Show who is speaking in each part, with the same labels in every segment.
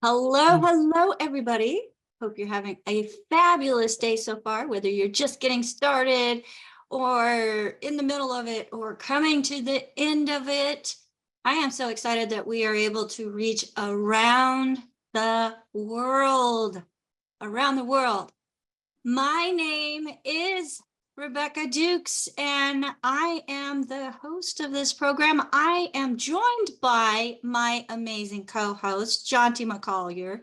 Speaker 1: Hello, everybody. Hope you're having a fabulous day so far, whether you're just getting started or in the middle of it or coming to the end of it. I am so excited that we are able to reach around the world. My name is Rebecca Dukes, and I am the host of this program. I am joined by my amazing co-hosts, Jonty McCollier,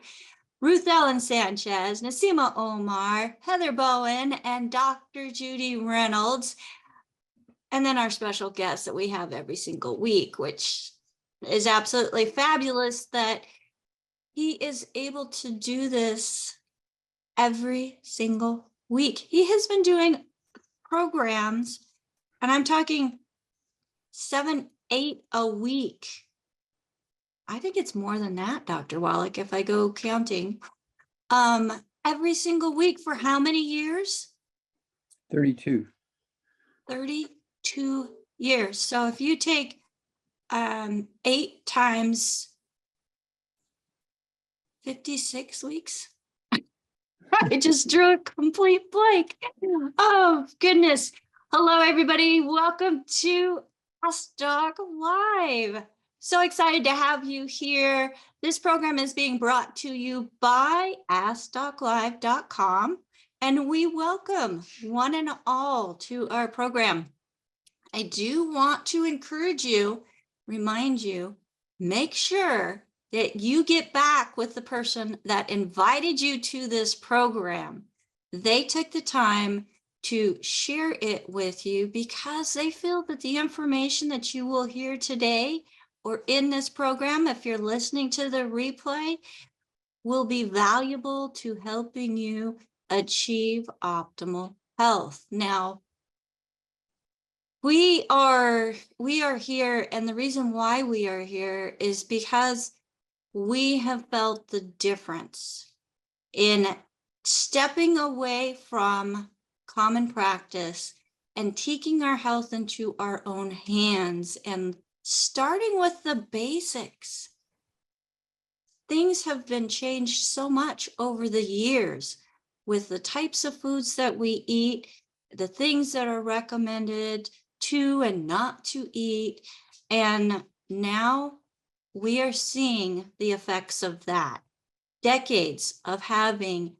Speaker 1: Ruth Ellen Sanchez, Nasima Omar, Heather Bowen, and Dr. Judy Reynolds. And then our special guest that we have every single week, which is absolutely fabulous that he is able to do this every single week. He has been doing programs, and I'm talking 7, 8 a week. I think it's more than that, Dr. Wallach, if I go counting. Every single week for how many years?
Speaker 2: 32.
Speaker 1: 32 years. So if you take 8 times 56 weeks, I just drew a complete blank. Oh, goodness. Hello, everybody. Welcome to Ask Doc Live. So excited to have you here. This program is being brought to you by AskDocLive.com, and we welcome one and all to our program. I do want to encourage you, remind you, make sure that you get back with the person that invited you to this program. They took the time to share it with you because they feel that the information that you will hear today or in this program, if you're listening to the replay, will be valuable to helping you achieve optimal health. Now, we are here, and the reason why we are here is because we have felt the difference in stepping away from common practice and taking our health into our own hands and starting with the basics. Things have been changed so much over the years with the types of foods that we eat, the things that are recommended to and not to eat. And now we are seeing the effects of that. Decades of having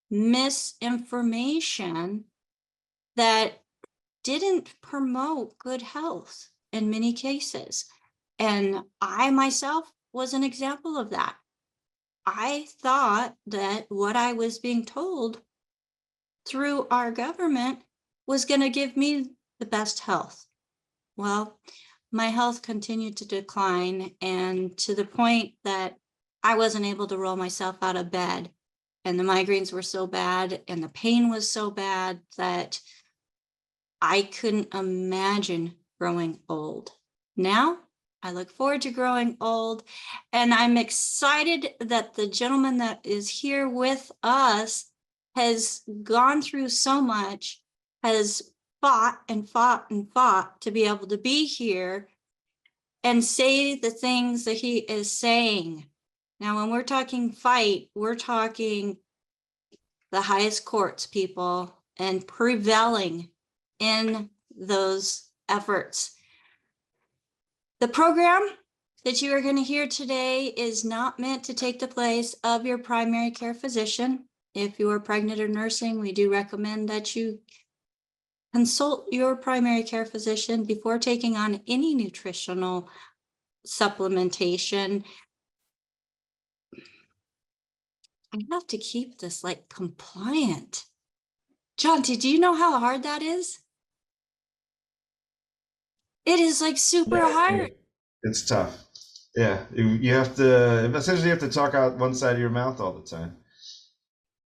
Speaker 1: misinformation that didn't promote good health in many cases. And I myself was an example of that. I thought that what I was being told through our government was going to give me the best health. Well, my health continued to decline, and to the point that I wasn't able to roll myself out of bed, and the migraines were so bad and the pain was so bad that I couldn't imagine growing old. Now I look forward to growing old, and I'm excited that the gentleman that is here with us has gone through so much, has fought and fought and fought to be able to be here and say the things that he is saying. Now, when we're talking fight, we're talking the highest courts, people, and prevailing in those efforts. The program that you are going to hear today is not meant to take the place of your primary care physician. If you are pregnant or nursing, we do recommend that you consult your primary care physician before taking on any nutritional supplementation. I have to keep this like compliant. John, do you know how hard that is? It is like super hard.
Speaker 3: It's tough. Yeah, you have to essentially you have to talk out one side of your mouth all the time.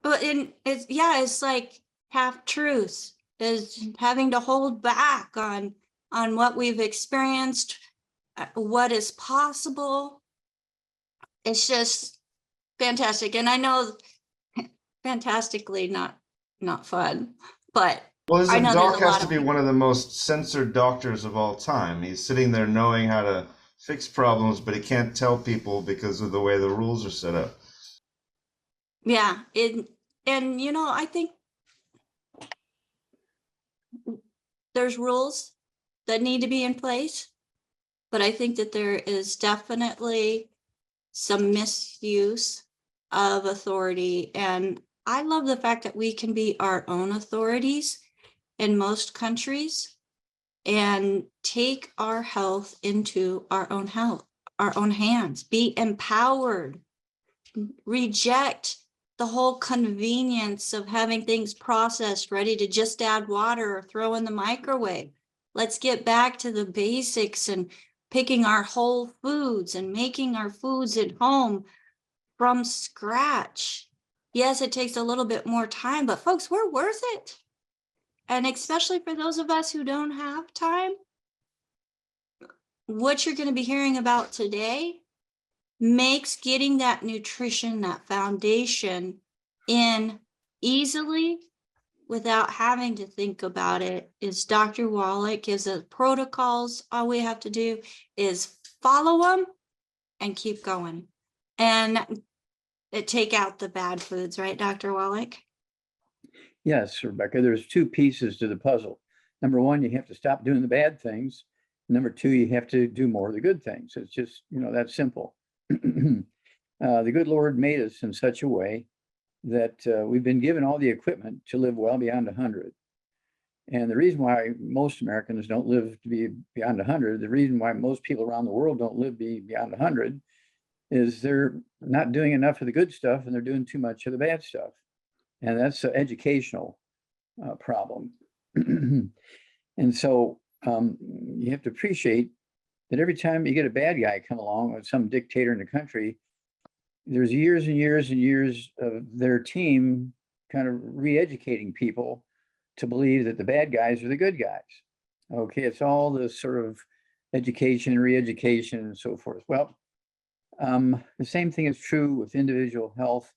Speaker 1: But it's like half truths, is having to hold back on what we've experienced, what is possible. It's just fantastic, and I know fantastically not fun, but
Speaker 3: well,
Speaker 1: I know
Speaker 3: doc has to be one of the most censored doctors of all time. He's sitting there knowing how to fix problems, but he can't tell people because of the way the rules are set up.
Speaker 1: Yeah. And you know, I think there's rules that need to be in place, but I think that there is definitely some misuse of authority. And I love the fact that we can be our own authorities in most countries and take our health into our own hands, be empowered, reject the whole convenience of having things processed, ready to just add water or throw in the microwave. Let's get back to the basics and picking our whole foods and making our foods at home from scratch. Yes, it takes a little bit more time, but folks, we're worth it. And especially for those of us who don't have time, what you're going to be hearing about today makes getting that nutrition, that foundation in easily without having to think about it. Is Dr. Wallach gives us protocols. All we have to do is follow them and keep going. And take out the bad foods, right, Dr. Wallach?
Speaker 2: Yes, Rebecca, there's two pieces to the puzzle. Number one, you have to stop doing the bad things. Number two, you have to do more of the good things. It's just, that simple. The good Lord made us in such a way that we've been given all the equipment to live well beyond 100. And the reason why most Americans don't live to be beyond 100, the reason why most people around the world don't live beyond 100 is they're not doing enough of the good stuff and they're doing too much of the bad stuff. And that's an educational problem. And so you have to appreciate that every time you get a bad guy come along with some dictator in the country, there's years and years and years of their team kind of re-educating people to believe that the bad guys are the good guys. Okay, it's all this sort of education, re-education, and so forth. Well, the same thing is true with individual health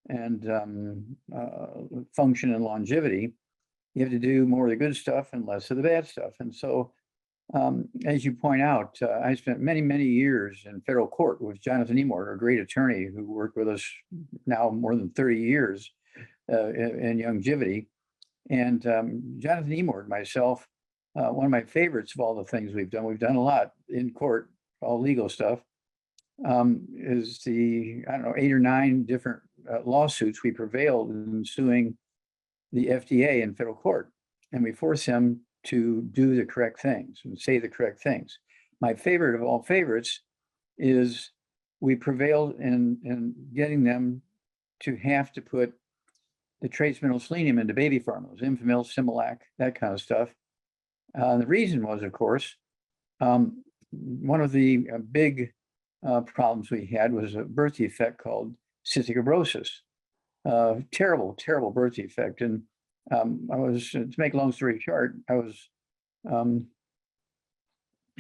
Speaker 2: and function and longevity. You have to do more of the good stuff and less of the bad stuff. And so, as you point out, I spent many, many years in federal court with Jonathan Emord, a great attorney who worked with us now more than 30 years in longevity. And Jonathan Emord, myself, one of my favorites of all the things we've done a lot in court, all legal stuff, is the, 8 or 9 different lawsuits we prevailed in suing the FDA in federal court. And we forced them to do the correct things and say the correct things. My favorite of all favorites is we prevailed in getting them to have to put the trace mineral selenium into baby formulas, Infamil, Similac, that kind of stuff. The reason was, of course, one of the big problems we had was a birth defect called cystic fibrosis. Terrible, terrible birth defect. And I was, to make a long story short, I was,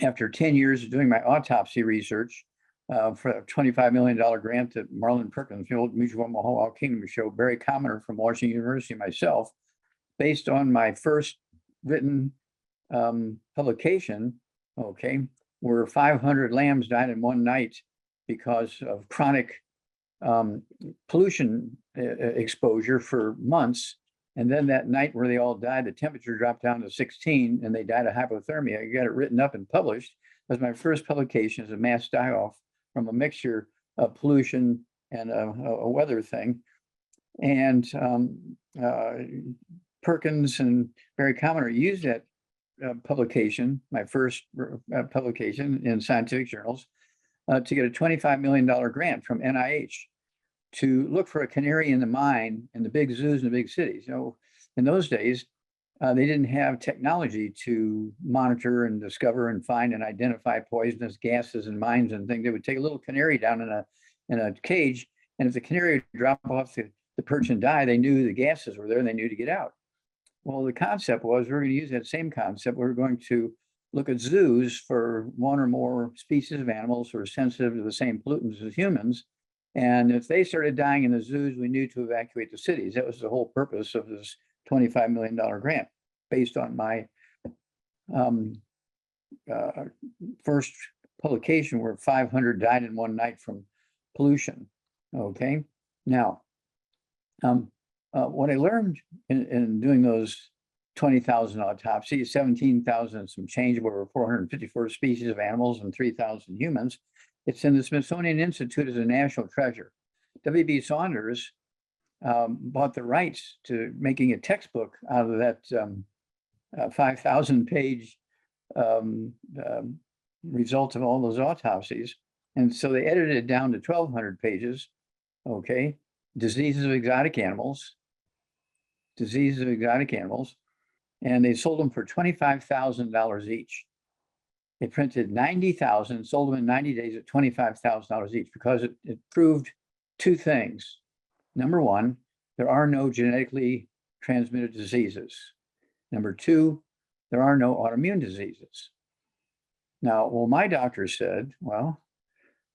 Speaker 2: after 10 years of doing my autopsy research for a $25 million grant that Marlon Perkins, the old Mutual Omaha Kingdom show, Barry Commoner from Washington University, myself, based on my first written publication, where 500 lambs died in one night because of chronic pollution exposure for months. And then that night where they all died, the temperature dropped down to 16 and they died of hypothermia. I got it written up and published. That was my first publication as a mass die-off from a mixture of pollution and a weather thing. And Perkins and Barry Commoner used that publication, my first publication in scientific journals, to get a $25 million grant from NIH to look for a canary in the mine in the big zoos in the big cities. In those days, they didn't have technology to monitor and discover and find and identify poisonous gases in mines and things. They would take a little canary down in a cage, and if the canary would drop off the perch and die, they knew the gases were there and they knew to get out. Well, the concept was we're going to use that same concept. We're going to look at zoos for one or more species of animals who are sensitive to the same pollutants as humans. And if they started dying in the zoos, we knew to evacuate the cities. That was the whole purpose of this $25 million grant, based on my first publication where 500 died in one night from pollution. Okay. Now, What I learned in doing those 20,000 autopsies, 17,000 some change of over 454 species of animals and 3,000 humans, it's in the Smithsonian Institute as a national treasure. W.B. Saunders bought the rights to making a textbook out of that 5,000 page result of all those autopsies. And so they edited it down to 1,200 pages. Okay. Diseases of exotic animals. And they sold them for $25,000 each. They printed 90,000, sold them in 90 days at $25,000 each because it proved two things. Number one, there are no genetically transmitted diseases. Number two, there are no autoimmune diseases. Now, well, my doctor said, well,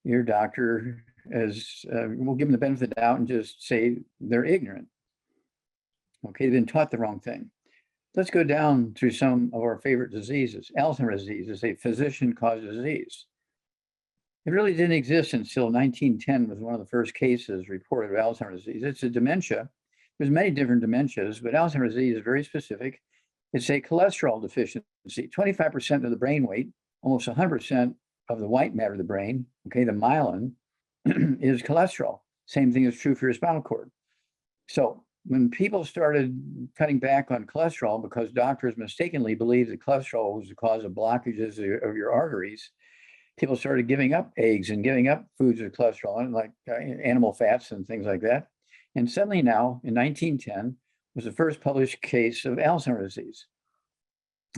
Speaker 2: your doctor is, we'll give them the benefit of the doubt and just say they're ignorant. Okay, they've been taught the wrong thing. Let's go down through some of our favorite diseases. Alzheimer's disease is a physician-caused disease. It really didn't exist until 1910 was one of the first cases reported of Alzheimer's disease. It's a dementia. There's many different dementias, but Alzheimer's disease is very specific. It's a cholesterol deficiency. 25% of the brain weight, almost 100% of the white matter of the brain, okay, the myelin, is cholesterol. Same thing is true for your spinal cord. So when people started cutting back on cholesterol because doctors mistakenly believed that cholesterol was the cause of blockages of your arteries, people started giving up eggs and giving up foods with cholesterol, and like animal fats and things like that. And suddenly now, in 1910, was the first published case of Alzheimer's disease.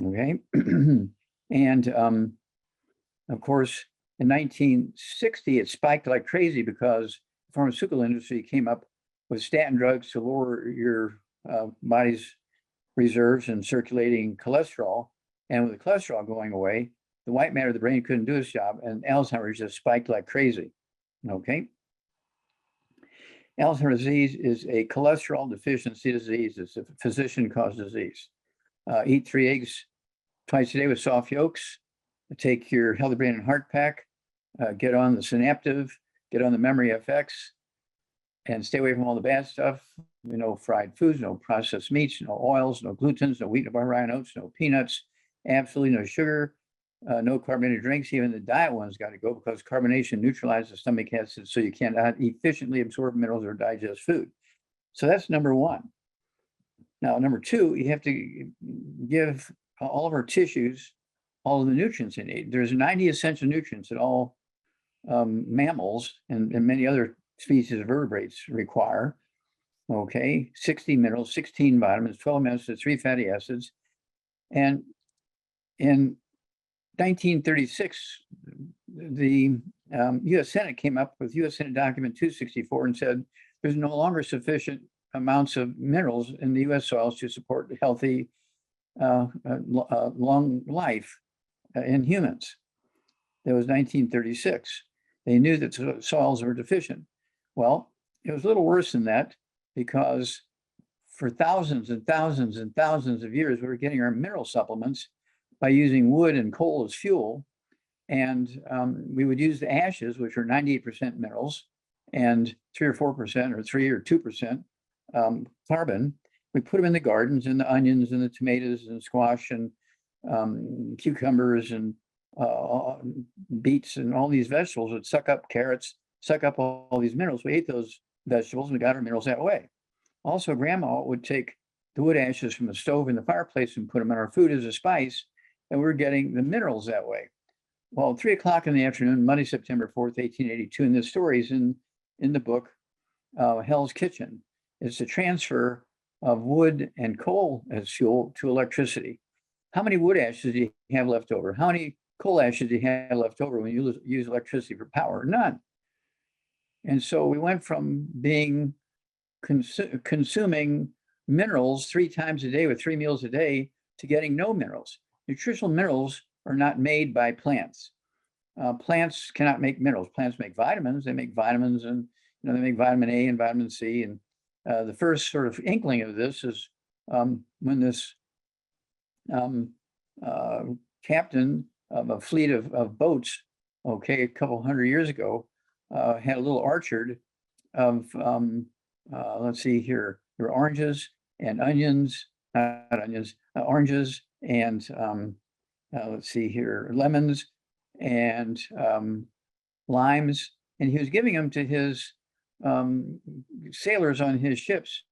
Speaker 2: Okay, and of course, in 1960, it spiked like crazy because the pharmaceutical industry came up with statin drugs to lower your body's reserves and circulating cholesterol. And with the cholesterol going away, the white matter of the brain couldn't do its job, and Alzheimer's just spiked like crazy. Okay. Alzheimer's disease is a cholesterol deficiency disease. It's a physician-caused disease. Eat 3 eggs twice a day with soft yolks. Take your Healthy Brain and Heart Pack. Get on the Synaptive. Get on the Memory FX. And stay away from all the bad stuff. No fried foods, no processed meats, no oils, no glutens, no wheat, no barley, rye, oats, no peanuts. Absolutely no sugar. No carbonated drinks. Even the diet ones got to go because carbonation neutralizes stomach acid, so you cannot efficiently absorb minerals or digest food. So that's number one. Now, number two, you have to give all of our tissues all of the nutrients they need. There's 90 essential nutrients that all mammals and many other species of vertebrates require. Okay, 60 minerals, 16 vitamins, 12 amino acids, 3 fatty acids. And in 1936, the U.S. Senate came up with U.S. Senate Document 264 and said there's no longer sufficient amounts of minerals in the U.S. soils to support healthy, long life in humans. That was 1936. They knew that soils were deficient. Well, it was a little worse than that because for thousands and thousands and thousands of years, we were getting our mineral supplements by using wood and coal as fuel. And we would use the ashes, which are 98% minerals, and 3 or 4% or 3 or 2% carbon. We put them in the gardens, and the onions and the tomatoes and squash and cucumbers and beets and all these vegetables would suck up carrots, suck up all these minerals. We ate those vegetables and we got our minerals that way. Also, grandma would take the wood ashes from the stove in the fireplace and put them in our food as a spice, and we're getting the minerals that way. Well, 3 o'clock in the afternoon, Monday, September 4th, 1882, and this story is in the book, Hell's Kitchen. It's the transfer of wood and coal as fuel to electricity. How many wood ashes do you have left over? How many coal ashes do you have left over when you use electricity for power? None. And so we went from being consuming minerals 3 times a day with 3 meals a day to getting no minerals. Nutritional minerals are not made by plants. Plants cannot make minerals. Plants make vitamins. They make vitamins, and they make vitamin A and vitamin C. And the first sort of inkling of this is when this captain of a fleet of boats, okay, a couple hundred years ago, had a little orchard of let's see here, there were oranges and onions, not onions, oranges and let's see here, lemons and limes, and he was giving them to his sailors on his ships.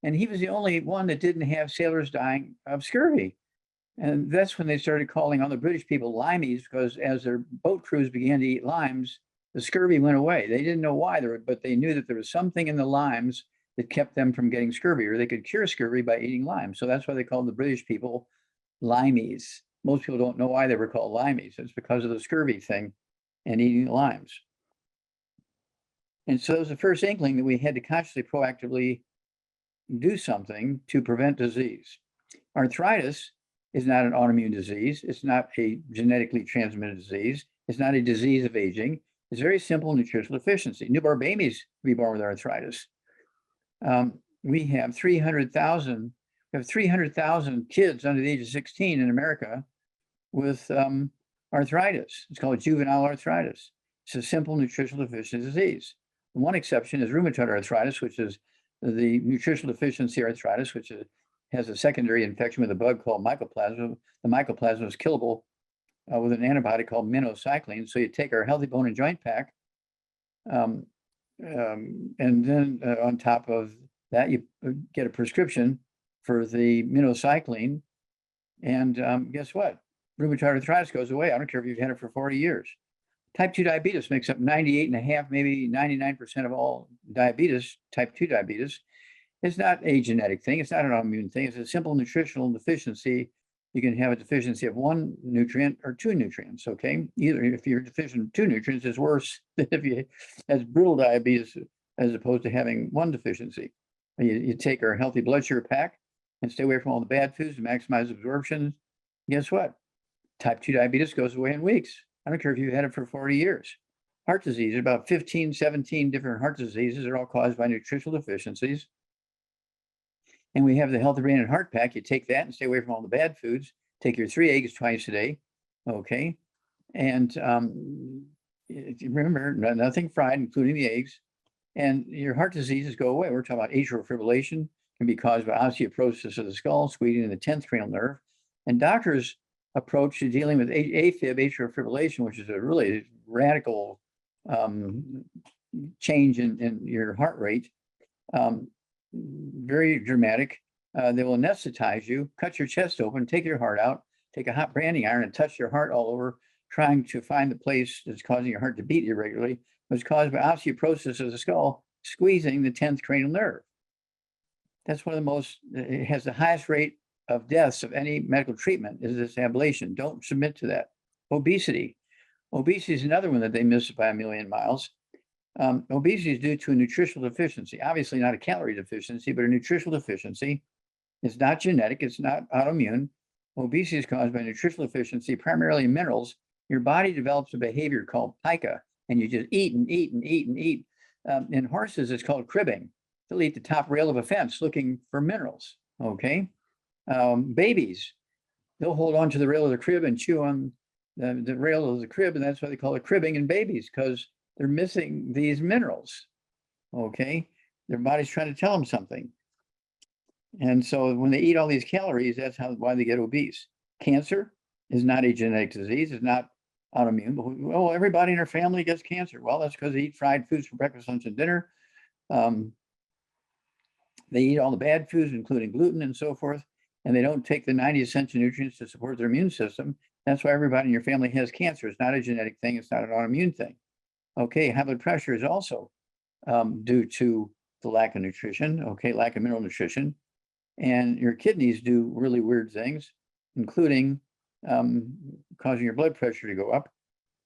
Speaker 2: And he was the only one that didn't have sailors dying of scurvy. And that's when they started calling all the British people limeys, because as their boat crews began to eat limes, the scurvy went away. They didn't know why, but they knew that there was something in the limes that kept them from getting scurvy, or they could cure scurvy by eating limes. So that's why they called the British people limeys. Most people don't know why they were called limeys. It's because of the scurvy thing and eating limes. And so it was the first inkling that we had to consciously, proactively do something to prevent disease. Arthritis is not an autoimmune disease. It's not a genetically transmitted disease. It's not a disease of aging. It's very simple nutritional deficiency. Newborn babies can be born with arthritis. We have 300,000 kids under the age of 16 in America with arthritis. It's called juvenile arthritis. It's a simple nutritional deficiency disease. One exception is rheumatoid arthritis, which is the nutritional deficiency arthritis, which has a secondary infection with a bug called mycoplasma. The mycoplasma is killable with an antibody called minocycline. So you take our healthy bone and joint pack, and then on top of that, you get a prescription for the minocycline. And guess what? Rheumatoid arthritis goes away. I don't care if you've had it for 40 years. Type 2 diabetes makes up 98.5%, maybe 99% of all diabetes, type 2 diabetes. It's not a genetic thing. It's not an autoimmune thing. It's a simple nutritional deficiency. You can have a deficiency of one nutrient or two nutrients, okay? Either if you're deficient in two nutrients, it's worse than if you have brittle diabetes as opposed to having one deficiency. You take our healthy blood sugar pack and stay away from all the bad foods to maximize absorption. Guess what? Type 2 diabetes goes away in weeks. I don't care if you've had it for 40 years. Heart disease, about 15, 17 different heart diseases are all caused by nutritional deficiencies. And we have the Healthy Brain and Heart Pack. You take that and stay away from all the bad foods. Take your 3 eggs twice a day, okay? And remember, nothing fried, including the eggs. And your heart diseases go away. We're talking about atrial fibrillation, can be caused by osteoporosis of the skull, squeezing the 10th cranial nerve. And doctors' approach to dealing with AFib, atrial fibrillation, which is a really radical change in your heart rate, very dramatic. They will anesthetize you, cut your chest open, take your heart out, take a hot branding iron and touch your heart all over, trying to find the place that's causing your heart to beat irregularly. Was caused by osteoporosis of the skull, squeezing the 10th cranial nerve. That's one of the most, it has the highest rate of deaths of any medical treatment is this ablation. Don't submit to that. Obesity. Obesity is another one that they miss by a million miles. Obesity is due to a nutritional deficiency. Obviously not a calorie deficiency, but a nutritional deficiency. It's not genetic. It's not autoimmune. Obesity is caused by nutritional deficiency, primarily in minerals. Your body develops a behavior called pica, and you just eat and eat and eat and eat. In horses, it's called cribbing. They'll eat the top rail of a fence looking for minerals, okay? Babies, they'll hold on to the rail of the crib and chew on the rail of the crib, and that's why they call it cribbing in babies, because they're missing these minerals, okay? Their body's trying to tell them something. And so when they eat all these calories, that's why they get obese. Cancer is not a genetic disease. It's not autoimmune. But, well, everybody in our family gets cancer. Well, that's because they eat fried foods for breakfast, lunch, and dinner. They eat all the bad foods, including gluten and so forth, and they don't take the 90 essential nutrients to support their immune system. That's why everybody in your family has cancer. It's not a genetic thing. It's not an autoimmune thing. Okay, high blood pressure is also due to the lack of nutrition, okay, lack of mineral nutrition. And your kidneys do really weird things, including causing your blood pressure to go up,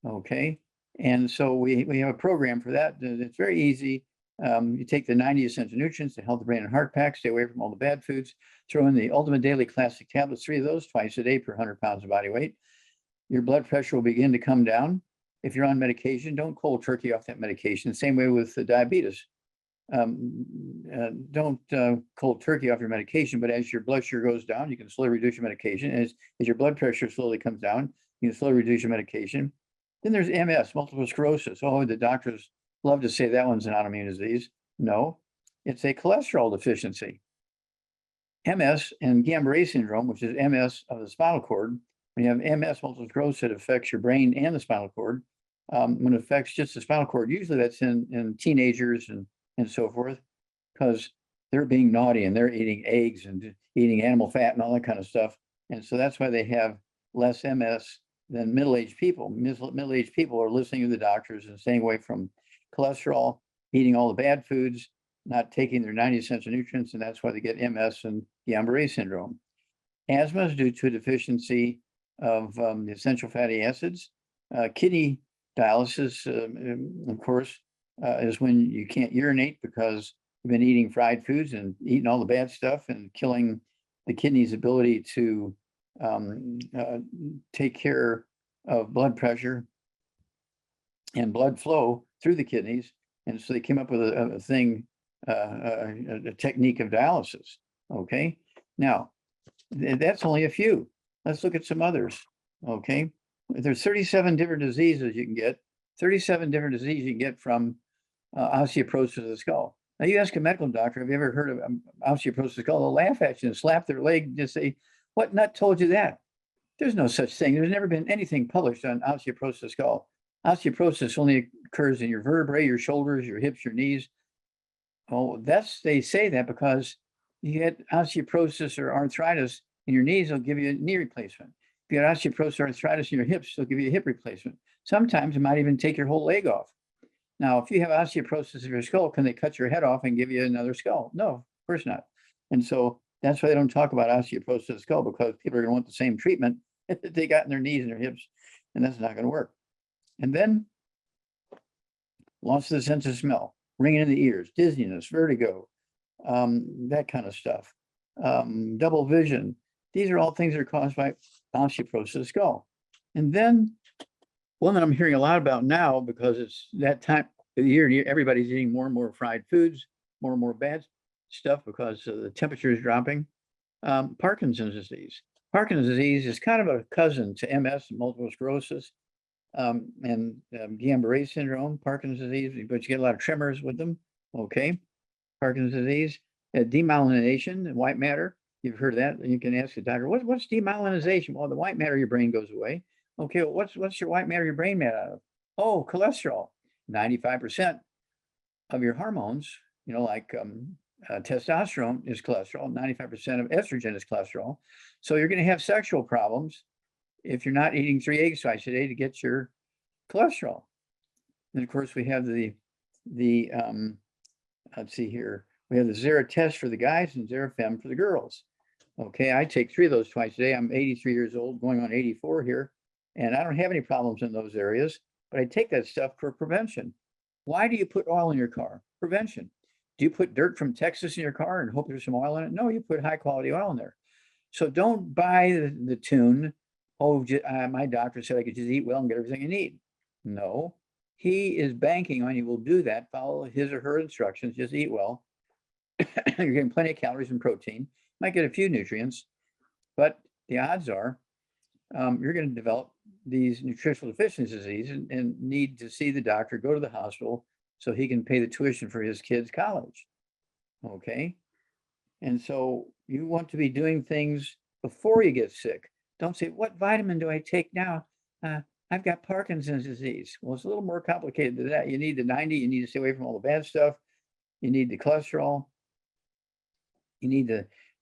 Speaker 2: okay? And so we have a program for that. It's very easy. You take the 90 essential nutrients, the Healthy Brain and Heart Pack, stay away from all the bad foods, throw in the Ultimate Daily Classic tablets, 3 of those twice a day per 100 pounds of body weight. Your blood pressure will begin to come down. If you're on medication, don't cold turkey off that medication. Same way with the diabetes. Don't cold turkey off your medication, but as your blood sugar goes down, you can slowly reduce your medication. As your blood pressure slowly comes down, you can slowly reduce your medication. Then there's MS, multiple sclerosis. Oh, the doctors love to say that one's an autoimmune disease. No, It's a cholesterol deficiency. MS and Guillain-Barré syndrome, which is MS of the spinal cord. When you have MS, multiple sclerosis, it affects your brain and the spinal cord. When it affects just the spinal cord, usually that's in teenagers and so forth, because they're being naughty and they're eating eggs and eating animal fat and all that kind of stuff. And so that's why they have less MS than middle-aged people. Middle-aged people are listening to the doctors and staying away from cholesterol, eating all the bad foods, not taking their 90 essential nutrients, and that's why they get MS and Guillain-Barré syndrome. Asthma is due to a deficiency of the essential fatty acids. Kidney dialysis, of course, is when you can't urinate because you've been eating fried foods and eating all the bad stuff and killing the kidney's ability to take care of blood pressure and blood flow through the kidneys. And so they came up with a technique of dialysis. Okay, now that's only a few. Let's look at some others. Okay, there's 37 different diseases you can get. 37 different diseases you can get from osteoporosis of the skull. Now, you ask a medical doctor, have you ever heard of osteoporosis of the skull? They'll laugh at you and slap their leg and just say, "What nut told you that?" There's no such thing. There's never been anything published on osteoporosis of the skull. Osteoporosis only occurs in your vertebrae, your shoulders, your hips, your knees. Oh, they say that because you get osteoporosis or arthritis in your knees, they'll give you a knee replacement. If you got osteoporosis or arthritis in your hips, they'll give you a hip replacement. Sometimes it might even take your whole leg off. Now, if you have osteoporosis of your skull, can they cut your head off and give you another skull? No, of course not. And so that's why they don't talk about osteoporosis of the skull, because people are going to want the same treatment that they got in their knees and their hips, and that's not going to work. And then loss of the sense of smell, ringing in the ears, dizziness, vertigo, that kind of stuff, double vision. These are all things that are caused by osteoporosis of the skull. And then one that I'm hearing a lot about now, because it's that time of the year, everybody's eating more and more fried foods, more and more bad stuff because the temperature is dropping. Parkinson's disease. Parkinson's disease is kind of a cousin to MS, multiple sclerosis, and Guillain-Barré syndrome, Parkinson's disease, but you get a lot of tremors with them. Okay, Parkinson's disease, demyelination, white matter. You've heard of that. You can ask the doctor, what's demyelinization? Well, the white matter of your brain goes away. Okay, well, what's your white matter your brain made out of? Oh, cholesterol. 95% of your hormones, like testosterone is cholesterol. 95% of estrogen is cholesterol. So you're going to have sexual problems if you're not eating 3 eggs twice a day to get your cholesterol. And of course, we have the let's see here. We have the Zera test for the guys and Zerafem for the girls. Okay, I take 3 of those twice a day. I'm 83 years old, going on 84 here. And I don't have any problems in those areas, but I take that stuff for prevention. Why do you put oil in your car? Prevention. Do you put dirt from Texas in your car and hope there's some oil in it? No, you put high quality oil in there. So don't buy the tune, oh, my doctor said I could just eat well and get everything I need. No, he is banking on you will do that. Follow his or her instructions, just eat well. You're getting plenty of calories and protein. Might get a few nutrients, but the odds are you're going to develop these nutritional deficiency disease and need to see the doctor, go to the hospital so he can pay the tuition for his kids' college. Okay. And so you want to be doing things before you get sick. Don't say, what vitamin do I take now? I've got Parkinson's disease. Well, it's a little more complicated than that. You need the 90, you need to stay away from all the bad stuff. You need the cholesterol. You need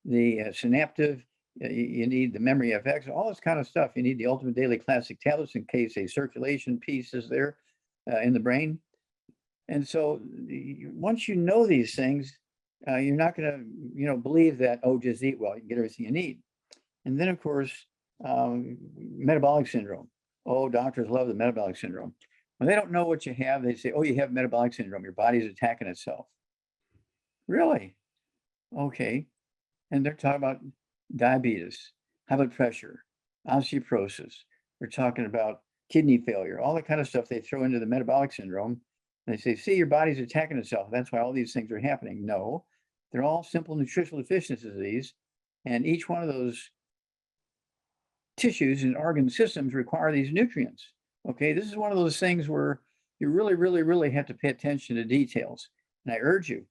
Speaker 2: the synaptive. You need the memory FX, all this kind of stuff. You need the Ultimate Daily Classic tablets in case a circulation piece is there in the brain. And so once you know these things, you're not going to, believe that, oh, just eat well, you can get everything you need. And then, of course, metabolic syndrome. Oh, doctors love the metabolic syndrome. When they don't know what you have, they say, oh, you have metabolic syndrome. Your body's attacking itself. Really? Okay. And they're talking about diabetes, high blood pressure, osteoporosis. We're talking about kidney failure, all that kind of stuff they throw into the metabolic syndrome. They say, see, your body's attacking itself. That's why all these things are happening. No, they're all simple nutritional deficiency disease. And each one of those tissues and organ systems require these nutrients. Okay, this is one of those things where you really, really, really have to pay attention to details. And I urge you,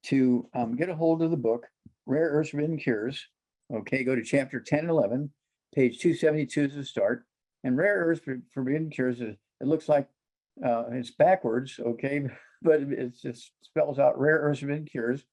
Speaker 2: to get a hold of the book, Rare Earths Forbidden Cures. Okay, go to chapter 10 and 11, page 272 is the start. And Rare Earths Forbidden Cures, it looks like it's backwards, okay, but it just spells out Rare Earths Forbidden Cures.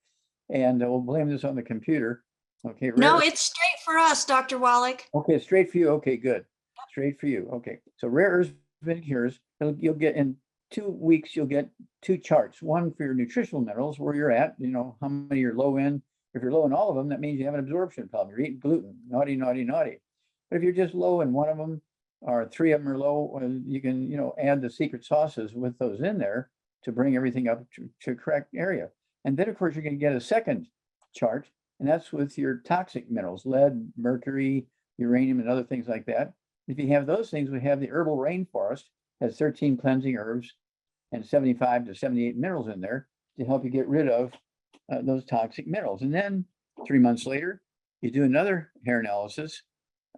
Speaker 2: And we'll blame this on the computer. Okay,
Speaker 1: No, it's straight for us, Dr. Wallach.
Speaker 2: Okay, straight for you. Okay, good. Straight for you. Okay, so Rare Earths Forbidden Cures, you'll get in 2 weeks, you'll get 2 charts. One for your nutritional minerals, where you're at, you know, how many you're low in. If you're low in all of them, that means you have an absorption problem. You're eating gluten, naughty, naughty, naughty. But if you're just low in one of them, or 3 of them are low, you can, you know, add the secret sauces with those in there to bring everything up to correct area. And then, of course, you're going to get a second chart, and that's with your toxic minerals, lead, mercury, uranium, and other things like that. If you have those things, we have the herbal rainforest, has 13 cleansing herbs and 75 to 78 minerals in there to help you get rid of those toxic minerals. And then 3 months later, you do another hair analysis.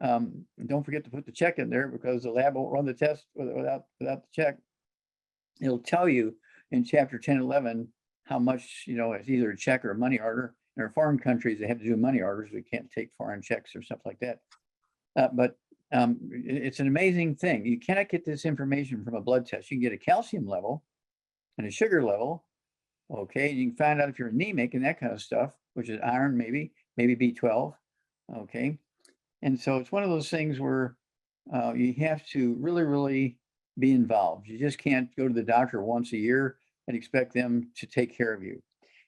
Speaker 2: Don't forget to put the check in there, because the lab won't run the test without the check. It'll tell you in chapter 10, 11, how much, you know, it's either a check or a money order. In our foreign countries, they have to do money orders. We can't take foreign checks or stuff like that. But it's an amazing thing. You cannot get this information from a blood test. You can get a calcium level and a sugar level. Okay, you can find out if you're anemic and that kind of stuff, which is iron, maybe B12. Okay, and so it's one of those things where you have to really, really be involved. You just can't go to the doctor once a year and expect them to take care of you.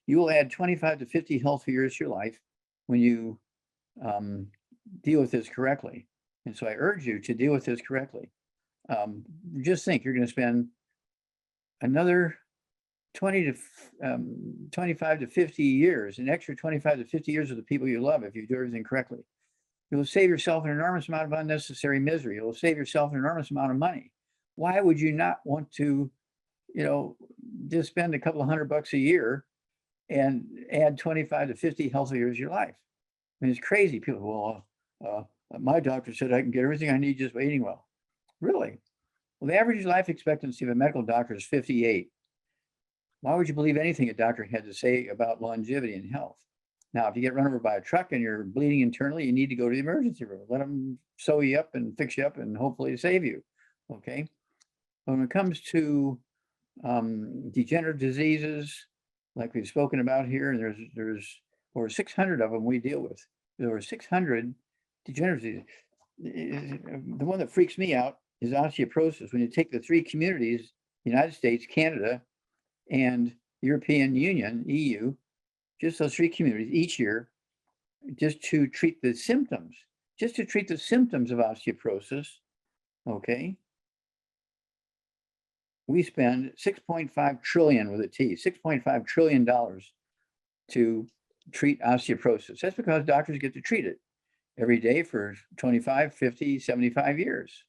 Speaker 2: You will add 25 to 50 healthy years to your life when you deal with this correctly. And so I urge you to deal with this correctly. Just think, you're going to spend another 25 to 50 years, an extra 25 to 50 years with the people you love if you do everything correctly. You'll save yourself an enormous amount of unnecessary misery. You'll save yourself an enormous amount of money. Why would you not want to, you know, just spend a couple of $100 a year and add 25 to 50 healthy years of your life? I mean, it's crazy. People, well, my doctor said I can get everything I need just by eating well. Really? Well, the average life expectancy of a medical doctor is 58. Why would you believe anything a doctor had to say about longevity and health? Now, if you get run over by a truck and you're bleeding internally, you need to go to the emergency room. Let them sew you up and fix you up and hopefully save you. Okay. When it comes to degenerative diseases, like we've spoken about here, and there's over 600 of them we deal with. There's over 600 degenerative diseases. The one that freaks me out is osteoporosis. When you take the 3 communities, United States, Canada, and European Union, EU, just those 3 communities each year, just to treat the symptoms of osteoporosis, okay, we spend $6.5 trillion with a T, $6.5 trillion to treat osteoporosis. That's because doctors get to treat it every day for 25, 50, 75 years.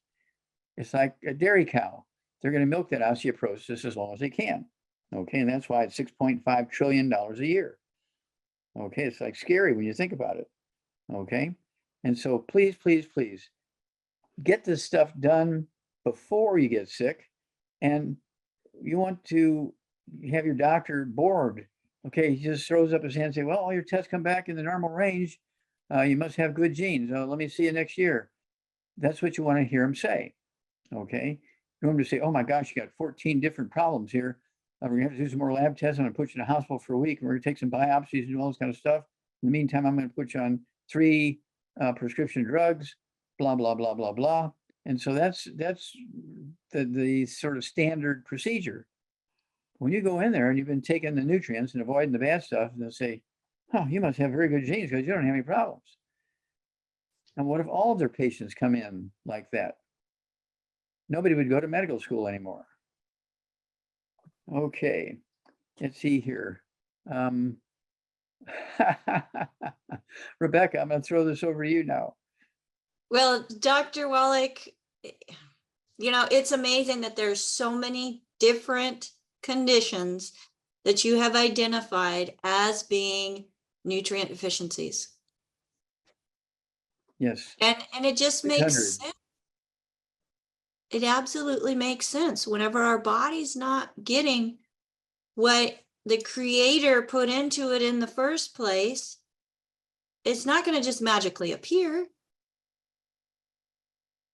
Speaker 2: It's like a dairy cow. They're going to milk that osteoporosis as long as they can. Okay, and that's why it's $6.5 trillion a year. Okay, it's like scary when you think about it. Okay, and so please, please, please get this stuff done before you get sick. And you want to have your doctor bored. Okay, he just throws up his hand and say, well, all your tests come back in the normal range. You must have good genes. Let me see you next year. That's what you want to hear him say. Okay, you want him to say, oh my gosh, you got 14 different problems here. We're going to have to do some more lab tests. I'm going to put you in a hospital for a week, and we're going to take some biopsies and all this kind of stuff. In the meantime, I'm going to put you on 3 prescription drugs, blah, blah, blah, blah, blah. And so that's the sort of standard procedure. When you go in there and you've been taking the nutrients and avoiding the bad stuff, and they'll say, oh, you must have very good genes because you don't have any problems. And what if all of their patients come in like that? Nobody would go to medical school anymore. Okay, let's see here. Rebecca, I'm going to throw this over to you now.
Speaker 1: Well, Dr. Wallach, you know, it's amazing that there's so many different conditions that you have identified as being nutrient deficiencies.
Speaker 2: Yes.
Speaker 1: And it just
Speaker 2: 600.
Speaker 1: makes sense. It absolutely makes sense. Whenever our body's not getting what the creator put into it in the first place, it's not going to just magically appear.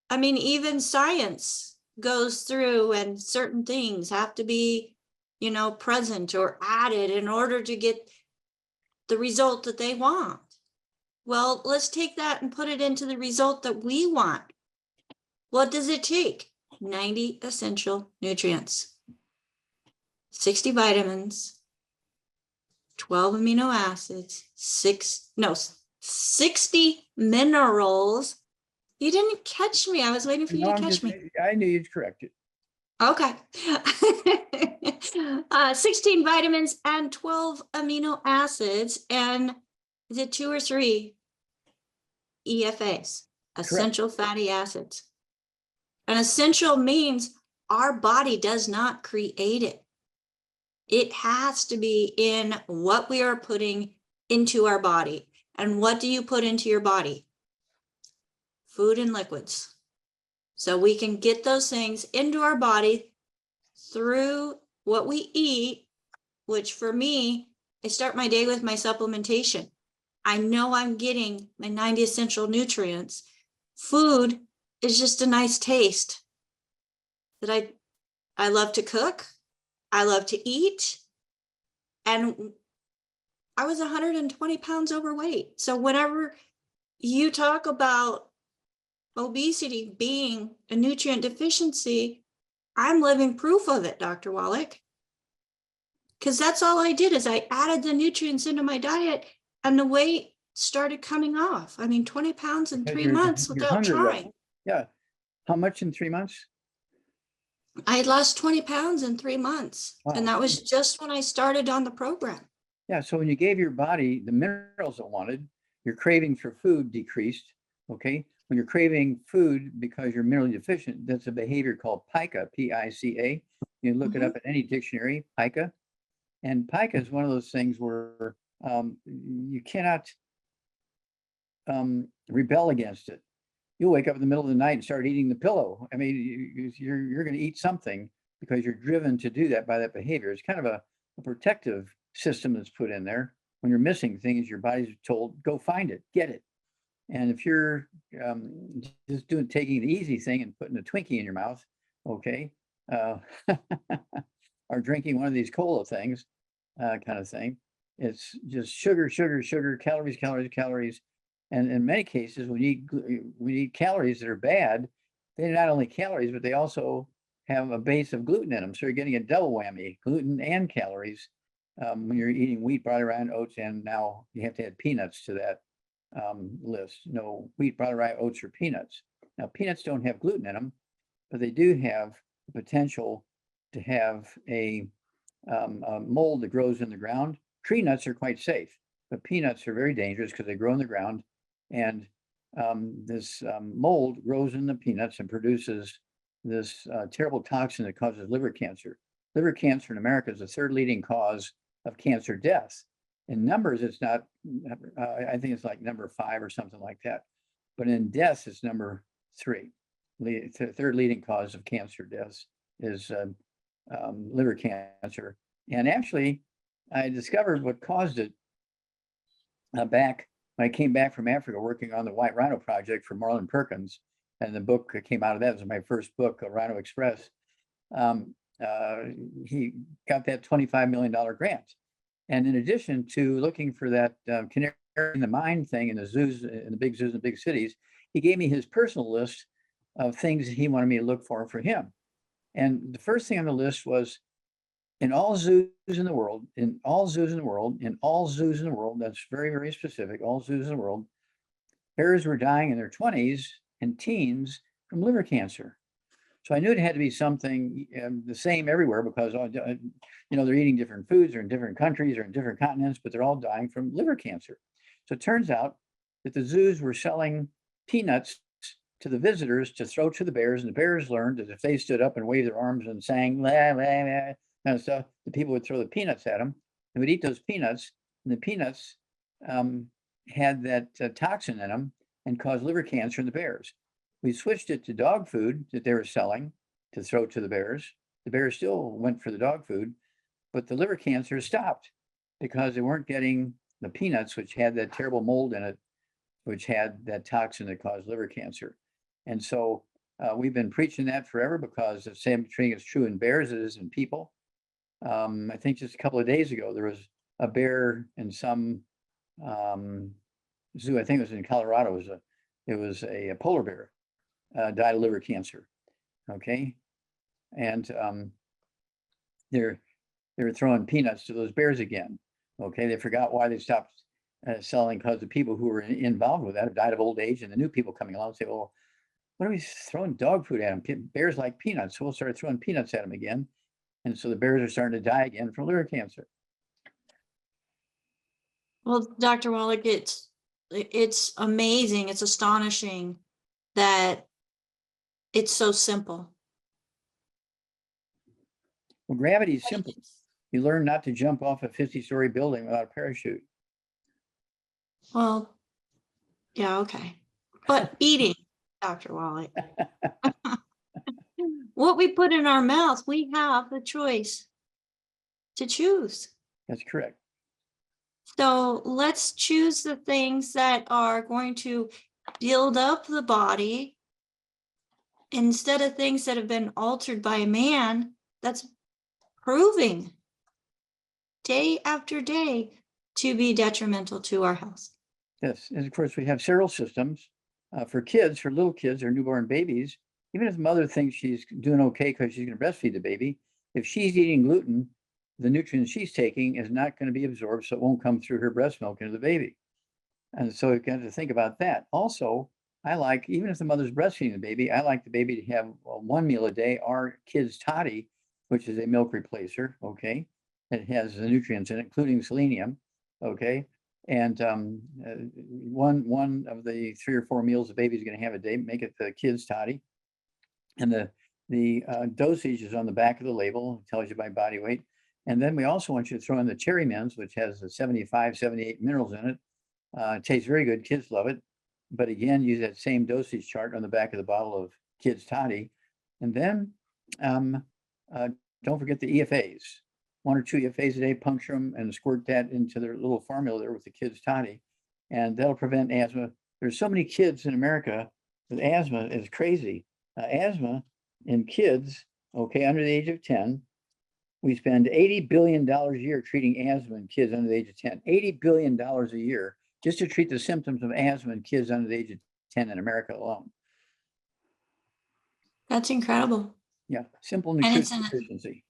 Speaker 1: I mean, even science goes through, and certain things have to be, present or added in order to get the result that they want. Well, let's take that and put it into the result that we want. What does it take? 90 essential nutrients, 60 vitamins, 12 amino acids, 60 minerals. You didn't catch me. I was waiting for you
Speaker 2: No,
Speaker 1: to catch me.
Speaker 2: I knew you'd correct it.
Speaker 1: Okay. 16 vitamins and 12 amino acids. And is it 2 or 3 EFAs, essential fatty acids? And essential means our body does not create it. It has to be in what we are putting into our body. And what do you put into your body? Food and liquids. So we can get those things into our body through what we eat, which for me, I start my day with my supplementation. I know I'm getting my 90 essential nutrients. Food is just a nice taste that I love to cook. I love to eat. And I was 120 pounds overweight. So whenever you talk about obesity being a nutrient deficiency, I'm living proof of it, Dr. Wallach. Because that's all I did is I added the nutrients into my diet and the weight started coming off. I mean, 20 pounds in 3 months
Speaker 2: Your
Speaker 1: without
Speaker 2: hunger
Speaker 1: trying.
Speaker 2: level. Yeah. How much in 3 months?
Speaker 1: I had lost 20 pounds in 3 months.
Speaker 2: Wow.
Speaker 1: And that was just when I started on the program.
Speaker 2: Yeah. So when you gave your body the minerals it wanted, your craving for food decreased. Okay. When you're craving food because you're minerally deficient, that's a behavior called pica, P-I-C-A. You look it up in any dictionary, pica. And pica is one of those things where you cannot rebel against it. You'll wake up in the middle of the night and start eating the pillow. I mean, you're going to eat something because you're driven to do that by that behavior. It's kind of a protective system that's put in there. When you're missing things, your body's told, go find it, get it. And if you're just taking the easy thing and putting a Twinkie in your mouth, okay, or drinking one of these cola things, kind of thing, it's just sugar, sugar, sugar, calories, calories, calories. And in many cases, we eat calories that are bad. They're not only calories, but they also have a base of gluten in them. So you're getting a double whammy, gluten and calories, when you're eating wheat, barley, rye, and oats. And now you have to add peanuts to that list. No wheat, barley, rye, oats, or peanuts. Now, peanuts don't have gluten in them, but they do have the potential to have a mold that grows in the ground. Tree nuts are quite safe, but peanuts are very dangerous because they grow in the ground. And this mold grows in the peanuts and produces this terrible toxin that causes liver cancer. Liver cancer in America is the third leading cause of cancer death. In numbers, it's not, I think it's like number 5 or something like that. But in deaths, it's number 3. The third leading cause of cancer deaths is liver cancer. And actually, I discovered what caused it back when I came back from Africa working on the White Rhino Project for Marlon Perkins. And the book that came out of that was my first book, Rhino Express. He got that $25 million grant. And in addition to looking for that canary in the mine thing in the zoos, in the big zoos in the big cities, he gave me his personal list of things that he wanted me to look for him. And the first thing on the list was in all zoos in the world, that's very, very specific, all zoos in the world, bears were dying in their 20s and teens from liver cancer. So I knew it had to be something the same everywhere because, they're eating different foods, they're in different countries, or in different continents, but they're all dying from liver cancer. So it turns out that the zoos were selling peanuts to the visitors to throw to the bears, and the bears learned that if they stood up and waved their arms and sang, blah, blah, blah, kind of stuff, the people would throw the peanuts at them. They would eat those peanuts, and the peanuts had that toxin in them and caused liver cancer in the bears. We switched it to dog food that they were selling to throw to the bears. The bears still went for the dog food, but the liver cancer stopped because they weren't getting the peanuts, which had that terrible mold in it, which had that toxin that caused liver cancer. And so we've been preaching that forever because the same thing is true in bears as it is in people. I think just a couple of days ago, there was a bear in some zoo. I think it was in Colorado. It was a polar bear died of liver cancer. Okay, and they're throwing peanuts to those bears again. Okay, they forgot why they stopped selling because the people who were involved with that have died of old age, and the new people coming along say, "Well, what are we throwing dog food at them? Bears like peanuts, so we'll start throwing peanuts at them again." And so the bears are starting to die again from liver cancer.
Speaker 1: Well, Dr. Wallach, it's amazing. It's astonishing that it's so simple.
Speaker 2: Well, gravity is simple. You learn not to jump off a 50-story building without a parachute.
Speaker 1: Well, yeah, okay. But eating, Dr. Wallach, what we put in our mouth, we have the choice to choose.
Speaker 2: That's correct.
Speaker 1: So let's choose the things that are going to build up the body instead of things that have been altered by a man that's proving day after day to be detrimental to our health.
Speaker 2: Yes, and of course we have cereal systems for kids, for little kids or newborn babies. Even if the mother thinks she's doing okay because she's going to breastfeed the baby, if she's eating gluten, the nutrients she's taking is not going to be absorbed, so it won't come through her breast milk into the baby. And so you got to think about that. Also, I like, even if the mother's breastfeeding the baby, I like the baby to have one meal a day, our kids' toddy, which is a milk replacer. Okay, it has the nutrients in it, including selenium. Okay, and one of the 3 or 4 meals the baby's going to have a day, make it the kids' toddy. And the dosage is on the back of the label, it tells you by body weight. And then we also want you to throw in the Cherry Mints, which has the 75, 78 minerals in it. It tastes very good. Kids love it. But again, use that same dosage chart on the back of the bottle of kids' toddy. And then don't forget the EFAs. 1 or 2 EFAs a day, puncture them and squirt that into their little formula there with the kids' toddy. And that'll prevent asthma. There's so many kids in America with asthma, it's crazy. Asthma in kids, okay, under the age of 10, we spend $80 billion a year treating asthma in kids under the age of 10. $80 billion a year just to treat the symptoms of asthma in kids under the age of 10 in America alone.
Speaker 1: That's incredible.
Speaker 2: Yeah, simple
Speaker 1: And it's
Speaker 2: nutrition deficiency.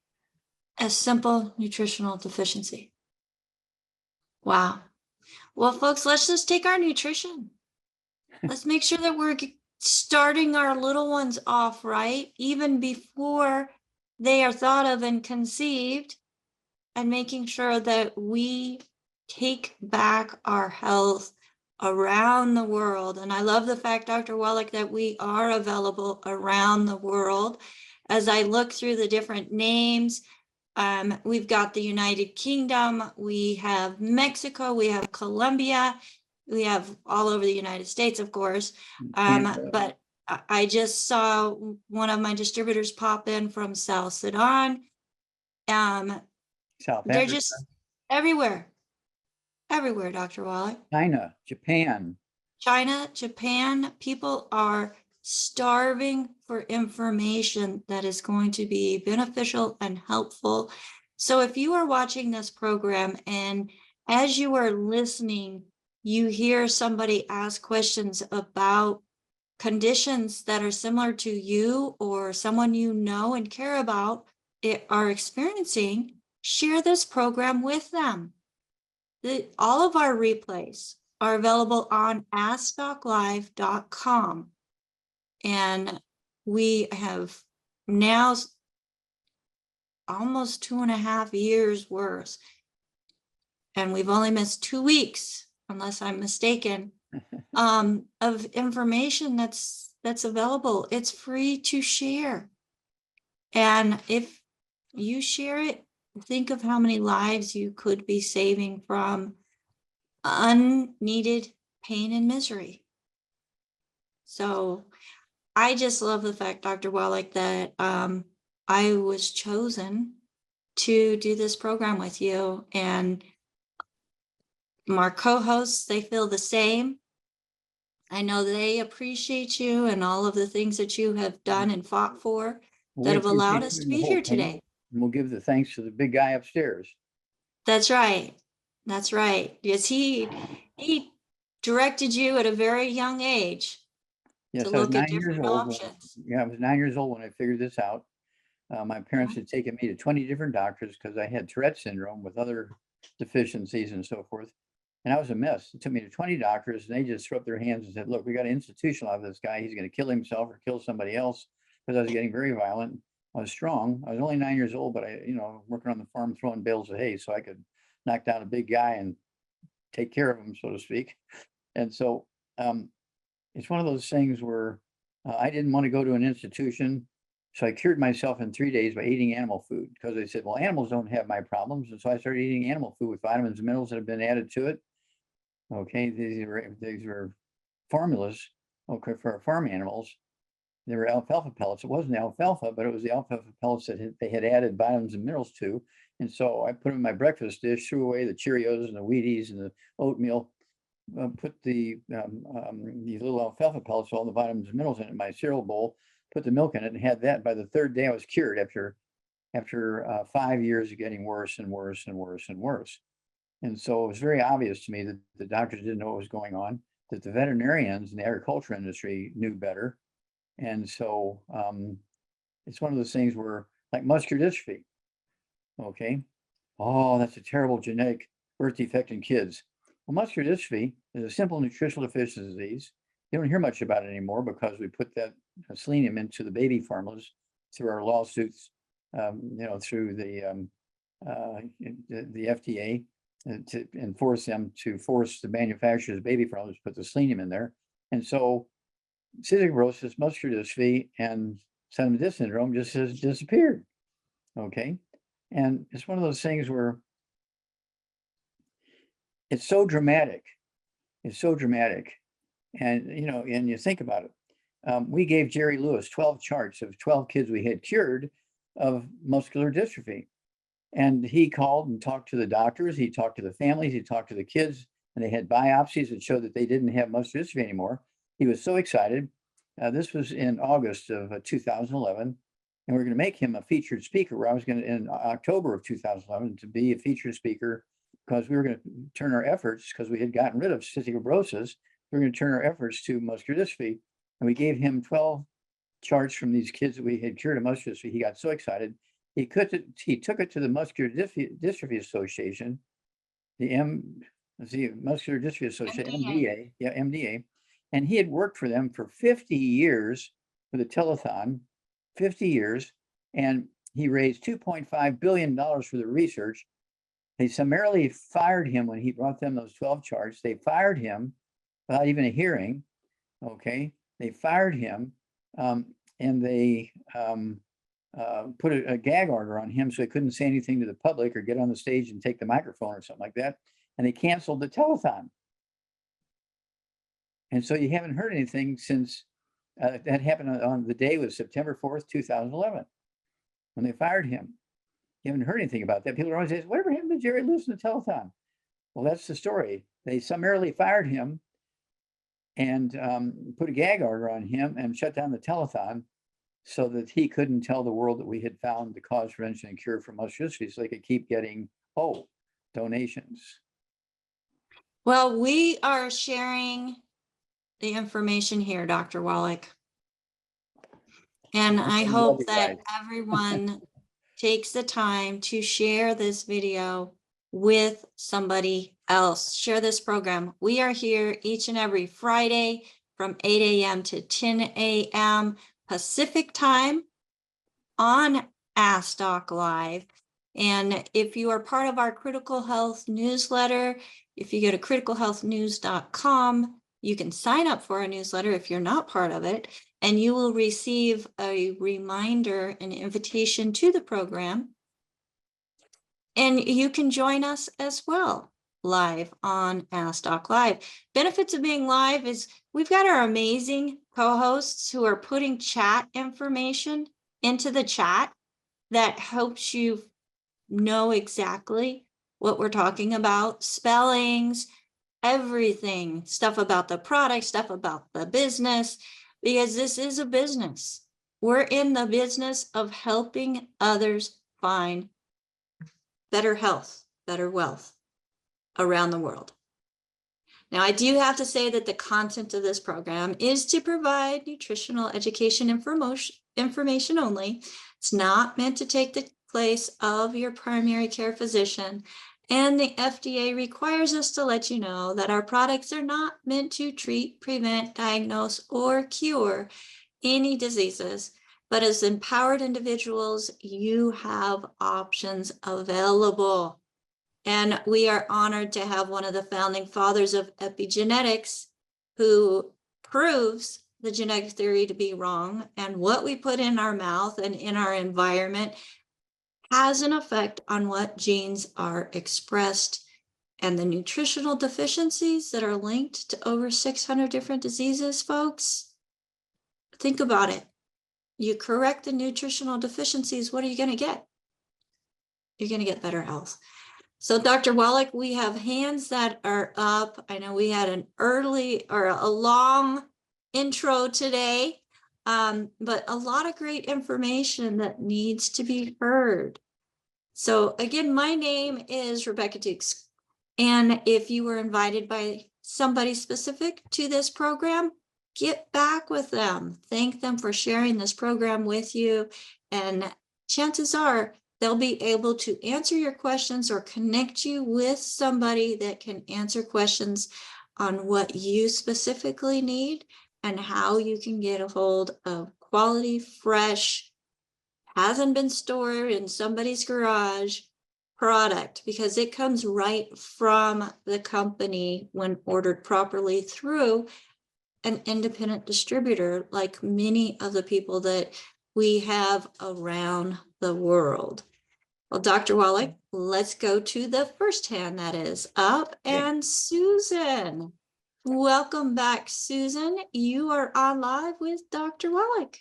Speaker 1: a simple nutritional deficiency. Wow. Well, folks, let's just take our nutrition. Let's make sure that we're starting our little ones off right, even before they are thought of and conceived, and making sure that we take back our health around the world. And I love the fact, Dr. Wallach, that we are available around the world. As I look through the different names, we've got the United Kingdom, we have Mexico, we have Colombia, we have all over the United States, of course. But I just saw one of my distributors pop in from South Sudan.
Speaker 2: South
Speaker 1: They're
Speaker 2: Africa,
Speaker 1: just everywhere, Dr. Wallach.
Speaker 2: China, Japan.
Speaker 1: China, Japan, people are starving for information that is going to be beneficial and helpful. So if you are watching this program and as you are listening, you hear somebody ask questions about conditions that are similar to you or someone you know and care about are experiencing, share this program with them. All of our replays are available on askdoclive.com. And we have now almost 2.5 years worth. And we've only missed 2 weeks, unless I'm mistaken, of information that's available. It's free to share. And if you share it, think of how many lives you could be saving from unneeded pain and misery. So I just love the fact, Dr. Wallach, that I was chosen to do this program with you. And our co-hosts, they feel the same. I know they appreciate you and all of the things that you have done and fought for
Speaker 2: We
Speaker 1: that have allowed
Speaker 2: appreciate
Speaker 1: us
Speaker 2: you
Speaker 1: to
Speaker 2: and the
Speaker 1: be
Speaker 2: whole
Speaker 1: here
Speaker 2: team,
Speaker 1: today.
Speaker 2: and we'll give the thanks to the big guy upstairs.
Speaker 1: That's right. That's right. Yes, he directed you at a very young age
Speaker 2: Yes,
Speaker 1: to
Speaker 2: I was
Speaker 1: look at
Speaker 2: 9 years
Speaker 1: different
Speaker 2: old.
Speaker 1: options.
Speaker 2: Yeah, I was 9 years old when I figured this out. My parents had taken me to 20 different doctors because I had Tourette syndrome with other deficiencies and so forth. And I was a mess. It took me to 20 doctors, and they just threw up their hands and said, look, we got to institutionalize this guy. He's going to kill himself or kill somebody else, because I was getting very violent. I was strong. I was only 9 years old, but working on the farm, throwing bales of hay so I could knock down a big guy and take care of him, so to speak. And so it's one of those things where I didn't want to go to an institution. So I cured myself in 3 days by eating animal food, because they said, well, animals don't have my problems. And so I started eating animal food with vitamins and minerals that have been added to it. Okay, these were formulas, okay, for our farm animals. They were alfalfa pellets. It wasn't alfalfa, but it was the alfalfa pellets that they had added vitamins and minerals to. And so I put them in my breakfast dish, threw away the Cheerios and the Wheaties and the oatmeal, put these little alfalfa pellets, all the vitamins and minerals in it, in my cereal bowl, put the milk in it, and had that. By the third day, I was cured after 5 years of getting worse and worse and worse and worse. And so it was very obvious to me that the doctors didn't know what was going on, that the veterinarians and the agriculture industry knew better. And so it's one of those things where, like muscular dystrophy, okay, oh, that's a terrible genetic birth defect in kids. Well, muscular dystrophy is a simple nutritional deficiency disease. You don't hear much about it anymore because we put that selenium into the baby formulas through our lawsuits, through the FDA, to enforce them to force the manufacturers of baby formulas to put the selenium in there. And so cystic fibrosis, muscular dystrophy, and Sennen's syndrome just has disappeared. Okay. And it's one of those things where it's so dramatic. It's so dramatic. And, and you think about it. We gave Jerry Lewis 12 charts of 12 kids we had cured of muscular dystrophy. And he called and talked to the doctors. He talked to the families. He talked to the kids. And they had biopsies that showed that they didn't have muscular dystrophy anymore. He was so excited. This was in August of 2011. And we we're going to make him a featured speaker, where I was going to, in October of 2011, to be a featured speaker, because we were going to turn our efforts, because we had gotten rid of cystic fibrosis, we were going to turn our efforts to muscular dystrophy. And we gave him 12 charts from these kids that we had cured of muscular dystrophy. He got so excited. He took it to the Muscular Dystrophy Association, the Muscular Dystrophy Association, MDA, MDA. And he had worked for them for 50 years with a telethon, 50 years, and he raised $2.5 billion for the research. They summarily fired him when he brought them those 12 charts. They fired him without even a hearing. Okay, they fired him, and they put a gag order on him so he couldn't say anything to the public or get on the stage and take the microphone or something like that. And they canceled the telethon. And so you haven't heard anything since that happened on the day was September 4th, 2011, when they fired him. You haven't heard anything about that. People are always saying, whatever happened to Jerry Lewis in the telethon? Well, that's the story. They summarily fired him and put a gag order on him and shut down the telethon so that he couldn't tell the world that we had found the cause, prevention, and cure for muscular dystrophy, so they could keep getting, donations.
Speaker 1: Well, we are sharing the information here, Dr. Wallach. And I hope that everyone takes the time to share this video with somebody else. Share this program. We are here each and every Friday from 8 a.m. to 10 a.m. Pacific time on Ask Doc Live. And if you are part of our Critical Health newsletter, if you go to criticalhealthnews.com, you can sign up for our newsletter if you're not part of it, and you will receive a reminder, an invitation to the program. And you can join us as well live on Ask Doc Live. Benefits of being live is we've got our amazing co-hosts who are putting chat information into the chat that helps you know exactly what we're talking about, spellings, everything, stuff about the product, stuff about the business, because this is a business. We're in the business of helping others find better health, better wealth around the world. Now, I do have to say that the content of this program is to provide nutritional education information only. It's not meant to take the place of your primary care physician. And the FDA requires us to let you know that our products are not meant to treat, prevent, diagnose, or cure any diseases. But as empowered individuals, you have options available. And we are honored to have one of the founding fathers of epigenetics who proves the genetic theory to be wrong, and what we put in our mouth and in our environment has an effect on what genes are expressed. And the nutritional deficiencies that are linked to over 600 different diseases, folks, think about it. You correct the nutritional deficiencies, what are you going to get? You're going to get better health. So Dr. Wallach, we have hands that are up. I know we had an early or a long intro today, but a lot of great information that needs to be heard. So again, my name is Rebecca Dukes. And if you were invited by somebody specific to this program, get back with them. Thank them for sharing this program with you. And chances are they'll be able to answer your questions or connect you with somebody that can answer questions on what you specifically need and how you can get a hold of quality, fresh, hasn't been stored in somebody's garage product, because it comes right from the company when ordered properly through an independent distributor, like many of the people that we have around the world. Well, Dr. Wallach, let's go to the first hand that is up, and Susan. Welcome back, Susan. You are on live with Dr. Wallach.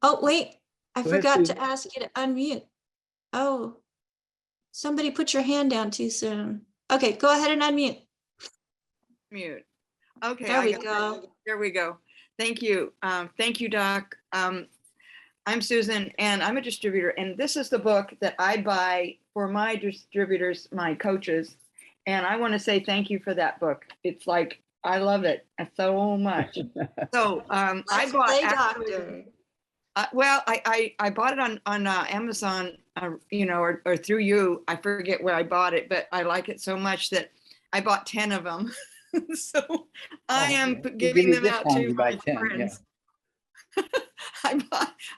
Speaker 1: Oh, wait, I
Speaker 2: Go ahead,
Speaker 1: forgot to
Speaker 2: Susan.
Speaker 1: ask you to unmute. Oh, somebody put your hand down too soon. Okay, go ahead and unmute.
Speaker 4: Mute. Okay,
Speaker 1: There we go.
Speaker 4: There we go. Thank you. Thank you, Doc. I'm Susan, and I'm a distributor, and this is the book that I buy for my distributors, my coaches, and I want to say thank you for that book. It's like, I love it so much. So I
Speaker 1: Let's
Speaker 4: bought
Speaker 1: play
Speaker 4: actually,
Speaker 1: doctor.
Speaker 4: well, I bought it on Amazon, you know, or through you. I forget where I bought it, but I like it so much that I bought 10 of them. So I am giving them out to my friends.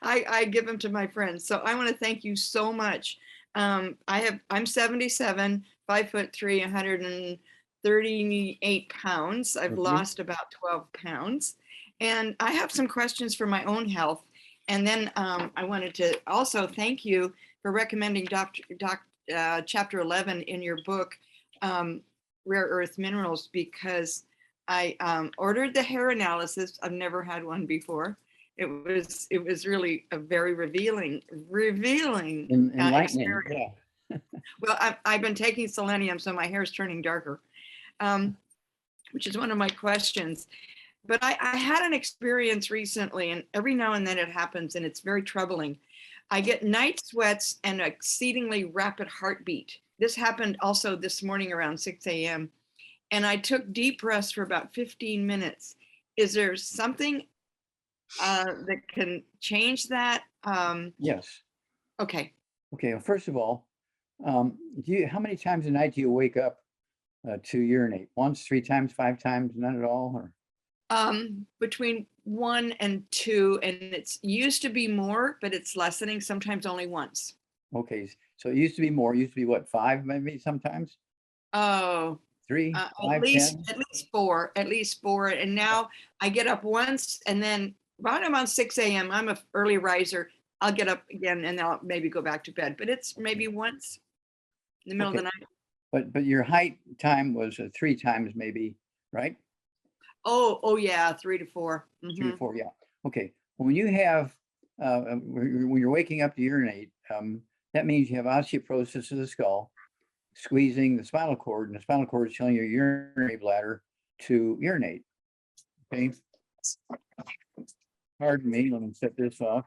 Speaker 4: I give them to my friends. So I want to thank you so much. I'm 77, 5'3", 138 pounds. I've lost about 12 pounds. And I have some questions for my own health. And then I wanted to also thank you for recommending chapter 11 in your book, Rare Earth Minerals, because I ordered the hair analysis. I've never had one before. It was really a very revealing
Speaker 2: enlightening.
Speaker 4: experience. Yeah. Well, I've been taking selenium, so my hair is turning darker, which is one of my questions. But I had an experience recently, and every now and then it happens, and it's very troubling. I get night sweats and an exceedingly rapid heartbeat. This happened also this morning around 6 a.m. And I took deep breaths for about 15 minutes. Is there something that can change that?
Speaker 2: Yes.
Speaker 4: Okay.
Speaker 2: Okay. Well, first of all, how many times a night do you wake up to urinate? Once, 3 times, 5 times, none at all? Or?
Speaker 4: Between 1 and 2, and it's used to be more, but it's lessening, sometimes only once.
Speaker 2: Okay. So it used to be more. It used to be what, 5 maybe sometimes?
Speaker 4: Oh.
Speaker 2: 3, 5,
Speaker 4: at least
Speaker 2: 10?
Speaker 4: at least four. And now I get up once, and then around 6 a.m. I'm an early riser. I'll get up again, and I'll maybe go back to bed. But it's maybe once in the middle of the night.
Speaker 2: But your height time was 3 times maybe, right?
Speaker 4: Oh yeah, 3 to 4.
Speaker 2: 3 to 4, yeah. Okay. When you have when you're waking up to urinate, that means you have osteoporosis of the skull, squeezing the spinal cord, and the spinal cord is telling your urinary bladder to urinate. Okay. Pardon me, let me set this off.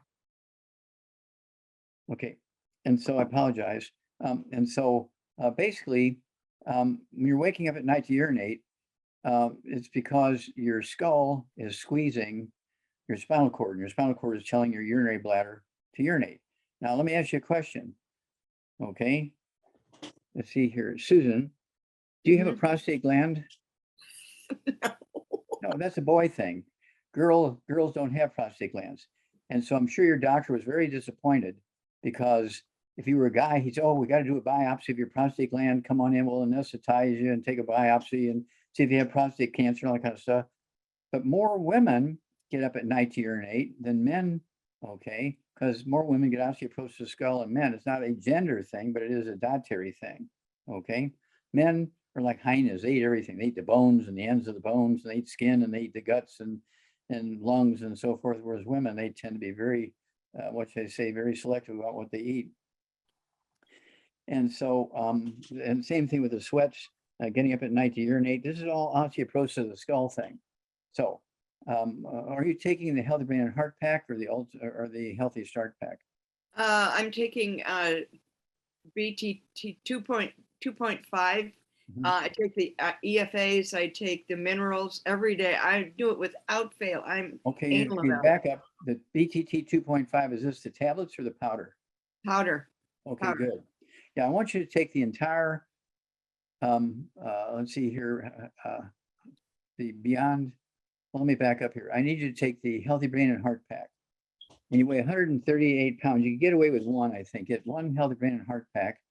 Speaker 2: Okay, and so I apologize. And so basically, when you're waking up at night to urinate, it's because your skull is squeezing your spinal cord, and your spinal cord is telling your urinary bladder to urinate. Now, let me ask you a question. Okay, let's see here. Susan, do you have a prostate gland? No, that's a boy thing. Girls don't have prostate glands. And so I'm sure your doctor was very disappointed because if you were a guy, he'd say, oh, we got to do a biopsy of your prostate gland. Come on in, we'll anesthetize you and take a biopsy and see if you have prostate cancer and all that kind of stuff. But more women get up at night to urinate than men, okay? Because more women get osteoporosis of the skull than men. It's not a gender thing, but it is a dietary thing, okay? Men are like hyenas. They eat everything. They eat the bones and the ends of the bones, and they eat skin, and they eat the guts and lungs and so forth. Whereas women, they tend to be very, what should I say, very selective about what they eat. And so, and same thing with the sweats, getting up at night to urinate. This is all osteoporosis of the skull thing. So, are you taking the Healthy Brain and Heart Pack or the Healthy Start Pack?
Speaker 4: I'm taking BTT 2.5. I take the EFAs, I take the minerals every day. I do it without fail. I'm
Speaker 2: okay.
Speaker 4: anal
Speaker 2: You
Speaker 4: about
Speaker 2: back up. The BTT 2.5, is this the tablets or the powder?
Speaker 4: powder.
Speaker 2: Okay,
Speaker 4: Powder.
Speaker 2: good. Yeah, I want you to take the entire, let's see here, the Beyond, well, let me back up here. I need you to take the Healthy Brain and Heart Pack. And you weigh 138 pounds. You can get away with one, I think. Get one Healthy Brain and Heart Pack,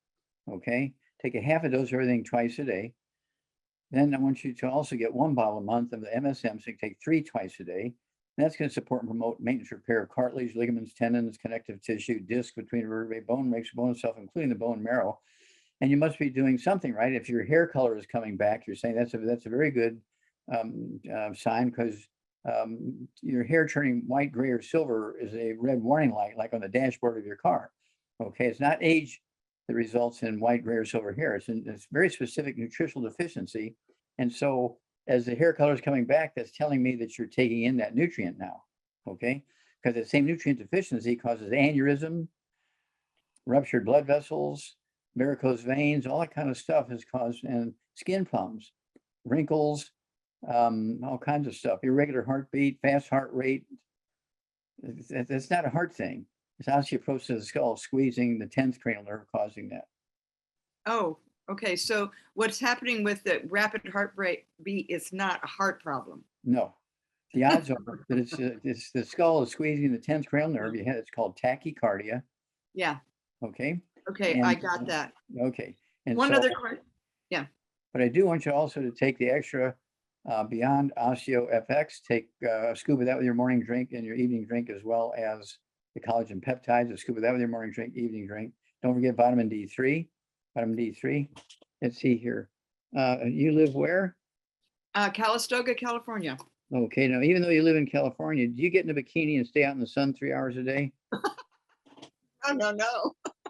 Speaker 2: okay? Take a half a dose of everything twice a day. Then I want you to also get one bottle a month of the MSM, so you can take 3 twice a day. And that's going to support and promote maintenance repair of cartilage, ligaments, tendons, connective tissue, disc between vertebrae, bone, makes bone itself, including the bone marrow. And you must be doing something right. If your hair color is coming back, you're saying that's a very good sign, because your hair turning white, gray, or silver is a red warning light, like on the dashboard of your car. Okay, it's not age that results in white, gray, or silver hair. It's very specific nutritional deficiency. And so as the hair color is coming back, that's telling me that you're taking in that nutrient now, okay? Because the same nutrient deficiency causes aneurysm, ruptured blood vessels, varicose veins, all that kind of stuff is caused, and skin problems, wrinkles, all kinds of stuff, irregular heartbeat, fast heart rate. That's not a heart thing. It's osteoporosis of the skull, squeezing the 10th cranial nerve, causing that.
Speaker 4: Oh, okay. So what's happening with the rapid heart rate beat is not a heart problem.
Speaker 2: No, the odds are that it's the skull is squeezing the 10th cranial nerve. You have, it's called tachycardia.
Speaker 4: Yeah.
Speaker 2: Okay.
Speaker 4: Okay,
Speaker 2: And,
Speaker 4: I got that.
Speaker 2: Okay. And
Speaker 4: One
Speaker 2: so,
Speaker 4: other question. Yeah.
Speaker 2: but I do want you also to take the extra Beyond Osteo FX. Take a scoop of that with your morning drink and your evening drink, as well as the collagen peptides. A scoop of that with your morning drink, evening drink. Don't forget vitamin D3. Vitamin D3. Let's see here. You live where?
Speaker 4: Calistoga, California.
Speaker 2: Okay, now even though you live in California, do you get in a bikini and stay out in the sun 3 hours a day?
Speaker 4: Oh, no.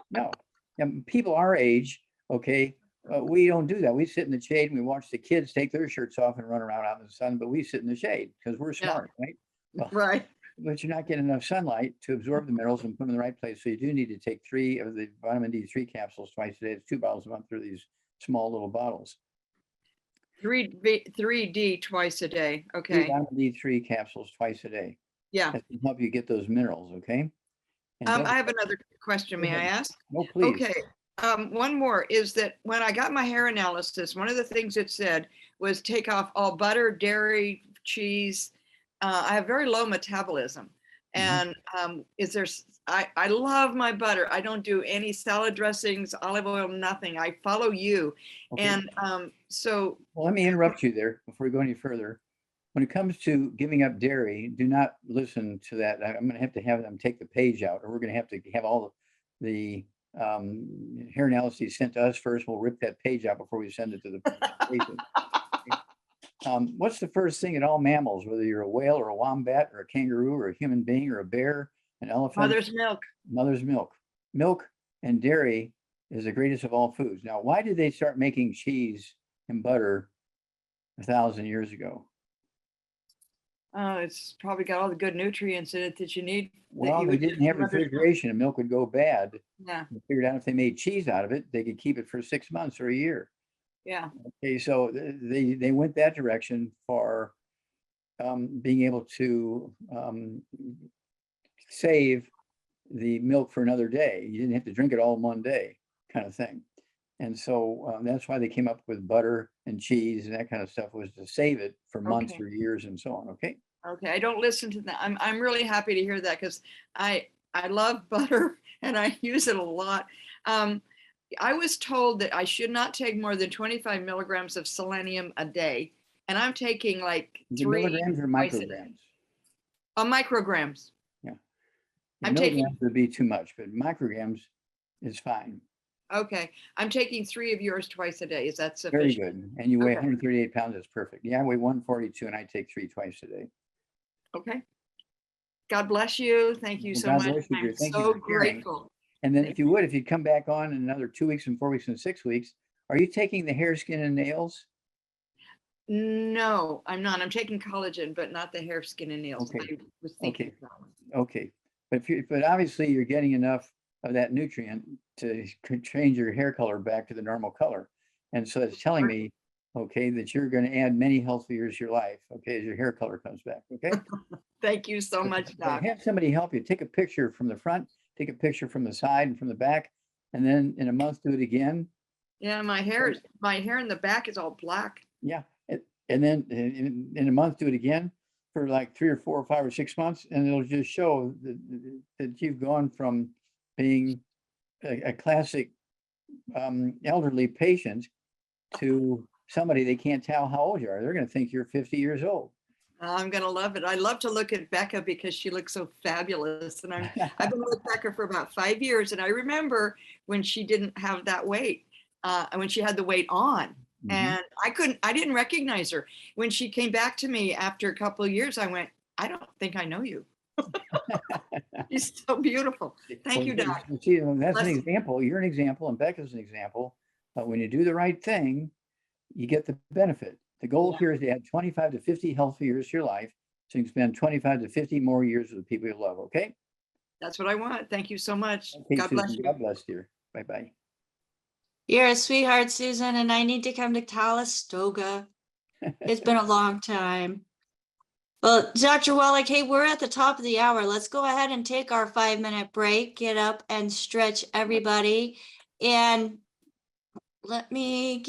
Speaker 2: No. And people our age, okay, we don't do that. We sit in the shade and we watch the kids take their shirts off and run around out in the sun, but we sit in the shade because we're
Speaker 4: Yeah.
Speaker 2: smart, right? Well,
Speaker 4: Right.
Speaker 2: but you're not getting enough sunlight to absorb the minerals and put them in the right place. So you do need to take 3 of the vitamin D3 capsules twice a day. It's 2 bottles a month through these small little bottles.
Speaker 4: 3D twice a day.
Speaker 2: 3
Speaker 4: Okay.
Speaker 2: vitamin D3 capsules twice a day.
Speaker 4: Yeah.
Speaker 2: That can help you get those minerals, okay? And don't
Speaker 4: I have another question.
Speaker 2: Go
Speaker 4: May I
Speaker 2: ahead.
Speaker 4: ask?
Speaker 2: No, please.
Speaker 4: Okay. One more is that when I got my hair analysis, one of the things it said was take off all butter, dairy, cheese. I have very low metabolism. And is there, I love my butter. I don't do any salad dressings, olive oil, nothing. I follow you.
Speaker 2: Okay.
Speaker 4: And so,
Speaker 2: Well, let me interrupt you there before we go any further. When it comes to giving up dairy, do not listen to that. I'm going to have them take the page out, or we're going to have all the hair analyses sent to us first. We'll rip that page out before we send it to the patient. What's the first thing in all mammals, whether you're a whale or a wombat or a kangaroo or a human being or a bear An elephant,
Speaker 4: Mother's milk.
Speaker 2: mother's milk. Milk and dairy is the greatest of all foods. Now, why did they start making cheese and butter 1,000 years ago?
Speaker 4: Oh, it's probably got all the good nutrients in it that you need.
Speaker 2: Well, they didn't have refrigeration and milk would go bad.
Speaker 4: Yeah,
Speaker 2: They figured out if they made cheese out of it, they could keep it for 6 months or a year.
Speaker 4: yeah.
Speaker 2: Okay, so they went that direction for being able to save the milk for another day. You didn't have to drink it all in one day, kind of thing. And so that's why they came up with butter and cheese and that kind of stuff, was to save it for months
Speaker 4: Okay.
Speaker 2: or years and so on. Okay.
Speaker 4: Okay, I don't listen to that. I'm really happy to hear that because I love butter and I use it a lot. I was told that I should not take more than 25 milligrams of selenium a day, and I'm taking like
Speaker 2: Is it
Speaker 4: 3
Speaker 2: milligrams or
Speaker 4: twice a day.
Speaker 2: micrograms?
Speaker 4: Micrograms.
Speaker 2: Yeah,
Speaker 4: I'm taking-
Speaker 2: milligrams would be too much, but micrograms is fine.
Speaker 4: Okay, I'm taking 3 of yours twice a day. Is that sufficient?
Speaker 2: Very good. And you weigh
Speaker 4: Okay.
Speaker 2: 138 pounds. That's perfect. Yeah, I weigh 142 and I take 3 twice a day.
Speaker 4: Okay. God bless you. Thank you
Speaker 2: Well,
Speaker 4: so
Speaker 2: God
Speaker 4: much.
Speaker 2: bless you, dear.
Speaker 4: I'm
Speaker 2: Thank you
Speaker 4: so
Speaker 2: for sharing.
Speaker 4: grateful.
Speaker 2: And then
Speaker 4: Thank
Speaker 2: if you would, if you'd come back on in another 2 weeks and 4 weeks and 6 weeks, are you taking the hair, skin, and nails?
Speaker 4: No, I'm not. I'm taking collagen, but not the hair, skin, and nails.
Speaker 2: Okay.
Speaker 4: I was thinking
Speaker 2: Okay.
Speaker 4: of that one.
Speaker 2: Okay, but obviously you're getting enough of that nutrient to change your hair color back to the normal color. And so it's telling me, okay, that you're going to add many healthy years to your life, okay, as your hair color comes back, okay?
Speaker 4: Thank you so much,
Speaker 2: But
Speaker 4: Doc.
Speaker 2: have somebody help you. Take a picture from the front, take a picture from the side and from the back, and then in a month do it again.
Speaker 4: Yeah, my hair in the back is all black.
Speaker 2: Yeah, and then in a month do it again for like 3 or 4 or 5 or 6 months, and it'll just show that you've gone from being a classic elderly patient to somebody they can't tell how old you are. They're going to think you're 50 years old.
Speaker 4: I'm gonna love it. I love to look at Becca because she looks so fabulous. And I've been with Becca for about 5 years, and I remember when she didn't have that weight, and when she had the weight on,
Speaker 2: Mhm.
Speaker 4: and I didn't recognize her. When she came back to me after a couple of years, I went, I don't think I know you. She's so beautiful. Thank you, Doc.
Speaker 2: See, that's an
Speaker 4: Bless you.
Speaker 2: example. You're an example, and Becca's an example. When you do the right thing, you get the benefit. The goal
Speaker 4: Yeah.
Speaker 2: here is to add 25 to 50 healthy years to your life, so you can spend 25 to 50 more years with the people you love. Okay.
Speaker 4: That's what I want. Thank you so much.
Speaker 2: Okay,
Speaker 4: God bless
Speaker 2: Susan,
Speaker 4: you.
Speaker 2: God bless, dear. Bye bye.
Speaker 1: You're a sweetheart, Susan, and I need to come to Calistoga. It's been a long time. Well, Dr. Wallach, hey, we're at the top of the hour. Let's go ahead and take our 5-minute break, get up and stretch everybody. And let me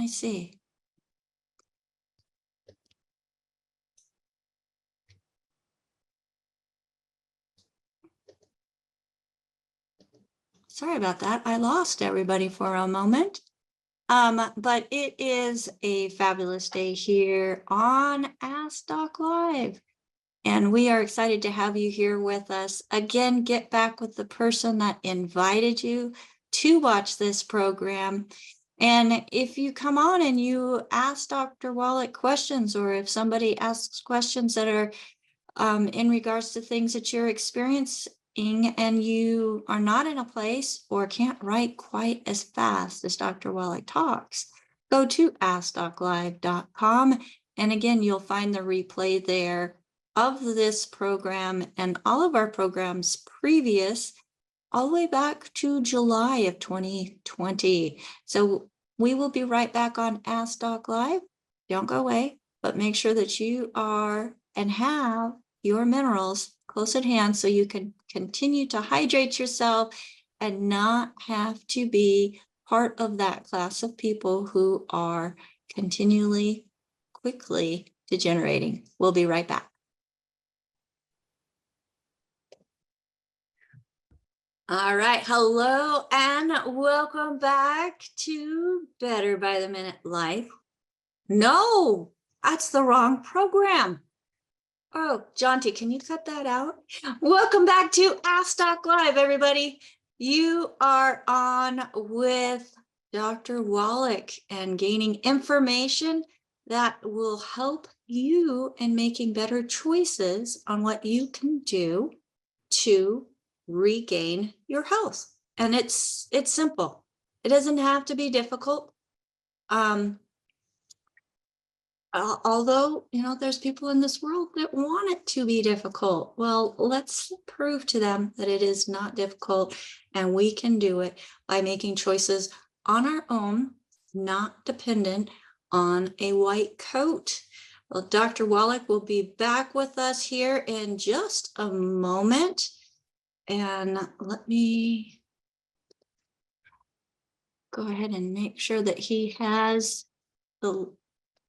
Speaker 1: see. Sorry about that. I lost everybody for a moment. But it is a fabulous day here on Ask Doc Live. And we are excited to have you here with us. Again, get back with the person that invited you to watch this program. And if you come on and you ask Dr. Wallach questions, or if somebody asks questions that are in regards to things that you're experiencing and you are not in a place or can't write quite as fast as Dr. Wallach talks, go to AskDocLive.com. And again, you'll find the replay there of this program and all of our programs previous, all the way back to July of 2020. So we will be right back on Ask Doc Live. Don't go away, but make sure that you are and have your minerals close at hand so you can continue to hydrate yourself and not have to be part of that class of people who are continually, quickly degenerating. We'll be right back. All right. Hello and welcome back to Better by the Minute Life. No, that's the wrong program. Oh, Jonty, can you cut that out? Welcome back to Ask Doc Live, everybody. You are on with Dr. Wallach and gaining information that will help you in making better choices on what you can do to regain your health. And it's simple. It doesn't have to be difficult. Although, there's people in this world that want it to be difficult. Well, let's prove to them that it is not difficult, and we can do it by making choices on our own, not dependent on a white coat. Well, Dr. Wallach will be back with us here in just a moment. And let me go ahead and make sure that he has the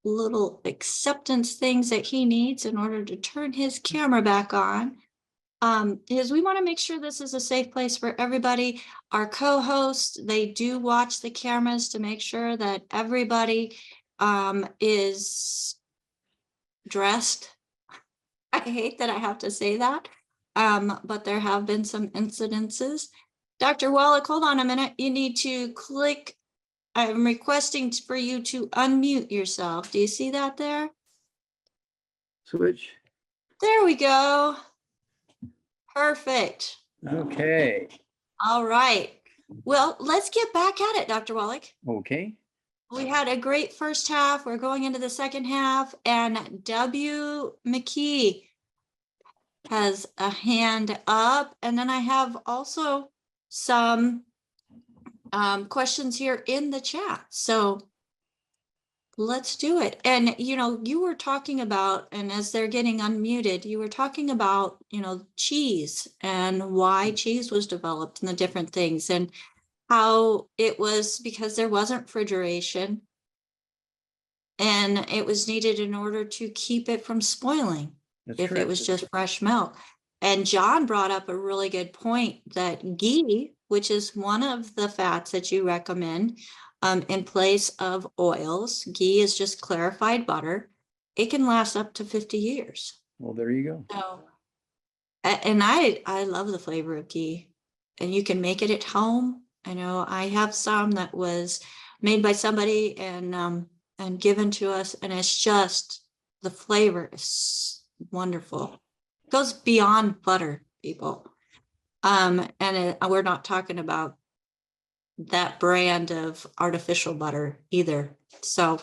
Speaker 1: little acceptance things that he needs in order to turn his camera back on. Is we want to make sure this is a safe place for everybody. Our co-hosts, they do watch the cameras to make sure that everybody is dressed. I hate that I have to say that, but there have been some incidences. Dr. Wallach, hold on a minute. You need to click. I'm requesting for you to unmute yourself. Do you see that there?
Speaker 2: Switch.
Speaker 1: There we go. Perfect.
Speaker 2: Okay.
Speaker 1: All right. Well, let's get back at it, Dr. Wallach.
Speaker 2: Okay.
Speaker 1: We had a great first half. We're going into the second half, and W. McKee has a hand up. And then I have also some questions here in the chat. So let's do it. And, you were talking about, and as they're getting unmuted, you were talking about, cheese and why cheese was developed and the different things, and how it was because there wasn't refrigeration and it was needed in order to keep it from spoiling.
Speaker 2: That's
Speaker 1: if
Speaker 2: correct.
Speaker 1: it was just fresh milk. And John brought up a really good point that ghee, which is one of the fats that you recommend in place of oils, ghee is just clarified butter. It can last up to 50 years.
Speaker 2: Well, there you go.
Speaker 1: So, and I love the flavor of ghee, and you can make it at home. I know I have some that was made by somebody and given to us, and it's just, the flavor is wonderful. It goes beyond butter, people. We're not talking about that brand of artificial butter either. So,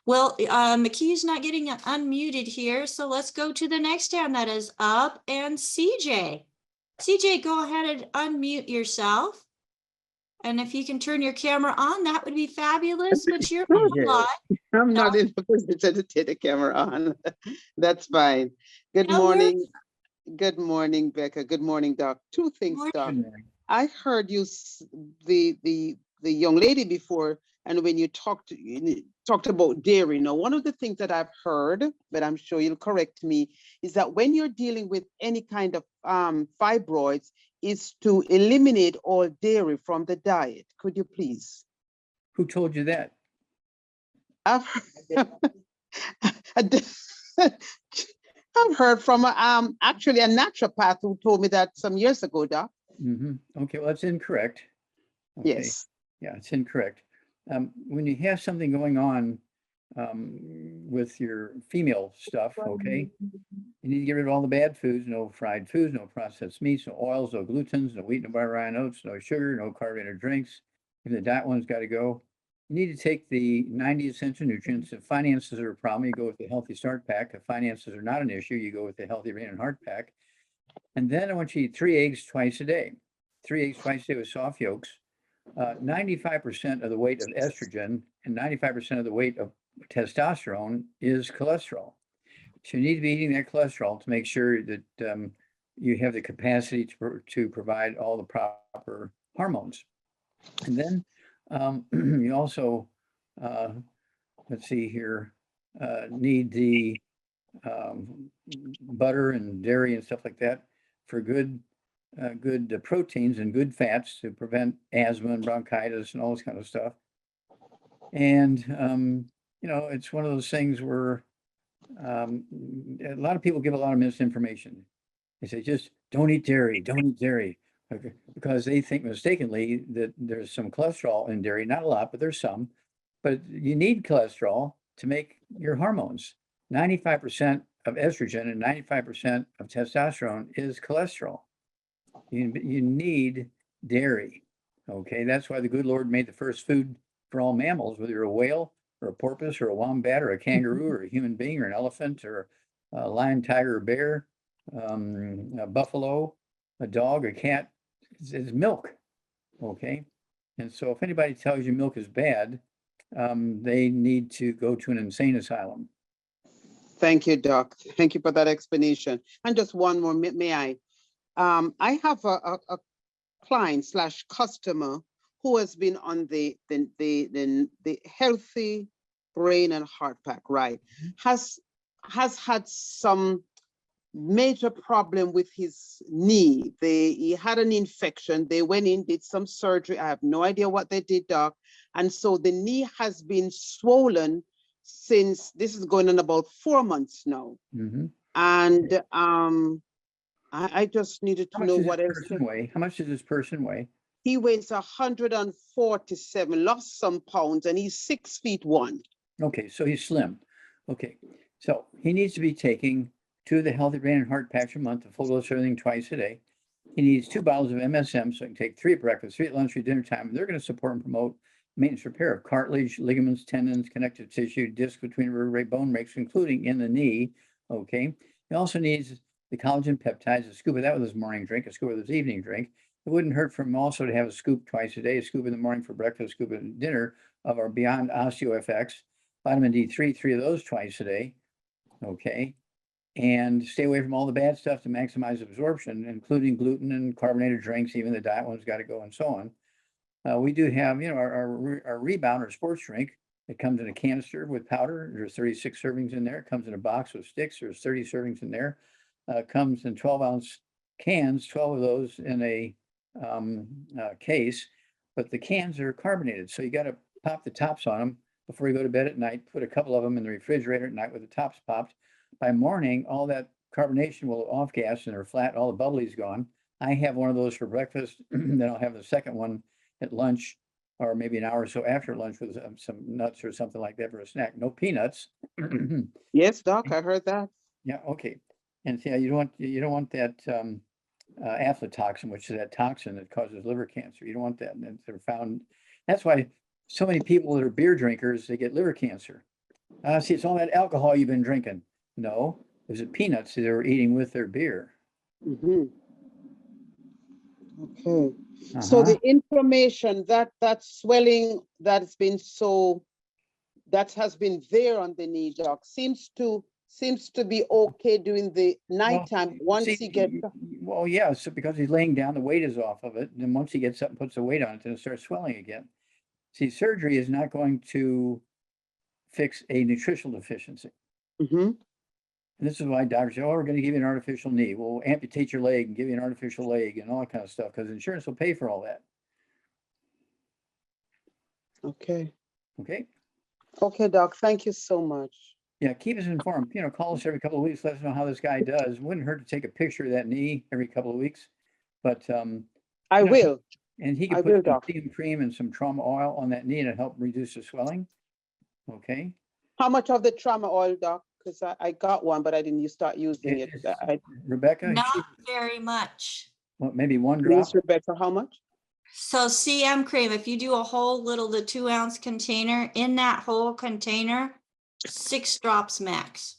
Speaker 1: well, McKee's not getting unmuted here, so let's go to the next hand that is up, and CJ. CJ, go ahead and unmute yourself. And if you can turn your camera on, that would be fabulous, but you're on live.
Speaker 5: I'm not in the position to take the camera on. That's fine. Good
Speaker 1: No,
Speaker 5: morning. Good morning, Becca. Good morning, Doc. Two things,
Speaker 1: Morning.
Speaker 5: Doc. I heard you, the young lady before, and when you talked about dairy. Now, one of the things that I've heard, but I'm sure you'll correct me, is that when you're dealing with any kind of fibroids, is to eliminate all dairy from the diet. Could you please?
Speaker 2: Who told you that?
Speaker 5: I've heard from actually a naturopath who told me that some years ago, Doc.
Speaker 2: Okay, well, that's incorrect. Okay.
Speaker 5: Yes.
Speaker 2: Yeah, it's incorrect. When you have something going on with your female stuff, okay, you need to get rid of all the bad foods: no fried foods, no processed meats, no oils, no glutens, no wheat, no butter, rye, no oats, no sugar, no carbonated drinks. If the diet one's got to go, you need to take the 90 essential nutrients. If finances are a problem, you go with the Healthy Start Pack. If finances are not an issue, you go with the Healthy Brain and Heart Pack. And then I want you to eat 3 eggs twice a day. 3 eggs twice a day with soft yolks. 95% of the weight of estrogen and 95% of the weight of testosterone is cholesterol. So you need to be eating that cholesterol to make sure that you have the capacity to provide all the proper hormones. And then you also, let's see here, need the butter and dairy and stuff like that for good proteins and good fats to prevent asthma and bronchitis and all this kind of stuff. And, it's one of those things where a lot of people give a lot of misinformation. They say, just don't eat dairy, because they think mistakenly that there's some cholesterol in dairy, not a lot, but there's some. But you need cholesterol to make your hormones. 95% of estrogen and 95% of testosterone is cholesterol. You need dairy. Okay, that's why the good Lord made the first food for all mammals, whether you're a whale or a porpoise or a wombat or a kangaroo or a human being or an elephant or a lion, tiger, or bear, a buffalo, a dog, a cat. It's milk. Okay, and so if anybody tells you milk is bad, they need to go to an insane asylum.
Speaker 5: Thank you, Doc. Thank you for that explanation. And just one more, may I? I have a client slash customer who has been on the healthy brain and heart pack, right? Has had some major problem with his knee. He had an infection. They went in, did some surgery. I have no idea what they did, Doc. And so the knee has been swollen since, this is going on about 4 months now. And I just needed to know what else.
Speaker 2: How much does this person weigh?
Speaker 5: He weighs 147, lost some pounds, and he's 6'1".
Speaker 2: Okay, so he's slim. Okay, so he needs to be taking 2 of the Healthy Brain and Heart Packs a month, a full dose of everything twice a day. He needs 2 bottles of MSM, so he can take 3 at breakfast, 3 at lunch, 3 at dinner time. They're going to support and promote maintenance repair of cartilage, ligaments, tendons, connective tissue, disc between vertebrae, bone breaks, including in the knee. Okay, he also needs the collagen peptides, a scoop of that with his morning drink, a scoop with his evening drink. It wouldn't hurt for him also to have a scoop twice a day, a scoop in the morning for breakfast, a scoop at dinner of our Beyond OsteoFX, vitamin D3, 3 of those twice a day. Okay, and stay away from all the bad stuff to maximize absorption, including gluten and carbonated drinks. Even the diet one's got to go, and so on. We do have, our Rebound or sports drink. It comes in a canister with powder. There's 36 servings in there. It comes in a box with sticks. There's 30 servings in there. Comes in 12-ounce cans, 12 of those in a case, but the cans are carbonated. So you got to pop the tops on them before you go to bed at night. Put a couple of them in the refrigerator at night with the tops popped. By morning, all that carbonation will off gas and they're flat. All the bubbly's gone. I have one of those for breakfast. Then I'll have the second one at lunch, or maybe an hour or so after lunch with some nuts or something like that for a snack. No peanuts.
Speaker 5: Yes, Doc, I heard that.
Speaker 2: Yeah. Okay. And yeah, you don't want that aflatoxin, which is that toxin that causes liver cancer. You don't want that. And they're found. That's why so many people that are beer drinkers, they get liver cancer. See, it's all that alcohol you've been drinking. No, it was the peanuts that they were eating with their beer.
Speaker 5: Okay. So the inflammation, that swelling that has been there on the knee, Doc, seems to be okay during the nighttime once he gets up.
Speaker 2: Well, yeah, so because he's laying down, the weight is off of it. And then once he gets up and puts the weight on it, then it starts swelling again. See, surgery is not going to fix a nutritional deficiency. And this is why doctors say, oh, we're going to give you an artificial knee. We'll amputate your leg and give you an artificial leg and all that kind of stuff, because insurance will pay for all that.
Speaker 5: Okay.
Speaker 2: Okay.
Speaker 5: Okay, Doc. Thank you so much.
Speaker 2: Yeah, keep us informed. Call us every couple of weeks. Let us know how this guy does. It wouldn't hurt to take a picture of that knee every couple of weeks. But
Speaker 5: I will.
Speaker 2: And he can put some steam cream and some trauma oil on that knee to help reduce the swelling. Okay.
Speaker 5: How much of the trauma oil, Doc? Because I got one, but I didn't start using it.
Speaker 2: Rebecca?
Speaker 1: Not very much.
Speaker 2: Well, maybe 1 drop.
Speaker 5: Yes, Rebecca, how much?
Speaker 1: So CM cream, if you do a whole the 2-ounce container, in that whole container, 6 drops max.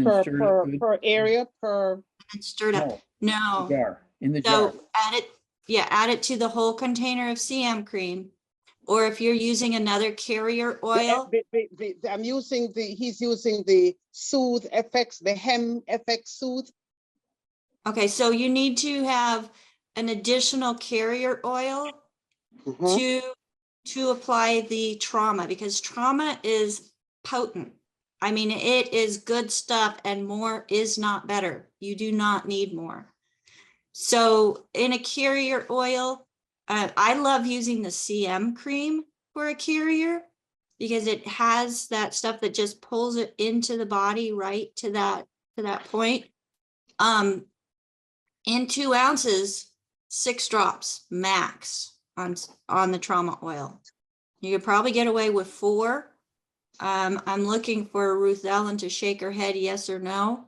Speaker 5: Per area, per.
Speaker 1: And stirred up. No.
Speaker 2: In the jar.
Speaker 1: So add it to the whole container of CM cream. Or if you're using another carrier oil.
Speaker 5: He's using the Soothe FX, the Hem FX Soothe.
Speaker 1: Okay, so you need to have an additional carrier oil to apply the trauma, because trauma is potent. I mean, it is good stuff, and more is not better. You do not need more. So in a carrier oil, I love using the CM cream for a carrier because it has that stuff that just pulls it into the body right to that point. In 2 ounces, 6 drops max on the trauma oil. You could probably get away with 4. I'm looking for Ruth Ellen to shake her head yes or no.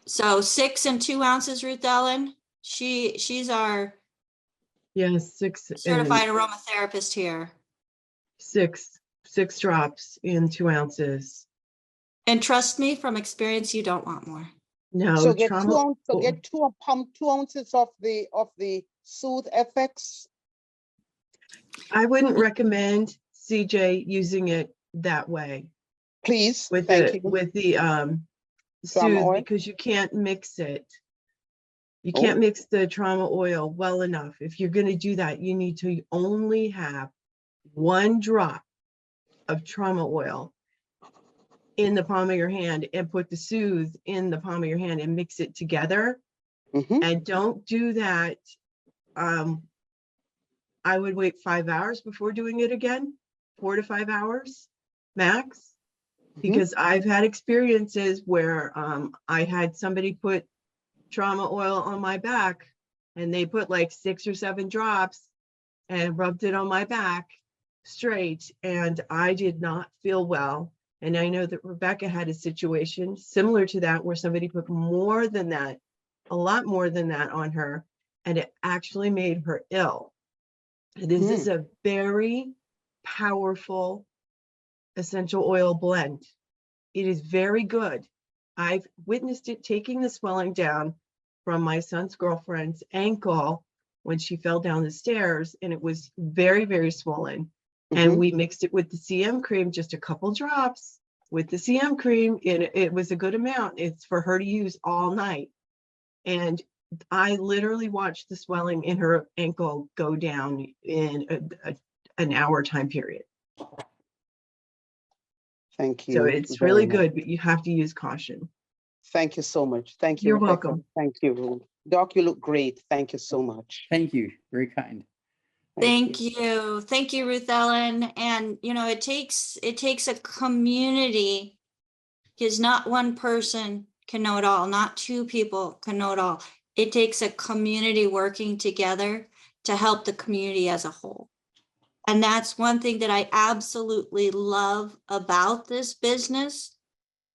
Speaker 1: So 6 and 2 ounces, Ruth Ellen. She's our
Speaker 6: Yes, six
Speaker 1: certified aromatherapist here.
Speaker 6: six drops in 2 ounces.
Speaker 1: And trust me, from experience, you don't want more.
Speaker 6: No,
Speaker 5: So get
Speaker 6: trauma.
Speaker 5: 2 ounces, so get 2 ounces of the Soothe FX.
Speaker 6: I wouldn't recommend CJ using it that way
Speaker 5: Please,
Speaker 6: with
Speaker 5: thank
Speaker 6: the
Speaker 5: you.
Speaker 6: Soothe,
Speaker 5: oil?
Speaker 6: because you can't mix it. You
Speaker 5: Oh.
Speaker 6: can't mix the trauma oil well enough. If you're going to do that, you need to only have 1 drop of trauma oil in the palm of your hand and put the Soothe in the palm of your hand and mix it together.
Speaker 5: Mhm.
Speaker 6: And don't do that. I would wait 5 hours before doing it again, 4 to 5 hours max, because I've had experiences where I had somebody put trauma oil on my back and they put like 6 or 7 drops and rubbed it on my back straight, and I did not feel well. And I know that Rebecca had a situation similar to that where somebody put more than that, a lot more than that on her, and it actually made her ill. This is a very powerful essential oil blend. It is very good. I've witnessed it taking the swelling down from my son's girlfriend's ankle when she fell down the stairs, and it was very, very swollen. And we mixed it with the CM cream, just a couple drops with the CM cream, and it was a good amount. It's for her to use all night. And I literally watched the swelling in her ankle go down in an hour time period.
Speaker 5: Thank you.
Speaker 6: So it's
Speaker 5: very
Speaker 6: really
Speaker 5: much.
Speaker 6: good, but you have to use caution.
Speaker 5: Thank you so much. Thank you.
Speaker 6: You're
Speaker 5: Rebecca.
Speaker 6: welcome.
Speaker 5: Thank you, Ruth. Doc, you look great. Thank you so much.
Speaker 2: Thank you. Very kind.
Speaker 1: Thank you. Thank you, Ruth Ellen. And you know, it takes a community, because not one person can know it all, not 2 people can know it all. It takes a community working together to help the community as a whole. And that's one thing that I absolutely love about this business,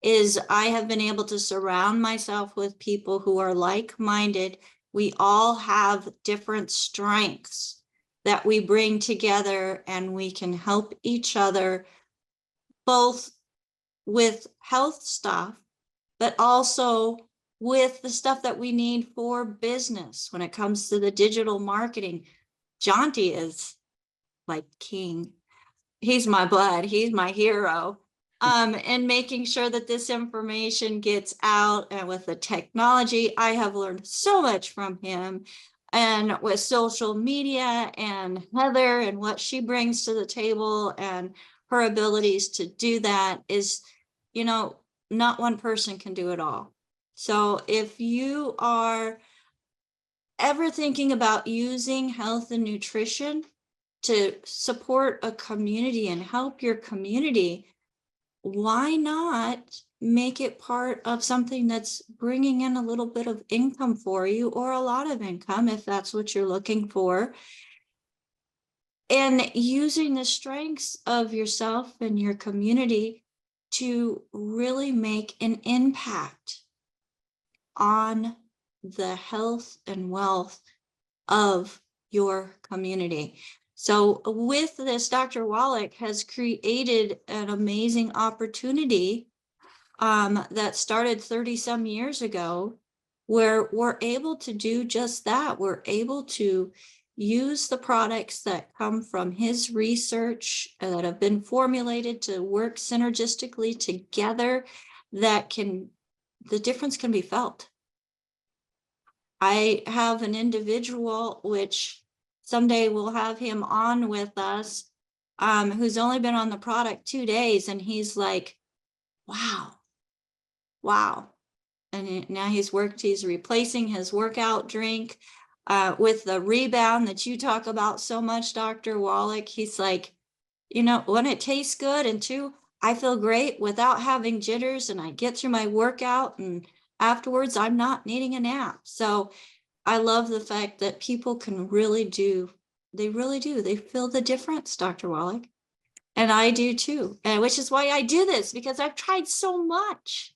Speaker 1: is I have been able to surround myself with people who are like-minded. We all have different strengths that we bring together, and we can help each other both with health stuff, but also with the stuff that we need for business. When it comes to the digital marketing, Jonty is like king. He's my blood. He's my hero. And making sure that this information gets out, and with the technology, I have learned so much from him, and with social media and Heather and what she brings to the table and her abilities to do that is, you know, not one person can do it all. So if you are ever thinking about using health and nutrition to support a community and help your community, why not make it part of something that's bringing in a little bit of income for you, or a lot of income if that's what you're looking for, and using the strengths of yourself and your community to really make an impact on the health and wealth of your community. So with this, Dr. Wallach has created an amazing opportunity that started 30 some years ago, where we're able to do just that. We're able to use the products that come from his research that have been formulated to work synergistically together, that the difference can be felt. I have an individual, which someday we'll have him on with us, who's only been on the product 2 days, and he's like, wow. And now he's replacing his workout drink with the rebound that you talk about so much, Dr. Wallach. He's like, you know, when it tastes good, and 2, I feel great without having jitters, and I get through my workout, and afterwards I'm not needing a nap. So I love the fact that people can really do, they feel the difference, Dr. Wallach. And I do too, and which is why I do this, because I've tried so much.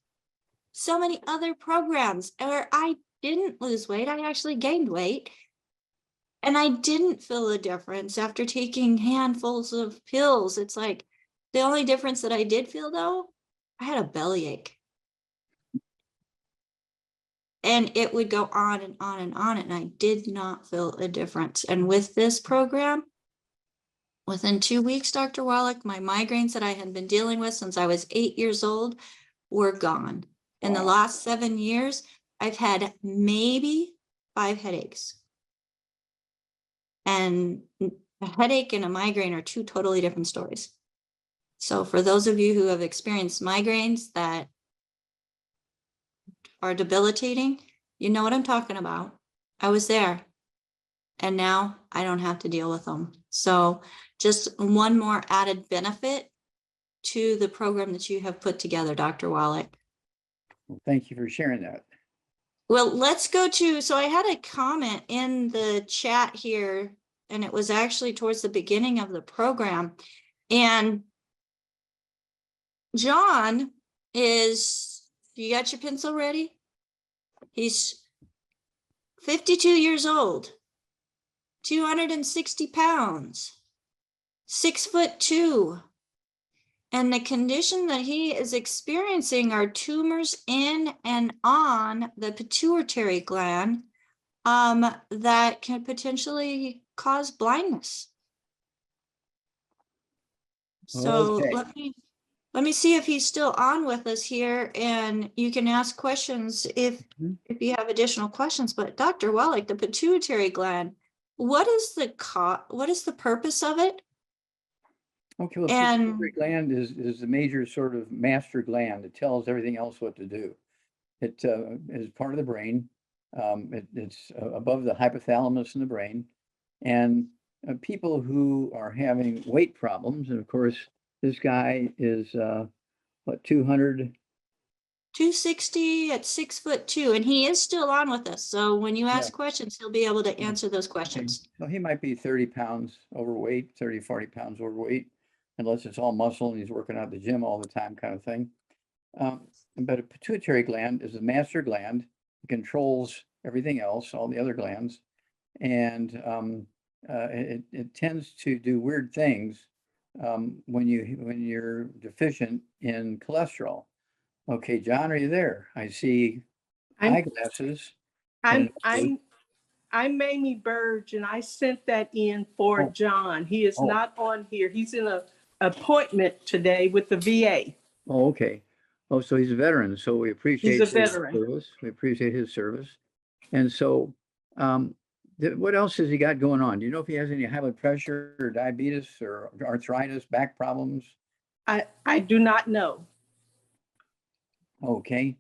Speaker 1: so many other programs where I didn't lose weight. I actually gained weight. And I didn't feel a difference after taking handfuls of pills. It's like the only difference that I did feel though, I had a bellyache. And it would go on and on and on, and I did not feel a difference. And with this program, within 2 weeks, Dr. Wallach, my migraines that I had been dealing with since I was 8 years old were gone. In the
Speaker 2: Wow.
Speaker 1: last 7 years, I've had maybe 5 headaches. And a headache and a migraine are 2 totally different stories. So for those of you who have experienced migraines that are debilitating, you know what I'm talking about. I was there. And now I don't have to deal with them. So just one more added benefit to the program that you have put together, Dr. Wallach.
Speaker 2: Well, thank you for sharing that.
Speaker 1: Well, let's go to, so I had a comment in the chat here, and it was actually towards the beginning of the program. And John is, you got your pencil ready? He's 52 years old, 260 pounds, 6'2". And the condition that he is experiencing are tumors in and on the pituitary gland that can potentially cause blindness. So
Speaker 2: Okay.
Speaker 1: let me see if he's still on with us here, and you can ask questions if you have additional questions. But Dr. Wallach, the pituitary gland, what is the purpose of it?
Speaker 2: Okay, well, the
Speaker 1: And
Speaker 2: pituitary gland is the major sort of master gland that tells everything else what to do. It is part of the brain. It's above the hypothalamus in the brain. And people who are having weight problems, and of course, this guy is what, 200?
Speaker 1: 260 at 6'2", and he is still on with us. So when you ask
Speaker 2: Yeah.
Speaker 1: questions, he'll be able to
Speaker 2: Yeah.
Speaker 1: answer those
Speaker 2: Okay.
Speaker 1: questions.
Speaker 2: So he might be 30 pounds overweight, 30, 40 pounds overweight, unless it's all muscle and he's working out at the gym all the time kind of thing. But a pituitary gland is a master gland. It controls everything else, all the other glands. And it tends to do weird things when you're deficient in cholesterol. Okay, John, are you there? I see
Speaker 7: I'm
Speaker 2: eyeglasses. and
Speaker 7: I'm Mamie Burge, and I sent that in for
Speaker 2: Oh.
Speaker 7: John. He is
Speaker 2: Oh.
Speaker 7: not on here. He's in a appointment today with the VA.
Speaker 2: Oh, okay. Oh, so he's a veteran, so we appreciate
Speaker 7: He's a
Speaker 2: his
Speaker 7: veteran.
Speaker 2: service. We appreciate his service. And so, what else has he got going on? Do you know if he has any high blood pressure or diabetes or arthritis, back problems?
Speaker 7: I do not know.
Speaker 2: Okay.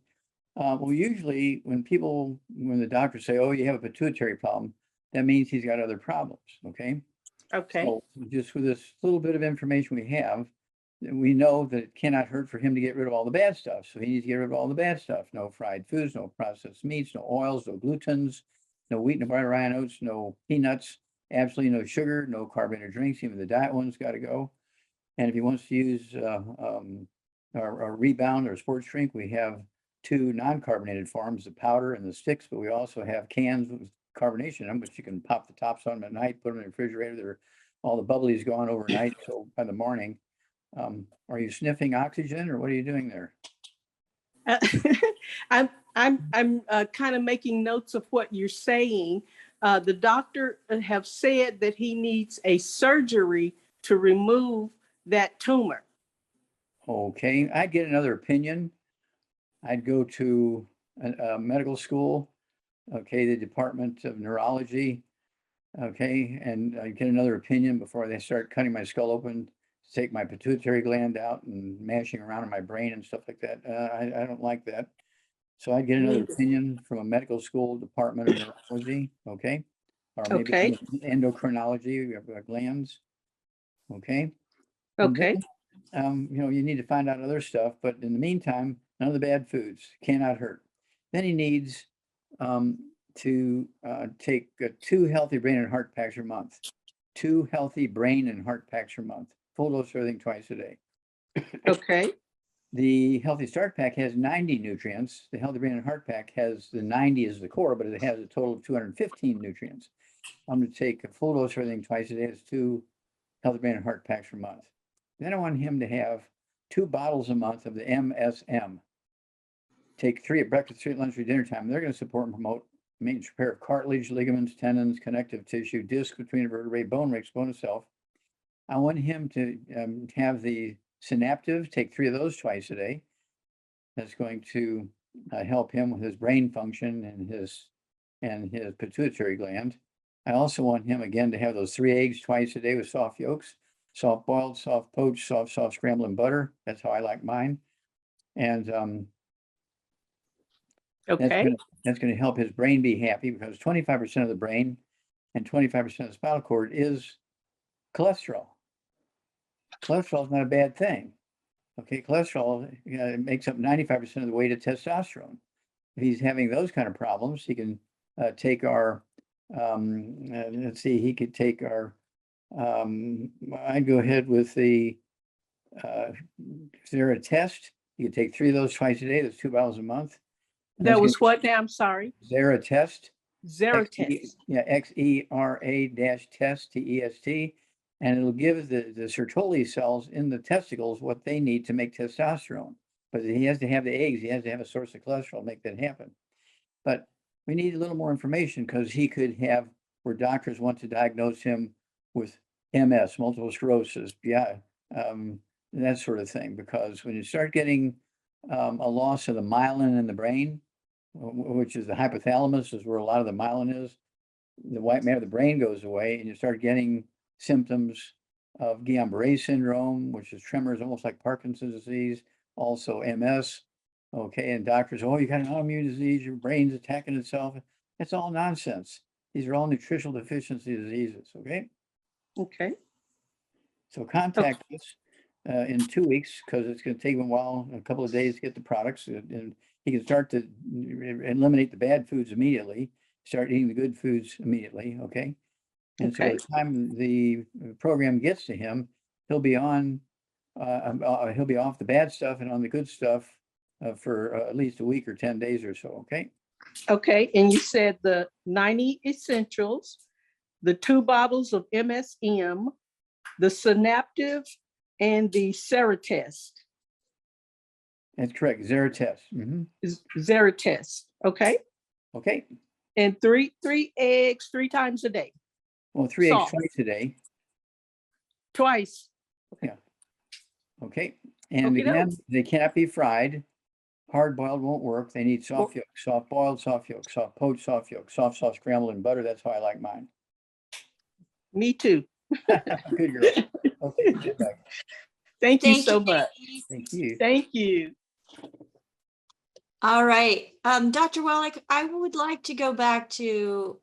Speaker 2: Well, usually when the doctors say, oh, you have a pituitary problem, that means he's got other problems. Okay.
Speaker 7: Okay.
Speaker 2: So just with this little bit of information we have, we know that it cannot hurt for him to get rid of all the bad stuff. So he needs to get rid of all the bad stuff. No fried foods, no processed meats, no oils, no glutens, no wheat, no butter, rye oats, no peanuts, absolutely no sugar, no carbonated drinks. Even the diet one's got to go. And if he wants to use our Rebound or sports drink, we have 2 non-carbonated forms, the powder and the sticks, but we also have cans with carbonation in them, which you can pop the tops on them at night, put them in the refrigerator. All the bubbly's gone overnight, so by the morning. Are you sniffing oxygen or what are you doing there?
Speaker 7: I'm kind of making notes of what you're saying. The doctor have said that he needs a surgery to remove that tumor.
Speaker 2: Okay, I'd get another opinion. I'd go to a medical school, okay, the Department of Neurology, okay, and I'd get another opinion before they start cutting my skull open, take my pituitary gland out and mashing around in my brain and stuff like that. I don't like that. So I'd get another opinion from a medical school, Department of Neurology, okay? Or maybe
Speaker 7: Okay.
Speaker 2: endocrinology of glands, okay? And
Speaker 7: Okay.
Speaker 2: then, you need to find out other stuff, but in the meantime, none of the bad foods cannot hurt. Then he needs to take 2 healthy brain and heart packs a month. 2 healthy brain and heart packs a month. Full dose of everything twice a day.
Speaker 7: Okay.
Speaker 2: The Healthy Start Pack has 90 nutrients. The Healthy Brain and Heart Pack has the 90 as the core, but it has a total of 215 nutrients. I'm going to take a full dose of everything twice a day. It's 2 Healthy Brain and Heart Packs per month. Then I want him to have 2 bottles a month of the MSM. Take 3 at breakfast, 3 at lunch, 3 dinner time. They're going to support and promote maintenance repair of cartilage, ligaments, tendons, connective tissue, disc between vertebrae, bone rakes, bone itself. I want him to have the Synaptive, take 3 of those twice a day. That's going to help him with his brain function and his pituitary gland. I also want him again to have those 3 eggs twice a day with soft yolks, soft boiled, soft poached, soft scrambled in butter. That's how I like mine. And
Speaker 7: Okay.
Speaker 2: that's going to help his brain be happy, because 25% of the brain and 25% of the spinal cord is cholesterol. Cholesterol is not a bad thing. Okay, cholesterol makes up 95% of the weight of testosterone. If he's having those kind of problems, he can take our, let's see, he could take our, I'd go ahead with the Zera test. You could take 3 of those twice a day. That's 2 bottles a month.
Speaker 7: That was what now? I'm sorry.
Speaker 2: Zera test.
Speaker 7: Xeratest.
Speaker 2: Yeah, XERA-test, TEST. And it'll give the Sertoli cells in the testicles what they need to make testosterone. But he has to have the eggs. He has to have a source of cholesterol to make that happen. But we need a little more information, because he could have, where doctors want to diagnose him with MS, multiple sclerosis, that sort of thing. Because when you start getting a loss of the myelin in the brain, which is the hypothalamus, is where a lot of the myelin is, the white matter of the brain goes away, and you start getting symptoms of Guillain-Barré syndrome, which is tremors, almost like Parkinson's disease, also MS. Okay, and doctors, oh, you got an autoimmune disease, your brain's attacking itself. That's all nonsense. These are all nutritional deficiency diseases, okay?
Speaker 7: Okay.
Speaker 2: So contact us in 2 weeks, because it's going to take him a while, a couple of days to get the products, and he can start to eliminate the bad foods immediately, start eating the good foods immediately, okay? And so by the time the program gets to him, he'll be on, he'll be off the bad stuff and on the good stuff for at least a week or 10 days or so, okay?
Speaker 7: Okay, and you said the 90 essentials, the 2 bottles of MSM, the Synaptive, and the Xeratest.
Speaker 2: That's correct, Xeratest.
Speaker 7: Xeratest, okay?
Speaker 2: Okay.
Speaker 7: And 3 eggs 3 times a day.
Speaker 2: Well, 3 eggs
Speaker 7: Soft.
Speaker 2: twice a day.
Speaker 7: Twice.
Speaker 2: Yeah. Okay. And
Speaker 7: Okey-doke.
Speaker 2: again, they cannot be fried. Hard boiled won't work. They need soft yolk, soft boiled, soft yolk, soft poached, soft yolk, soft scrambled in butter. That's how I like mine.
Speaker 7: Me too.
Speaker 2: Good girl. Okay, get back.
Speaker 7: Thank you
Speaker 1: Thank
Speaker 7: so
Speaker 1: you.
Speaker 7: much.
Speaker 2: Thank you.
Speaker 7: Thank you.
Speaker 1: All right. Dr. Wallach, I would like to go back to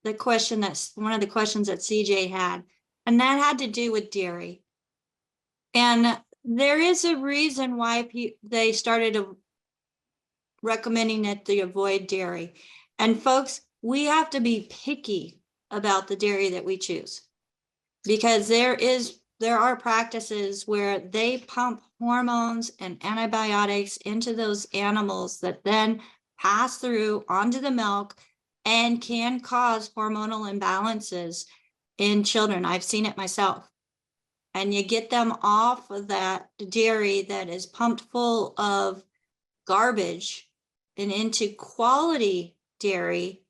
Speaker 1: the question that's one of the questions that CJ had, and that had to do with dairy. And there is a reason why they started recommending that they avoid dairy. And folks, we have to be picky about the dairy that we choose, because there are practices where they pump hormones and antibiotics into those animals that then pass through onto the milk and can cause hormonal imbalances in children. I've seen it myself. And you get them off of that dairy that is pumped full of garbage and into quality dairy,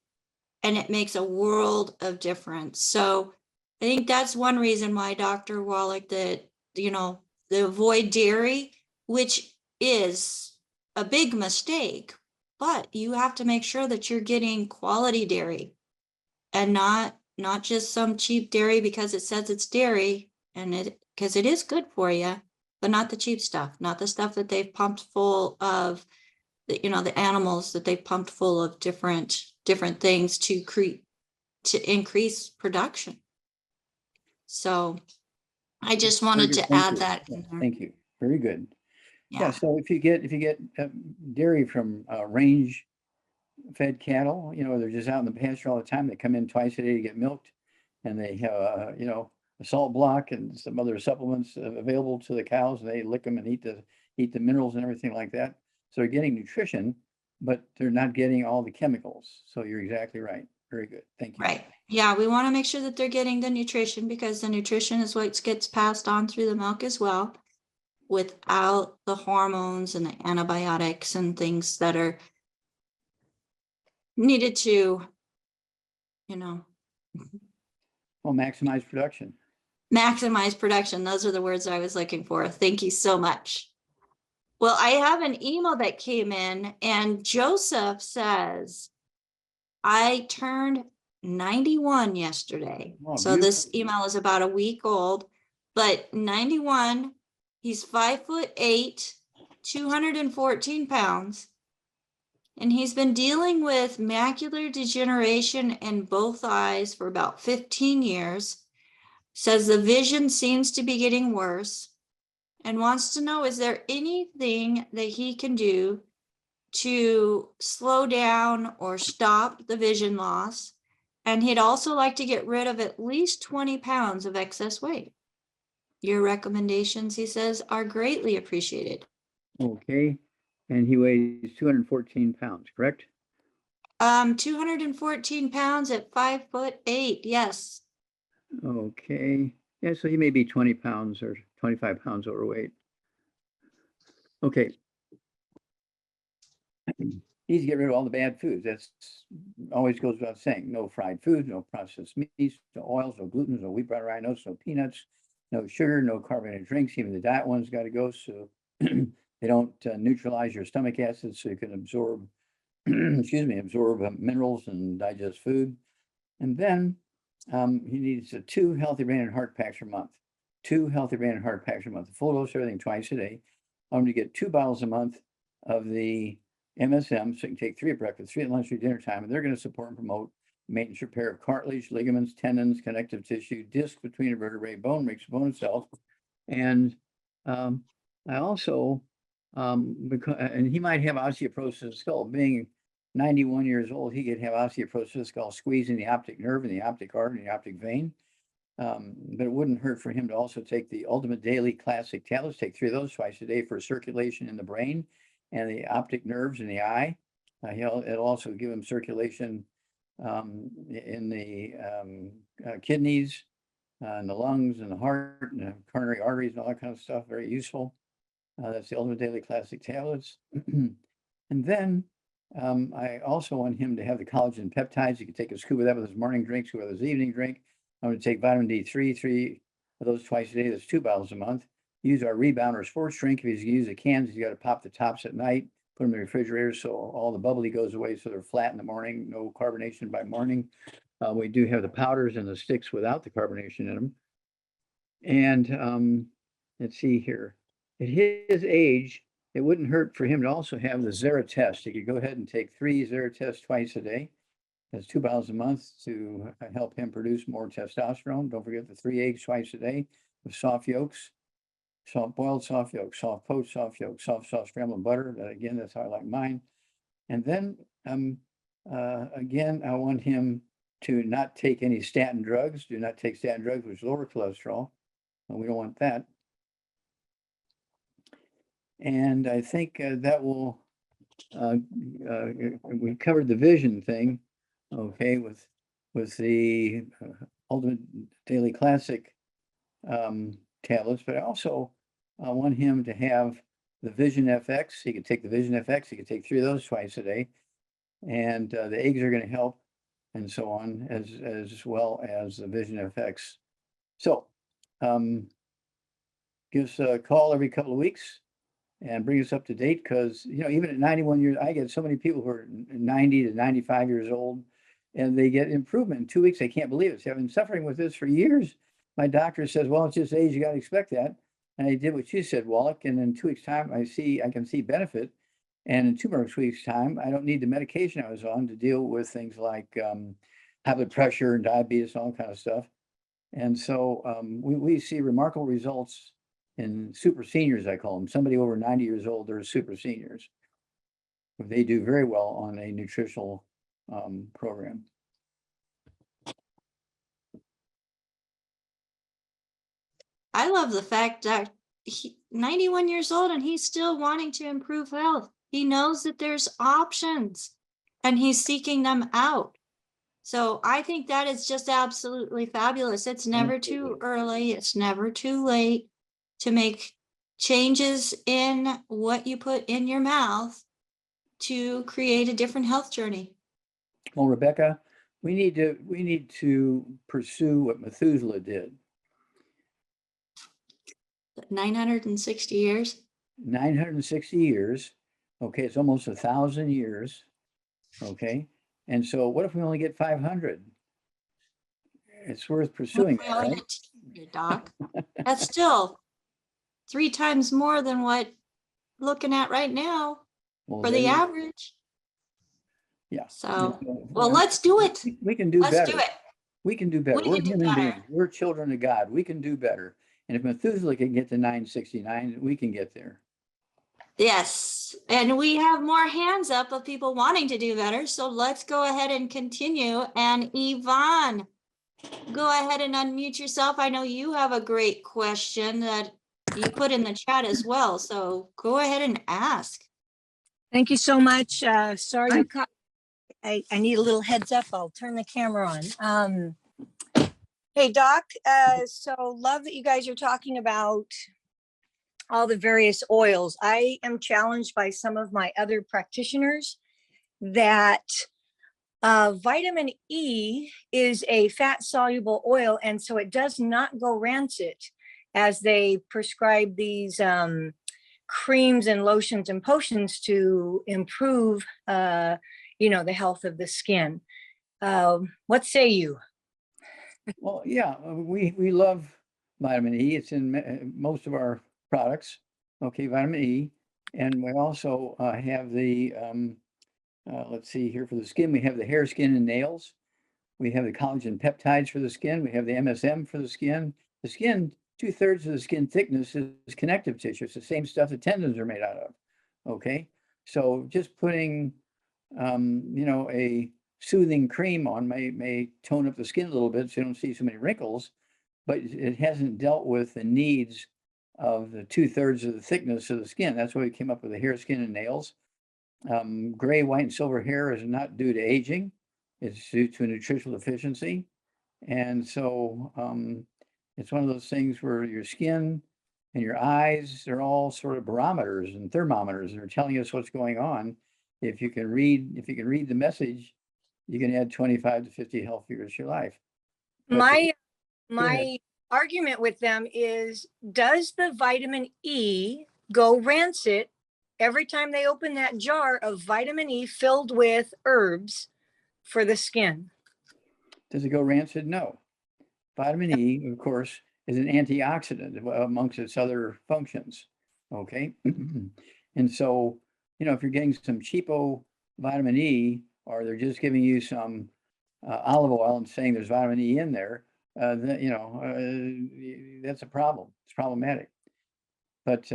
Speaker 1: and it makes a world of difference. So I think that's one reason why, Dr. Wallach, that, the avoid dairy, which is a big mistake, but you have to make sure that you're getting quality dairy and not just some cheap dairy because it says it's dairy, and because it is good for you, but not the cheap stuff, not the stuff that they've pumped full of, the animals that they've pumped full of different things to increase production. So I just wanted to add that in there.
Speaker 2: Thank you. Very good. Yeah.
Speaker 1: Yeah.
Speaker 2: So if you get dairy from range fed cattle, they're just out in the pasture all the time. They come in twice a day to get milked, and they have a salt block and some other supplements available to the cows, and they lick them and eat eat the minerals and everything like that. So they're getting nutrition, but they're not getting all the chemicals. So you're exactly right. Very good. Thank you.
Speaker 1: Right. Yeah, we want to make sure that they're getting the nutrition because the nutrition is what gets passed on through the milk as well, without the hormones and the antibiotics and things that are needed to, you know,
Speaker 2: Well, maximize production.
Speaker 1: maximize production. Those are the words I was looking for. Thank you so much. Well, I have an email that came in, and Joseph says, I turned 91 yesterday.
Speaker 2: Oh,
Speaker 1: So this email is about a week old, but 91, he's 5'8", 214 pounds. And he's been dealing with macular degeneration in both eyes for about 15 years. Says the vision seems to be getting worse and wants to know, is there anything that he can do to slow down or stop the vision loss? And he'd also like to get rid of at least 20 pounds of excess weight. Your recommendations, he says, are greatly appreciated.
Speaker 2: Okay. And he weighs 214 pounds, correct?
Speaker 1: 214 pounds at 5'8". Yes.
Speaker 2: Okay. Yeah, so he may be 20 pounds or 25 pounds overweight. Okay. Needs to get rid of all the bad foods. That's always goes without saying. No fried foods, no processed meats, no oils, no gluten, no wheat, butter, rhinos, no peanuts, no sugar, no carbonated drinks. Even the diet ones got to go, so they don't neutralize your stomach acid, so you can absorb, excuse me, absorb minerals and digest food. And then he needs 2 healthy brain and heart packs a month. 2 healthy brain and heart packs a month. A full dose of everything twice a day. I'm going to get 2 bottles a month of the MSM, so you can take 3 at breakfast, 3 at lunch, 3 at dinner time, and they're going to support and promote maintenance repair of cartilage, ligaments, tendons, connective tissue, disc between a vertebrae, bone, makes bone itself. And I also, because, and he might have osteoporosis of the skull. Being 91 years old, he could have osteoporosis of the skull, squeezing the optic nerve and the optic artery and the optic vein. But it wouldn't hurt for him to also take the Ultimate Daily Classic tablets, take 3 of those twice a day for circulation in the brain and the optic nerves in the eye. It'll also give him circulation in the kidneys, and the lungs and the heart and the coronary arteries and all that kind of stuff. Very useful. That's the Ultimate Daily Classic tablets. And then I also want him to have the collagen peptides. You can take a scoop of that with his morning drink, scoop with his evening drink. I'm going to take vitamin D3, 3 of those twice a day. That's 2 bottles a month. Use our Rebound or sports drink. If he's going to use the cans, he's got to pop the tops at night, put them in the refrigerator so all the bubbly goes away, so they're flat in the morning, no carbonation by morning. We do have the powders and the sticks without the carbonation in them. And let's see here. At his age, it wouldn't hurt for him to also have the Zera test. He could go ahead and take 3 Zera tests twice a day. That's 2 bottles a month to help him produce more testosterone. Don't forget the 3 eggs twice a day with soft yolks, soft boiled soft yolks, soft poached soft yolks, soft scrambled butter. Again, that's how I like mine. And then again, I want him to not take any statin drugs. Do not take statin drugs, which lower cholesterol. We don't want that. And I think that will, we covered the vision thing, okay, with the Ultimate Daily Classic tablets, but I also want him to have the Vision FX. He could take the Vision FX. He could take 3 of those twice a day. And the eggs are going to help, and so on, as well as the Vision FX. So give us a call every couple of weeks and bring us up to date, because even at 91 years, I get so many people who are 90 to 95 years old, and they get improvement in 2 weeks. I can't believe it. I've been suffering with this for years. My doctor says, well, it's just age, you got to expect that. And I did what you said, Wallach, and in 2 weeks' time, I can see benefit. And in 2 more weeks' time, I don't need the medication I was on to deal with things like high blood pressure and diabetes and all kind of stuff. And so we see remarkable results in super seniors, I call them. Somebody over 90 years old, they're super seniors. They do very well on a nutritional program.
Speaker 1: I love the fact that 91 years old and he's still wanting to improve health. He knows that there's options and he's seeking them out. So I think that is just absolutely fabulous. It's never too early. It's never too late to make changes in what you put in your mouth to create a different health journey.
Speaker 2: Well, Rebecca, we need to pursue what Methuselah did.
Speaker 1: 960 years.
Speaker 2: 960 years. Okay, it's almost 1,000 years. Okay, and so what if we only get 500? It's worth pursuing that, right?
Speaker 1: Doc. That's still 3 times more than what looking at right now
Speaker 2: Well,
Speaker 1: for the average.
Speaker 2: yeah.
Speaker 1: So, well, let's do it.
Speaker 2: We can do
Speaker 1: Let's
Speaker 2: better.
Speaker 1: do it.
Speaker 2: We can do better.
Speaker 1: We
Speaker 2: We're
Speaker 1: can do
Speaker 2: human
Speaker 1: better.
Speaker 2: beings. We're children of God. We can do better. And if Methuselah can get to 969, we can get there.
Speaker 1: Yes, and we have more hands up of people wanting to do better. So let's go ahead and continue. And Yvonne, go ahead and unmute yourself. I know you have a great question that you put in the chat as well. So go ahead and ask.
Speaker 8: Thank you so much. Sorry, you caught. I need a little heads up. I'll turn the camera on. Hey, Doc. So love that you guys are talking about all the various oils. I am challenged by some of my other practitioners that vitamin E is a fat soluble oil, and so it does not go rancid as they prescribe these creams and lotions and potions to improve the health of the skin. What say you?
Speaker 2: Well, yeah, we love vitamin E. It's in most of our products. Okay, vitamin E. And we also have the, let's see here, for the skin, we have the hair, skin, and nails. We have the collagen peptides for the skin. We have the MSM for the skin. The skin, 2/3 of the skin thickness is connective tissue. It's the same stuff the tendons are made out of. Okay, so just putting, a soothing cream on may tone up the skin a little bit so you don't see so many wrinkles, but it hasn't dealt with the needs of the 2/3 of the thickness of the skin. That's why we came up with the hair, skin, and nails. Gray, white, and silver hair is not due to aging. It's due to a nutritional deficiency. And so it's one of those things where your skin and your eyes, they're all sort of barometers and thermometers. They're telling us what's going on. If you can read the message, you can add 25 to 50 health years to your life.
Speaker 8: My argument with them is, does the vitamin E go rancid every time they open that jar of vitamin E filled with herbs for the skin?
Speaker 2: Does it go rancid? No. Vitamin E, of course, is an antioxidant amongst its other functions. Okay. And so, if you're getting some cheapo vitamin E, or they're just giving you some olive oil and saying there's vitamin E in there, that's a problem. It's problematic. But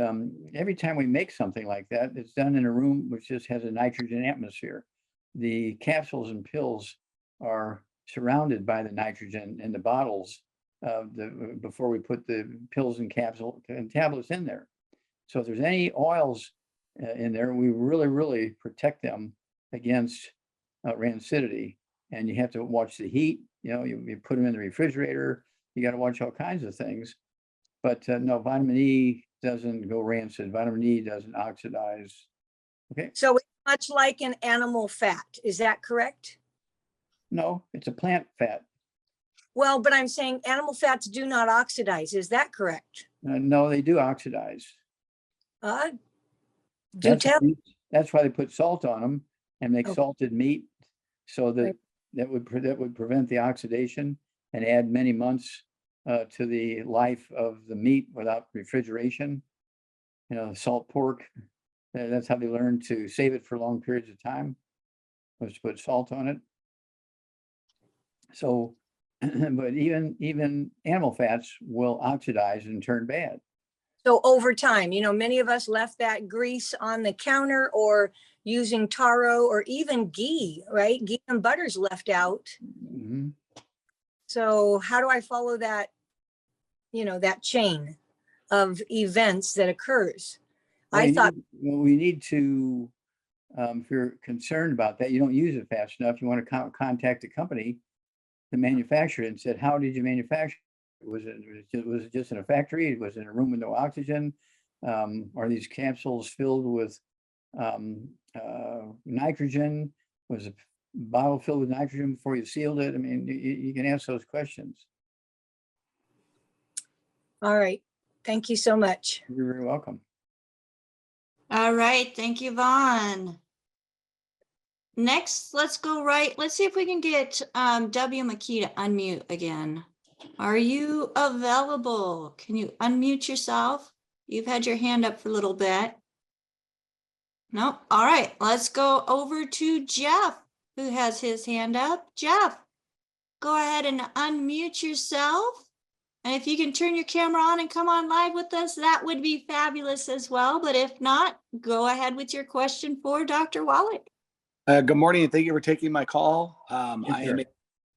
Speaker 2: every time we make something like that, it's done in a room which just has a nitrogen atmosphere. The capsules and pills are surrounded by the nitrogen in the bottles before we put the pills and capsule and tablets in there. So if there's any oils in there, we really, really protect them against rancidity. And you have to watch the heat. You put them in the refrigerator. You got to watch all kinds of things. But no, vitamin E doesn't go rancid. Vitamin E doesn't oxidize. Okay.
Speaker 8: So it's much like an animal fat. Is that correct?
Speaker 2: No, it's a plant fat.
Speaker 8: Well, but I'm saying animal fats do not oxidize. Is that correct?
Speaker 2: No, they do oxidize.
Speaker 8: Do tell.
Speaker 2: That's why they put salt on them and make
Speaker 8: Okay.
Speaker 2: salted meat, so that that would prevent the oxidation and add many months to the life of the meat without refrigeration. Salt pork. That's how they learned to save it for long periods of time, was to put salt on it. So, but even animal fats will oxidize and turn bad.
Speaker 8: So over time, many of us left that grease on the counter, or using taro, or even ghee, right? Ghee and butter's left out. So how do I follow that, that chain? of events that occurs.
Speaker 2: Well,
Speaker 8: I thought,
Speaker 2: we need to, if you're concerned about that, you don't use it fast enough, you want to contact the company, the manufacturer, and said, how did you manufacture it? Was it just in a factory? Was it in a room with no oxygen? Are these capsules filled with nitrogen? Was a bottle filled with nitrogen before you sealed it? I mean, you can ask those questions.
Speaker 8: all right, thank you so much.
Speaker 2: You're very welcome.
Speaker 1: All right, thank you, Vaughn. Next, let's see if we can get W. McKee to unmute again. Are you available? Can you unmute yourself? You've had your hand up for a little bit. Nope. All right, let's go over to Jeff, who has his hand up. Jeff, go ahead and unmute yourself. And if you can turn your camera on and come on live with us, that would be fabulous as well. But if not, go ahead with your question for Dr. Wallach.
Speaker 9: Good morning, and thank you for taking my call.
Speaker 2: Yes,
Speaker 9: I
Speaker 2: sir.
Speaker 9: am a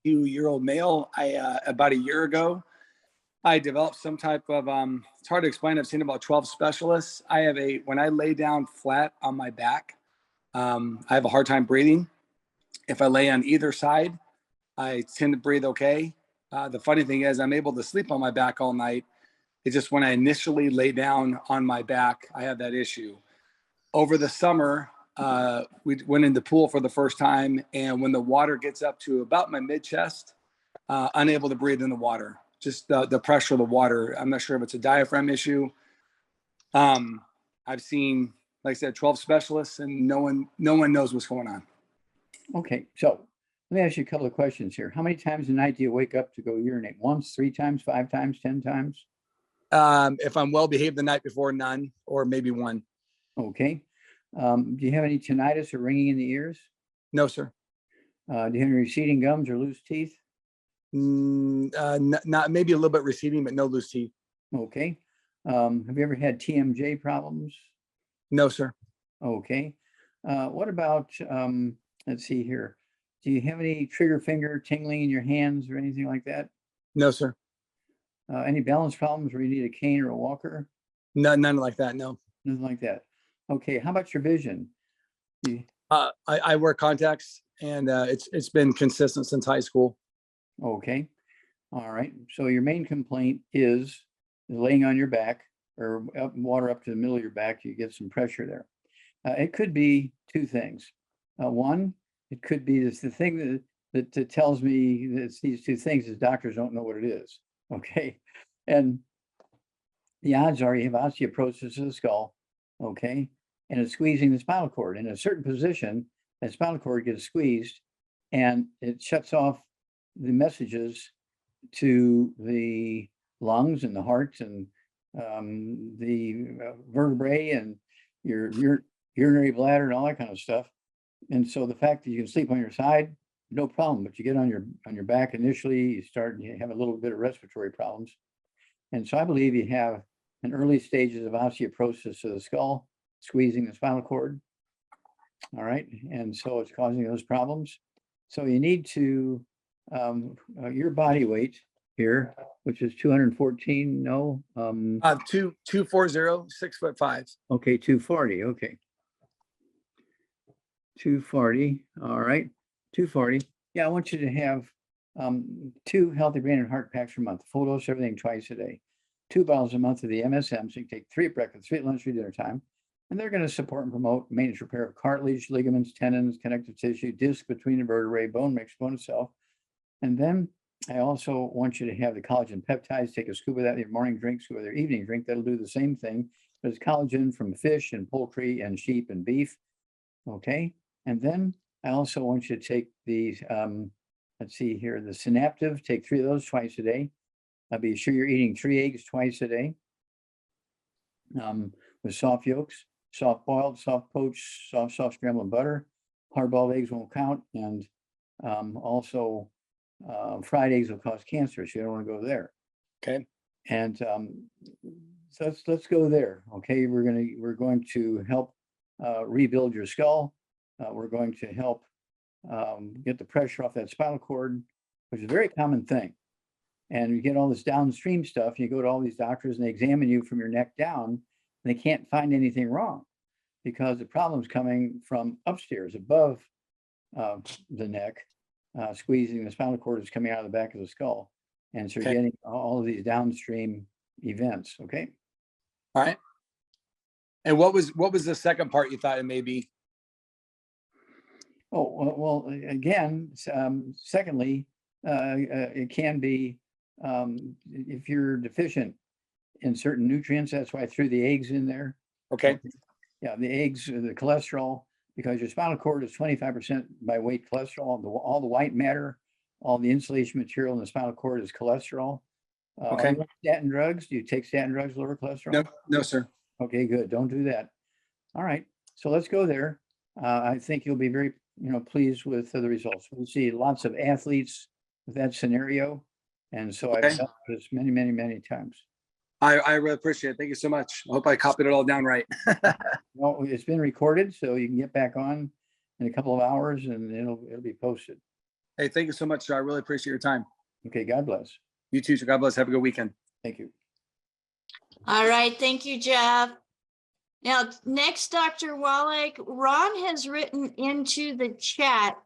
Speaker 9: 2-year-old male. About a year ago, I developed some type of, it's hard to explain. I've seen about 12 specialists. When I lay down flat on my back, I have a hard time breathing. If I lay on either side, I tend to breathe okay. The funny thing is I'm able to sleep on my back all night. It's just when I initially lay down on my back, I have that issue. Over the summer, we went in the pool for the first time, and when the water gets up to about my mid-chest, unable to breathe in the water, just the pressure of the water. I'm not sure if it's a diaphragm issue. I've seen, like I said, 12 specialists, and no one knows what's going on.
Speaker 2: Okay, so let me ask you a couple of questions here. How many times a night do you wake up to go urinate? Once, 3 times, 5 times, 10 times?
Speaker 9: If I'm well behaved the night before, none, or maybe one.
Speaker 2: Okay. Do you have any tinnitus or ringing in the ears?
Speaker 9: No, sir.
Speaker 2: Do you have any receding gums or loose teeth?
Speaker 9: Not maybe a little bit receding, but no loose teeth.
Speaker 2: Okay. Have you ever had TMJ problems?
Speaker 9: No, sir.
Speaker 2: Okay. What about, let's see here. Do you have any trigger finger tingling in your hands or anything like that?
Speaker 9: No, sir.
Speaker 2: Any balance problems where you need a cane or a walker?
Speaker 9: None like that. No.
Speaker 2: Nothing like that. Okay. How about your vision?
Speaker 9: I wear contacts, and it's been consistent since high school.
Speaker 2: Okay. All right. So your main complaint is laying on your back or water up to the middle of your back. You get some pressure there. It could be 2 things. One, it could be the thing that tells me that it's these 2 things is doctors don't know what it is. Okay. And the odds are you have osteoporosis of the skull. Okay. And it's squeezing the spinal cord in a certain position. The spinal cord gets squeezed and it shuts off the messages to the lungs and the heart and the vertebrae and your urinary bladder and all that kind of stuff. And so the fact that you can sleep on your side, no problem, but you get on your back initially, you have a little bit of respiratory problems. And so I believe you have an early stages of osteoporosis of the skull, squeezing the spinal cord. All right. And so it's causing those problems. So you need to, your body weight here, which is 214, no?
Speaker 9: 240, 6'5".
Speaker 2: Okay, 240, okay. 240, all right, 240. Yeah, I want you to have 2 healthy brain and heart packs per month, full dose everything twice a day, 2 bottles a month of the MSM, so you can take 3 at breakfast, 3 at lunch, 3 dinner time. And they're going to support and promote maintenance repair of cartilage, ligaments, tendons, connective tissue, disc between the vertebrae, bone mix, bone itself. And then I also want you to have the collagen peptides, take a scoop of that in your morning drink, scoop of your evening drink. That'll do the same thing. There's collagen from fish and poultry and sheep and beef. Okay. And then I also want you to take these, let's see here, the Synaptive, take 3 of those twice a day. Be sure you're eating 3 eggs twice a day with soft yolks, soft boiled, soft poached, soft scrambled butter. Hard boiled eggs won't count. And also fried eggs will cause cancer, so you don't want to go there.
Speaker 9: Okay.
Speaker 2: And so let's go there. Okay, we're going to help rebuild your skull. We're going to help get the pressure off that spinal cord, which is a very common thing. And you get all this downstream stuff. You go to all these doctors and they examine you from your neck down, and they can't find anything wrong because the problem's coming from upstairs, above the neck, squeezing the spinal cord is coming out of the back of the skull. And so you're
Speaker 9: Okay.
Speaker 2: getting all of these downstream events. Okay.
Speaker 9: All right. And what was the second part you thought it may be?
Speaker 2: Oh, well, again, secondly, it can be if you're deficient in certain nutrients. That's why I threw the eggs in there.
Speaker 9: Okay.
Speaker 2: Yeah, the eggs, the cholesterol, because your spinal cord is 25% by weight cholesterol. All the white matter, all the insulation material in the spinal cord is cholesterol.
Speaker 9: Okay.
Speaker 2: Are you on statin drugs? Do you take statin drugs, lower cholesterol?
Speaker 9: No, no, sir.
Speaker 2: Okay, good. Don't do that. All right. So let's go there. I think you'll be very, pleased with the results. We see lots of athletes with that scenario. And so I've
Speaker 9: Okay.
Speaker 2: done this many, many, many times.
Speaker 9: I really appreciate it. Thank you so much. I hope I copied it all down right.
Speaker 2: Well, it's been recorded, so you can get back on in a couple of hours and it'll be posted.
Speaker 9: Hey, thank you so much, sir. I really appreciate your time.
Speaker 2: Okay, God bless.
Speaker 9: You too, sir. God bless. Have a good weekend.
Speaker 2: Thank you.
Speaker 1: All right, thank you, Jeff. Now, next, Dr. Wallach, Ron has written into the chat.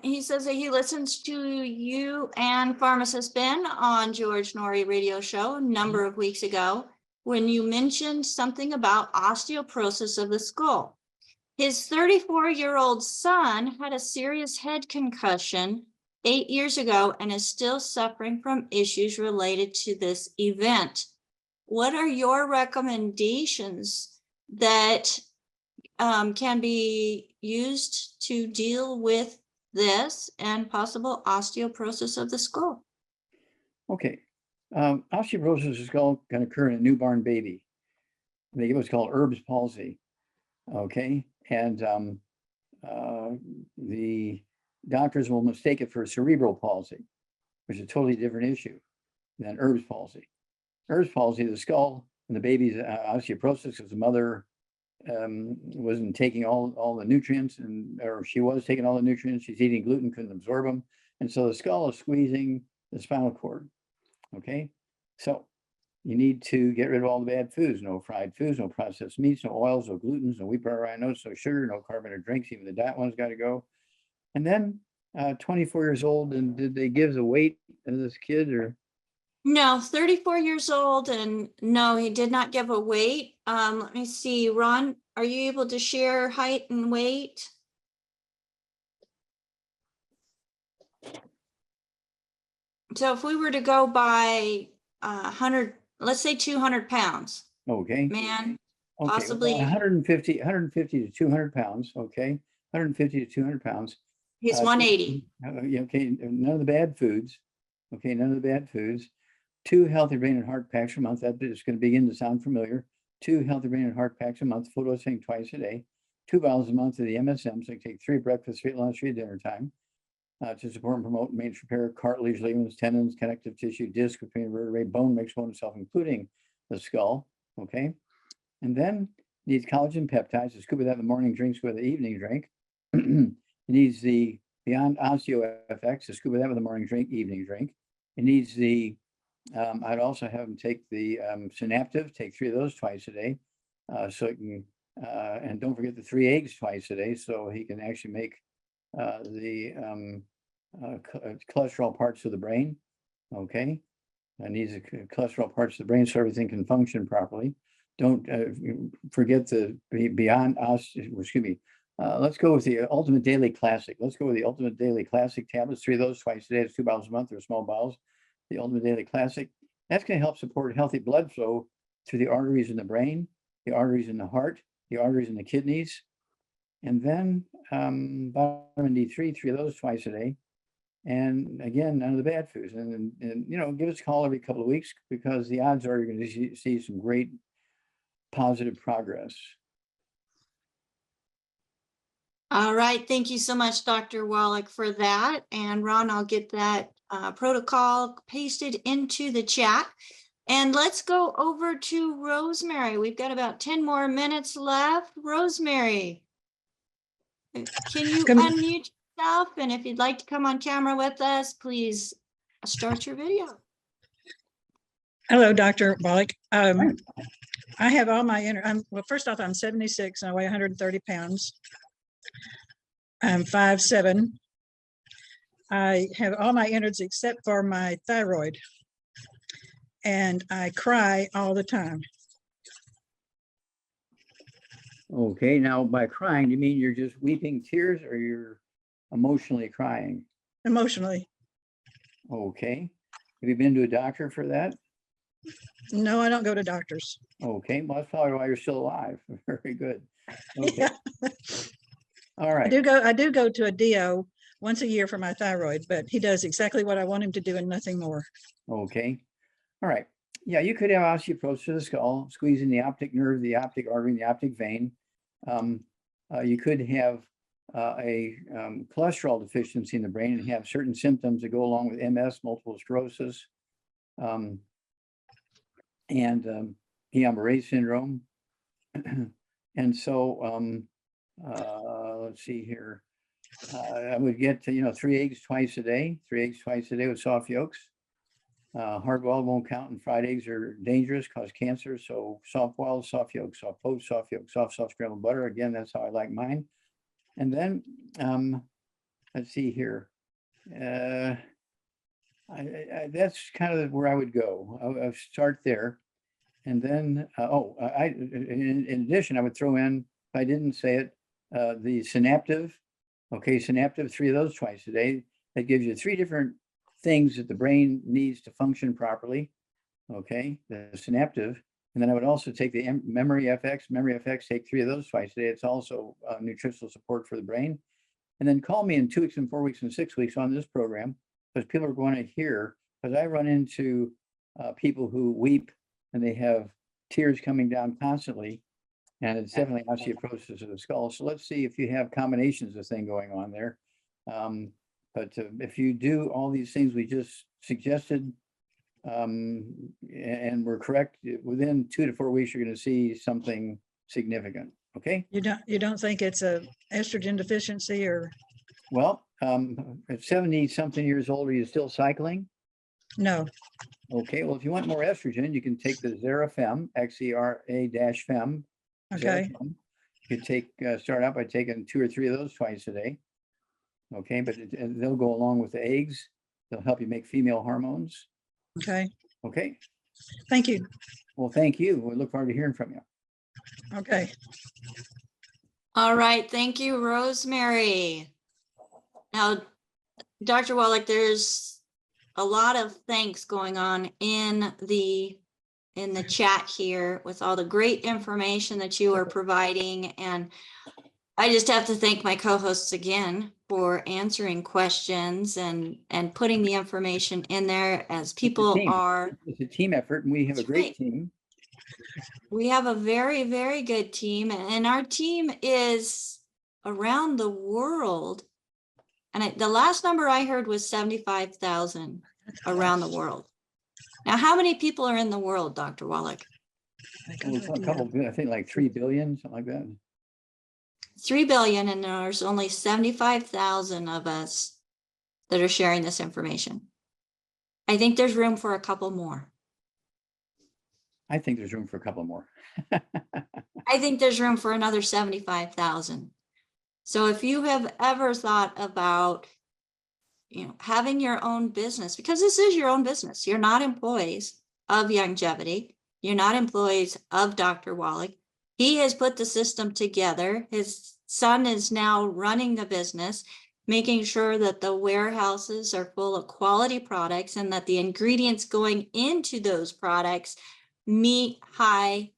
Speaker 1: He says that he listens to you and Pharmacist Ben on George Norrie radio show a number of weeks ago when you mentioned something about osteoporosis of the skull. His 34-year-old son had a serious head concussion 8 years ago and is still suffering from issues related to this event. What are your recommendations that can be used to deal with this and possible osteoporosis of the skull?
Speaker 2: Okay. Osteoporosis of the skull can occur in a newborn baby. They give what's called Erb's palsy. Okay. And the doctors will mistake it for cerebral palsy, which is a totally different issue than Erb's palsy. Erb's palsy, the skull and the baby's osteoporosis, because the mother wasn't taking all the nutrients, or she was taking all the nutrients. She's eating gluten, couldn't absorb them. And so the skull is squeezing the spinal cord. Okay. So you need to get rid of all the bad foods, no fried foods, no processed meats, no oils, no glutens, no wheat, brown, rye, no sugar, no carbonated drinks. Even the diet one's got to go. And then 24 years old, and did they give the weight of this kid, or?
Speaker 1: No, 34 years old, and no, he did not give a weight. Let me see, Ron, are you able to share height and weight? So if we were to go by 100, let's say 200 pounds,
Speaker 2: Okay.
Speaker 1: man,
Speaker 2: Okay,
Speaker 1: possibly
Speaker 2: 150 to 200 pounds. Okay. 150 to 200 pounds.
Speaker 1: he's 180.
Speaker 2: Okay. None of the bad foods. Okay. None of the bad foods. 2 healthy brain and heart packs a month. That is going to begin to sound familiar. 2 healthy brain and heart packs a month. Full dosing twice a day. 2 bottles a month of the MSM. So you take 3 breakfast, 3 lunch, 3 dinner time. To support and promote maintenance repair, cartilage, ligaments, tendons, connective tissue, disc between vertebrae, bone makes bone itself, including the skull. Okay. And then needs collagen peptides. A scoop of that in the morning, drink with the evening drink. It needs the Beyond Osteo FX, a scoop of that with the morning drink, evening drink. It needs the, I'd also have them take the Synaptive, take 3 of those twice a day. So it can, and don't forget the 3 eggs twice a day. So he can actually make the cholesterol parts of the brain. Okay. It needs the cholesterol parts of the brain so everything can function properly. Don't forget the Beyond Osteo, excuse me. Let's go with the Ultimate Daily Classic. Let's go with the Ultimate Daily Classic tablets, 3 of those twice a day. It's 2 bottles a month. They're small bottles. The Ultimate Daily Classic. That's going to help support healthy blood flow through the arteries in the brain, the arteries in the heart, the arteries in the kidneys. And then vitamin D3, 3 of those twice a day. And again, none of the bad foods. And give us a call every couple of weeks, because the odds are you're going to see some great positive progress.
Speaker 1: All right. Thank you so much, Dr. Wallach, for that. And Ron, I'll get that protocol pasted into the chat. And let's go over to Rosemary. We've got about 10 more minutes left. Rosemary, can you unmute yourself? And if you'd like to come on camera with us, please start your video.
Speaker 10: Hello, Dr. Wallach. I have all my well, first off, I'm 76 and I weigh 130 pounds. I'm 5'7". I have all my innards except for my thyroid. And I cry all the time.
Speaker 2: Okay, now by crying, you mean you're just weeping tears or you're emotionally crying?
Speaker 10: Emotionally.
Speaker 2: Okay. Have you been to a doctor for that?
Speaker 10: No, I don't go to doctors.
Speaker 2: Okay, well, that's probably why you're still alive. Very good. Okay.
Speaker 10: Yeah.
Speaker 2: All
Speaker 10: I
Speaker 2: right.
Speaker 10: do go to a DO once a year for my thyroid, but he does exactly what I want him to do and nothing more.
Speaker 2: Okay. All right. Yeah, you could have osteoporosis to the skull, squeezing the optic nerve, the optic artery, and the optic vein. You could have a cholesterol deficiency in the brain and have certain symptoms that go along with MS, multiple sclerosis, and Guillain-Barré syndrome. And so, let's see here. I would get to, 3 eggs twice a day, 3 eggs twice a day with soft yolks. Hard-boiled won't count, and fried eggs are dangerous, cause cancer. So soft-boiled, soft yolk, soft poached, soft yolk, soft scrambled butter. Again, that's how I like mine. And then let's see here. That's kind of where I would go. I'll start there, and then in addition, I would throw in, if I didn't say it, the synaptive. Okay, synaptive, 3 of those twice a day. That gives you 3 different things that the brain needs to function properly. Okay, the synaptive. And then I would also take the memory FX, take 3 of those twice a day. It's also nutritional support for the brain. And then call me in 2 weeks and 4 weeks and 6 weeks on this program, because people are going to hear, because I run into people who weep and they have tears coming down constantly. And it's definitely osteoporosis of the skull. So let's see if you have combinations of thing going on there. But if you do all these things we just suggested, and we're correct, within 2 to 4 weeks, you're going to see something significant. Okay.
Speaker 10: You don't think it's a estrogen deficiency or?
Speaker 2: Well, at 70 something years old, are you still cycling?
Speaker 10: No.
Speaker 2: Okay. Well, if you want more estrogen, you can take the Xera-Fem, XERA-Fem.
Speaker 10: Okay.
Speaker 2: You could start out by taking 2 or 3 of those twice a day. Okay, but they'll go along with the eggs. They'll help you make female hormones.
Speaker 10: Okay.
Speaker 2: Okay.
Speaker 10: Thank you.
Speaker 2: Well, thank you. We look forward to hearing from you.
Speaker 10: Okay.
Speaker 1: All right. Thank you, Rosemary. Now, Dr. Wallach, there's a lot of thanks going on in the chat here with all the great information that you are providing. And I just have to thank my co-hosts again for answering questions and putting the information in there as people are.
Speaker 2: It's a team effort, and we have a great team.
Speaker 1: We have a very, very good team, and our team is around the world. And the last number I heard was 75,000 around the world. Now, how many people are in the world, Dr. Wallach?
Speaker 2: A couple, I think like 3 billion, something like that.
Speaker 1: 3 billion, and there's only 75,000 of us that are sharing this information. I think there's room for a couple more.
Speaker 2: I think there's room for a couple more.
Speaker 1: I think there's room for another 75,000. So if you have ever thought about, having your own business, because this is your own business, you're not employees of Longevity. You're not employees of Dr. Wallach. He has put the system together. His son is now running the business, making sure that the warehouses are full of quality products and that the ingredients going into those products meet high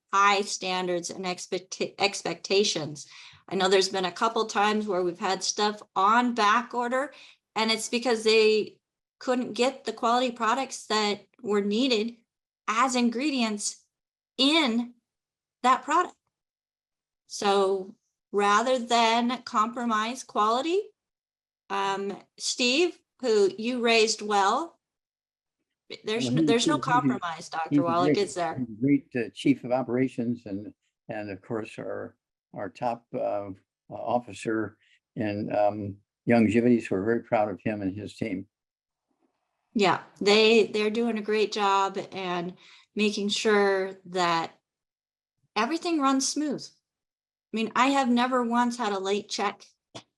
Speaker 1: standards and expectations. I know there's been a couple times where we've had stuff on back order, and it's because they couldn't get the quality products that were needed as ingredients in that product. So rather than compromise quality, Steve, who you raised well, there's no compromise, Dr. Wallach, is there?
Speaker 2: Great chief of operations, and of course our top officer in Longevity. So we're very proud of him and his team.
Speaker 1: Yeah, they're doing a great job and making sure that everything runs smooth. I mean, I have never once had a late check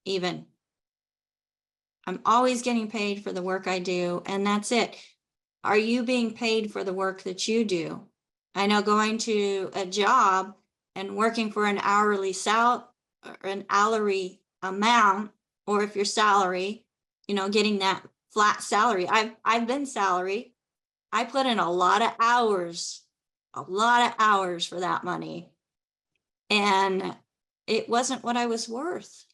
Speaker 1: even. I'm always getting paid for the work I do, and that's it. Are you being paid for the work that you do? I know going to a job and working for an hourly or an hourly amount, or if you're salary, getting that flat salary. I've been salary. I put in a lot of hours for that money. And it wasn't what I was worth.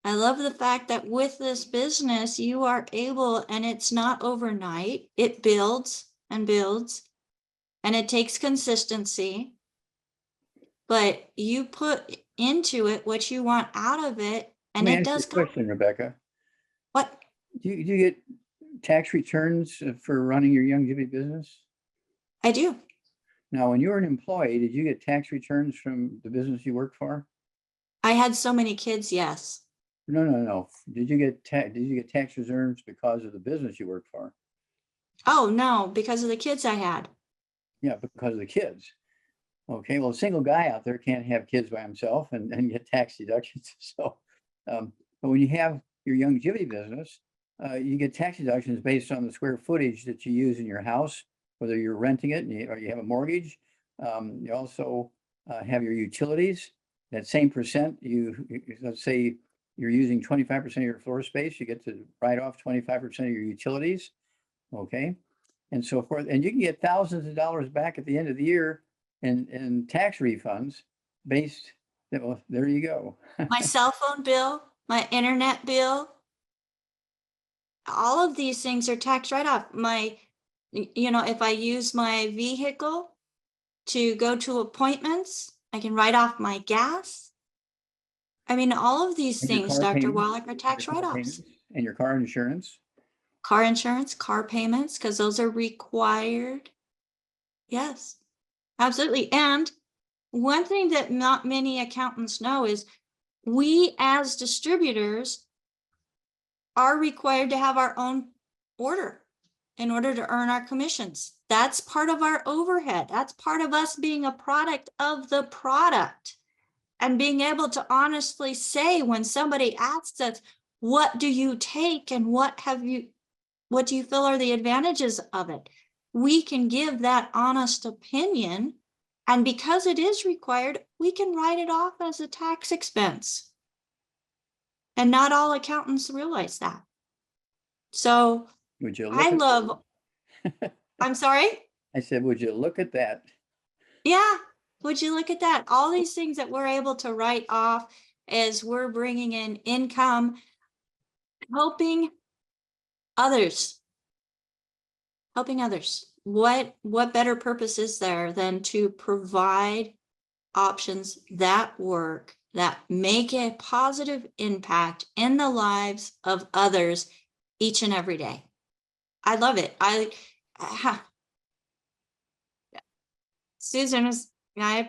Speaker 1: I love the fact that with this business, you are able, and it's not overnight, it builds and builds, and it takes consistency, but you put into it what you want out of it, and
Speaker 2: Let me
Speaker 1: it
Speaker 2: ask you
Speaker 1: does
Speaker 2: a
Speaker 1: come.
Speaker 2: question, Rebecca.
Speaker 1: What?
Speaker 2: Do you get tax returns for running your Youngevity business?
Speaker 1: I do.
Speaker 2: Now, when you were an employee, did you get tax returns from the business you worked for?
Speaker 1: I had so many kids, yes.
Speaker 2: No. Did you get tax returns because of the business you worked for?
Speaker 1: Oh, no, because of the kids I had.
Speaker 2: Yeah, because of the kids. Okay, well, a single guy out there can't have kids by himself and get tax deductions. So, but when you have your Youngevity business, you get tax deductions based on the square footage that you use in your house, whether you're renting it or you have a mortgage. You also have your utilities. That same percent, let's say you're using 25% of your floor space, you get to write off 25% of your utilities. Okay, and so forth. And you can get thousands of dollars back at the end of the year in tax refunds based. Well, there you go.
Speaker 1: My cell phone bill, my internet bill, all of these things are tax write-off. If I use my vehicle to go to appointments, I can write off my gas. I mean, all of these
Speaker 2: And your
Speaker 1: things,
Speaker 2: car
Speaker 1: Dr.
Speaker 2: payments,
Speaker 1: Wallach, are tax write-offs.
Speaker 2: and your car insurance.
Speaker 1: Car insurance, car payments, because those are required. Yes, absolutely. And one thing that not many accountants know is we as distributors are required to have our own order in order to earn our commissions. That's part of our overhead. That's part of us being a product of the product and being able to honestly say when somebody asks us, what do you take and what do you feel are the advantages of it? We can give that honest opinion. And because it is required, we can write it off as a tax expense. And not all accountants realize that. So
Speaker 2: Would you look
Speaker 1: I
Speaker 2: at
Speaker 1: love, I'm sorry?
Speaker 2: I said, would you look at that?
Speaker 1: Yeah. Would you look at that? All these things that we're able to write off as we're bringing in income, helping others. What better purpose is there than to provide options that work, that make a positive impact in the lives of others each and every day? I love it. I've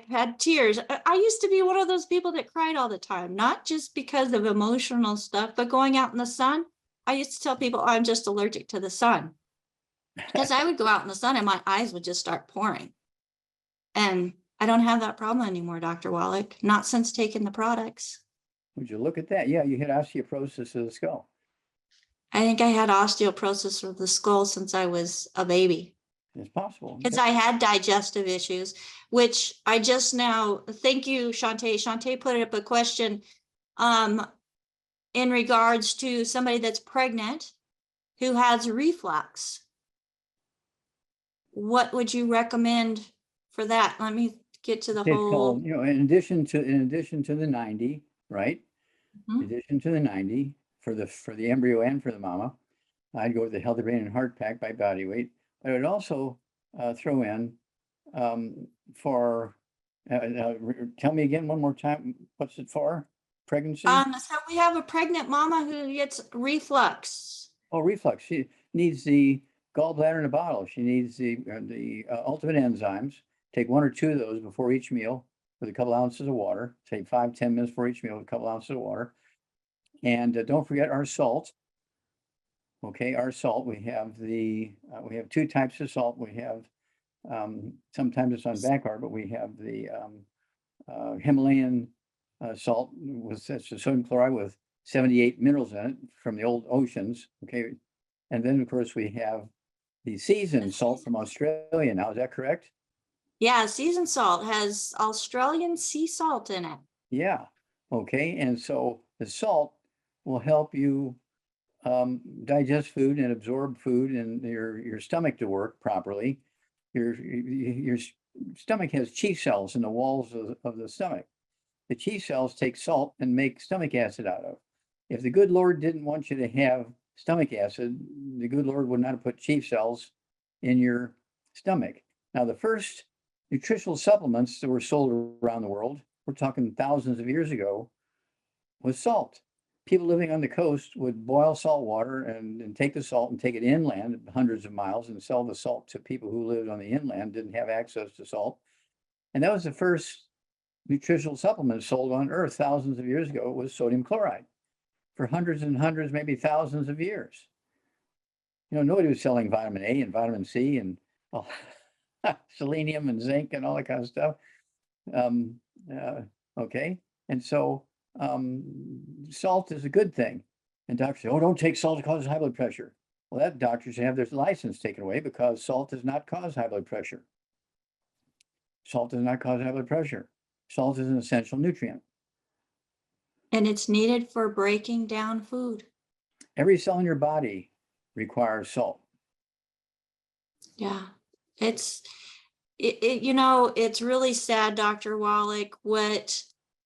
Speaker 1: had tears. I used to be one of those people that cried all the time, not just because of emotional stuff, but going out in the sun. I used to tell people, oh, I'm just allergic to the sun. Because I would go out in the sun and my eyes would just start pouring. And I don't have that problem anymore, Dr. Wallach, not since taking the products.
Speaker 2: Would you look at that? Yeah, you had osteoporosis of the skull.
Speaker 1: I think I had osteoporosis of the skull since I was a baby.
Speaker 2: It's possible.
Speaker 1: Because I had digestive issues, which I just now, thank you, Shantae. Shantae put up a question in regards to somebody that's pregnant who has reflux. What would you recommend for that? Let me get to the
Speaker 2: It's
Speaker 1: whole.
Speaker 2: called, in addition to the 90, right?
Speaker 1: Mhm.
Speaker 2: In addition to the 90 for the embryo and for the mama, I'd go with the Healthy Brain and Heart Pack by body weight. But I'd also throw in for tell me again one more time, what's it for? Pregnancy?
Speaker 1: So we have a pregnant mama who gets reflux.
Speaker 2: Oh, reflux. She needs the gallbladder in a bottle. She needs the ultimate enzymes. Take 1 or 2 of those before each meal with a couple ounces of water. Take 5-10 minutes for each meal with a couple ounces of water. And don't forget our salt. Okay, our salt, we have two types of salt. We have, sometimes it's on backart, but we have the Himalayan salt with that's the sodium chloride with 78 minerals in it from the old oceans. Okay, and then of course we have the seasoned salt from Australia. Now, is that correct?
Speaker 1: Yeah, seasoned salt has Australian sea salt in it.
Speaker 2: Yeah. Okay, and so the salt will help you digest food and absorb food and your stomach to work properly. Your stomach has chi cells in the walls of the stomach. The chi cells take salt and make stomach acid out of. If the good Lord didn't want you to have stomach acid, the good Lord would not have put chi cells in your stomach. Now, the first nutritional supplements that were sold around the world, we're talking thousands of years ago, was salt. People living on the coast would boil salt water and take the salt and take it inland hundreds of miles and sell the salt to people who lived on the inland, didn't have access to salt. And that was the first nutritional supplement sold on earth thousands of years ago. It was sodium chloride for hundreds and hundreds, maybe thousands of years. You know, nobody was selling vitamin A and vitamin C and selenium and zinc and all that kind of stuff. Okay, and so salt is a good thing. And doctors say, oh, don't take salt, it causes high blood pressure. Well, that doctor should have their license taken away because salt does not cause high blood pressure. Salt does not cause high blood pressure. Salt is an essential nutrient.
Speaker 1: And it's needed for breaking down food.
Speaker 2: Every cell in your body requires salt.
Speaker 1: Yeah, it's you know, it's really sad, Dr. Wallach, what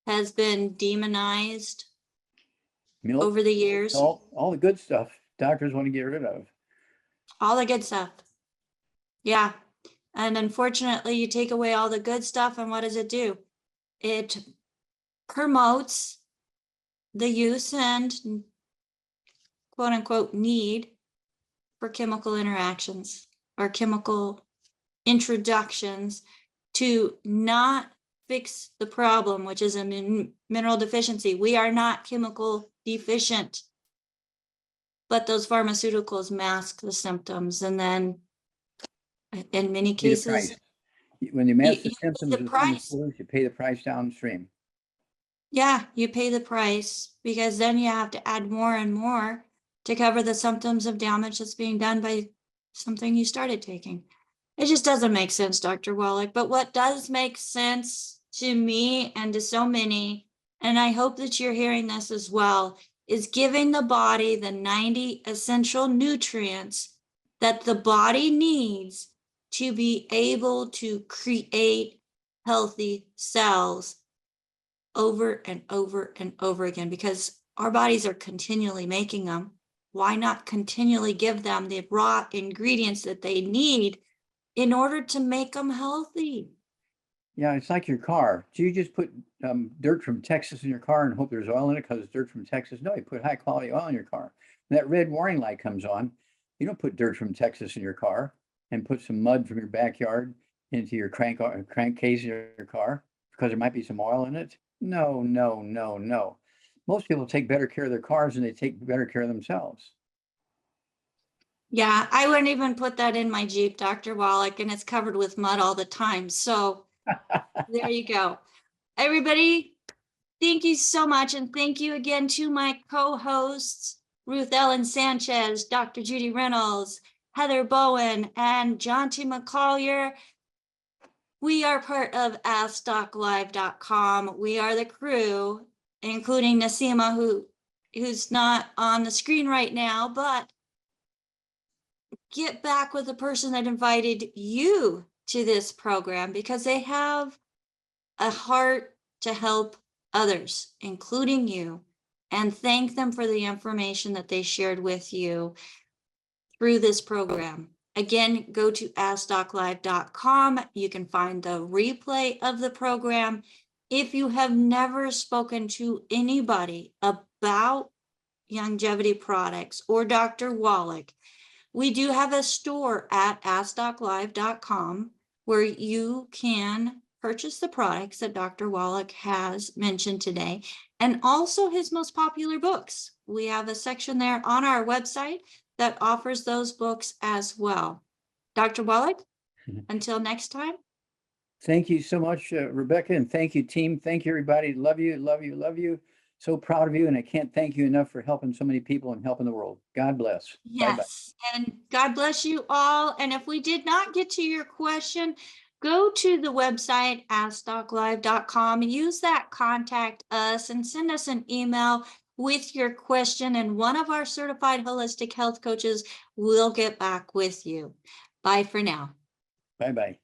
Speaker 1: has been demonized
Speaker 2: Milk,
Speaker 1: over the years.
Speaker 2: salt, all the good stuff doctors want to get rid of.
Speaker 1: All the good stuff. Yeah. And unfortunately, you take away all the good stuff, and what does it do? It promotes the use and quote unquote need for chemical interactions or chemical introductions to not fix the problem, which is a mineral deficiency. We are not chemical deficient, but those pharmaceuticals mask the symptoms. And then in many
Speaker 2: Pay the
Speaker 1: cases,
Speaker 2: price. When you mask the
Speaker 1: you pay
Speaker 2: symptoms
Speaker 1: the
Speaker 2: of the
Speaker 1: price.
Speaker 2: you pay the price downstream.
Speaker 1: Yeah, you pay the price because then you have to add more and more to cover the symptoms of damage that's being done by something you started taking. It just doesn't make sense, Dr. Wallach. But what does make sense to me and to so many, and I hope that you're hearing this as well, is giving the body the 90 essential nutrients that the body needs to be able to create healthy cells over and over and over again, because our bodies are continually making them. Why not continually give them the raw ingredients that they need in order to make them healthy?
Speaker 2: Yeah, it's like your car. Do you just put dirt from Texas in your car and hope there's oil in it because it's dirt from Texas? No, you put high quality oil in your car. When that red warning light comes on, you don't put dirt from Texas in your car and put some mud from your backyard into your crankcase in your car because there might be some oil in it. No, no, no, no. Most people take better care of their cars than they take better care of themselves.
Speaker 1: Yeah, I wouldn't even put that in my Jeep, Dr. Wallach, and it's covered with mud all the time. So there you go. Everybody, thank you so much. And thank you again to my co-hosts, Ruth Ellen Sanchez, Dr. Judy Reynolds, Heather Bowen, and John T. McCollier. We are part of AskDocLive.com. We are the crew, including Nasima, who's not on the screen right now, but get back with the person that invited you to this program because they have a heart to help others, including you, and thank them for the information that they shared with you through this program. Again, go to AskDocLive.com. You can find the replay of the program. If you have never spoken to anybody about longevity products or Dr. Wallach, we do have a store at AskDocLive.com where you can purchase the products that Dr. Wallach has mentioned today, and also his most popular books. We have a section there on our website that offers those books as well. Dr. Wallach,
Speaker 2: Mhm.
Speaker 1: until next time.
Speaker 2: Thank you so much, Rebecca, and thank you, team. Thank you, everybody. Love you, love you, love you. So proud of you, and I can't thank you enough for helping so many people and helping the world. God bless. Bye-bye.
Speaker 1: Yes, and God bless you all. And if we did not get to your question, go to the website askdoclive.com and use that contact us and send us an email with your question, and one of our certified holistic health coaches will get back with you. Bye for now.
Speaker 2: Bye-bye.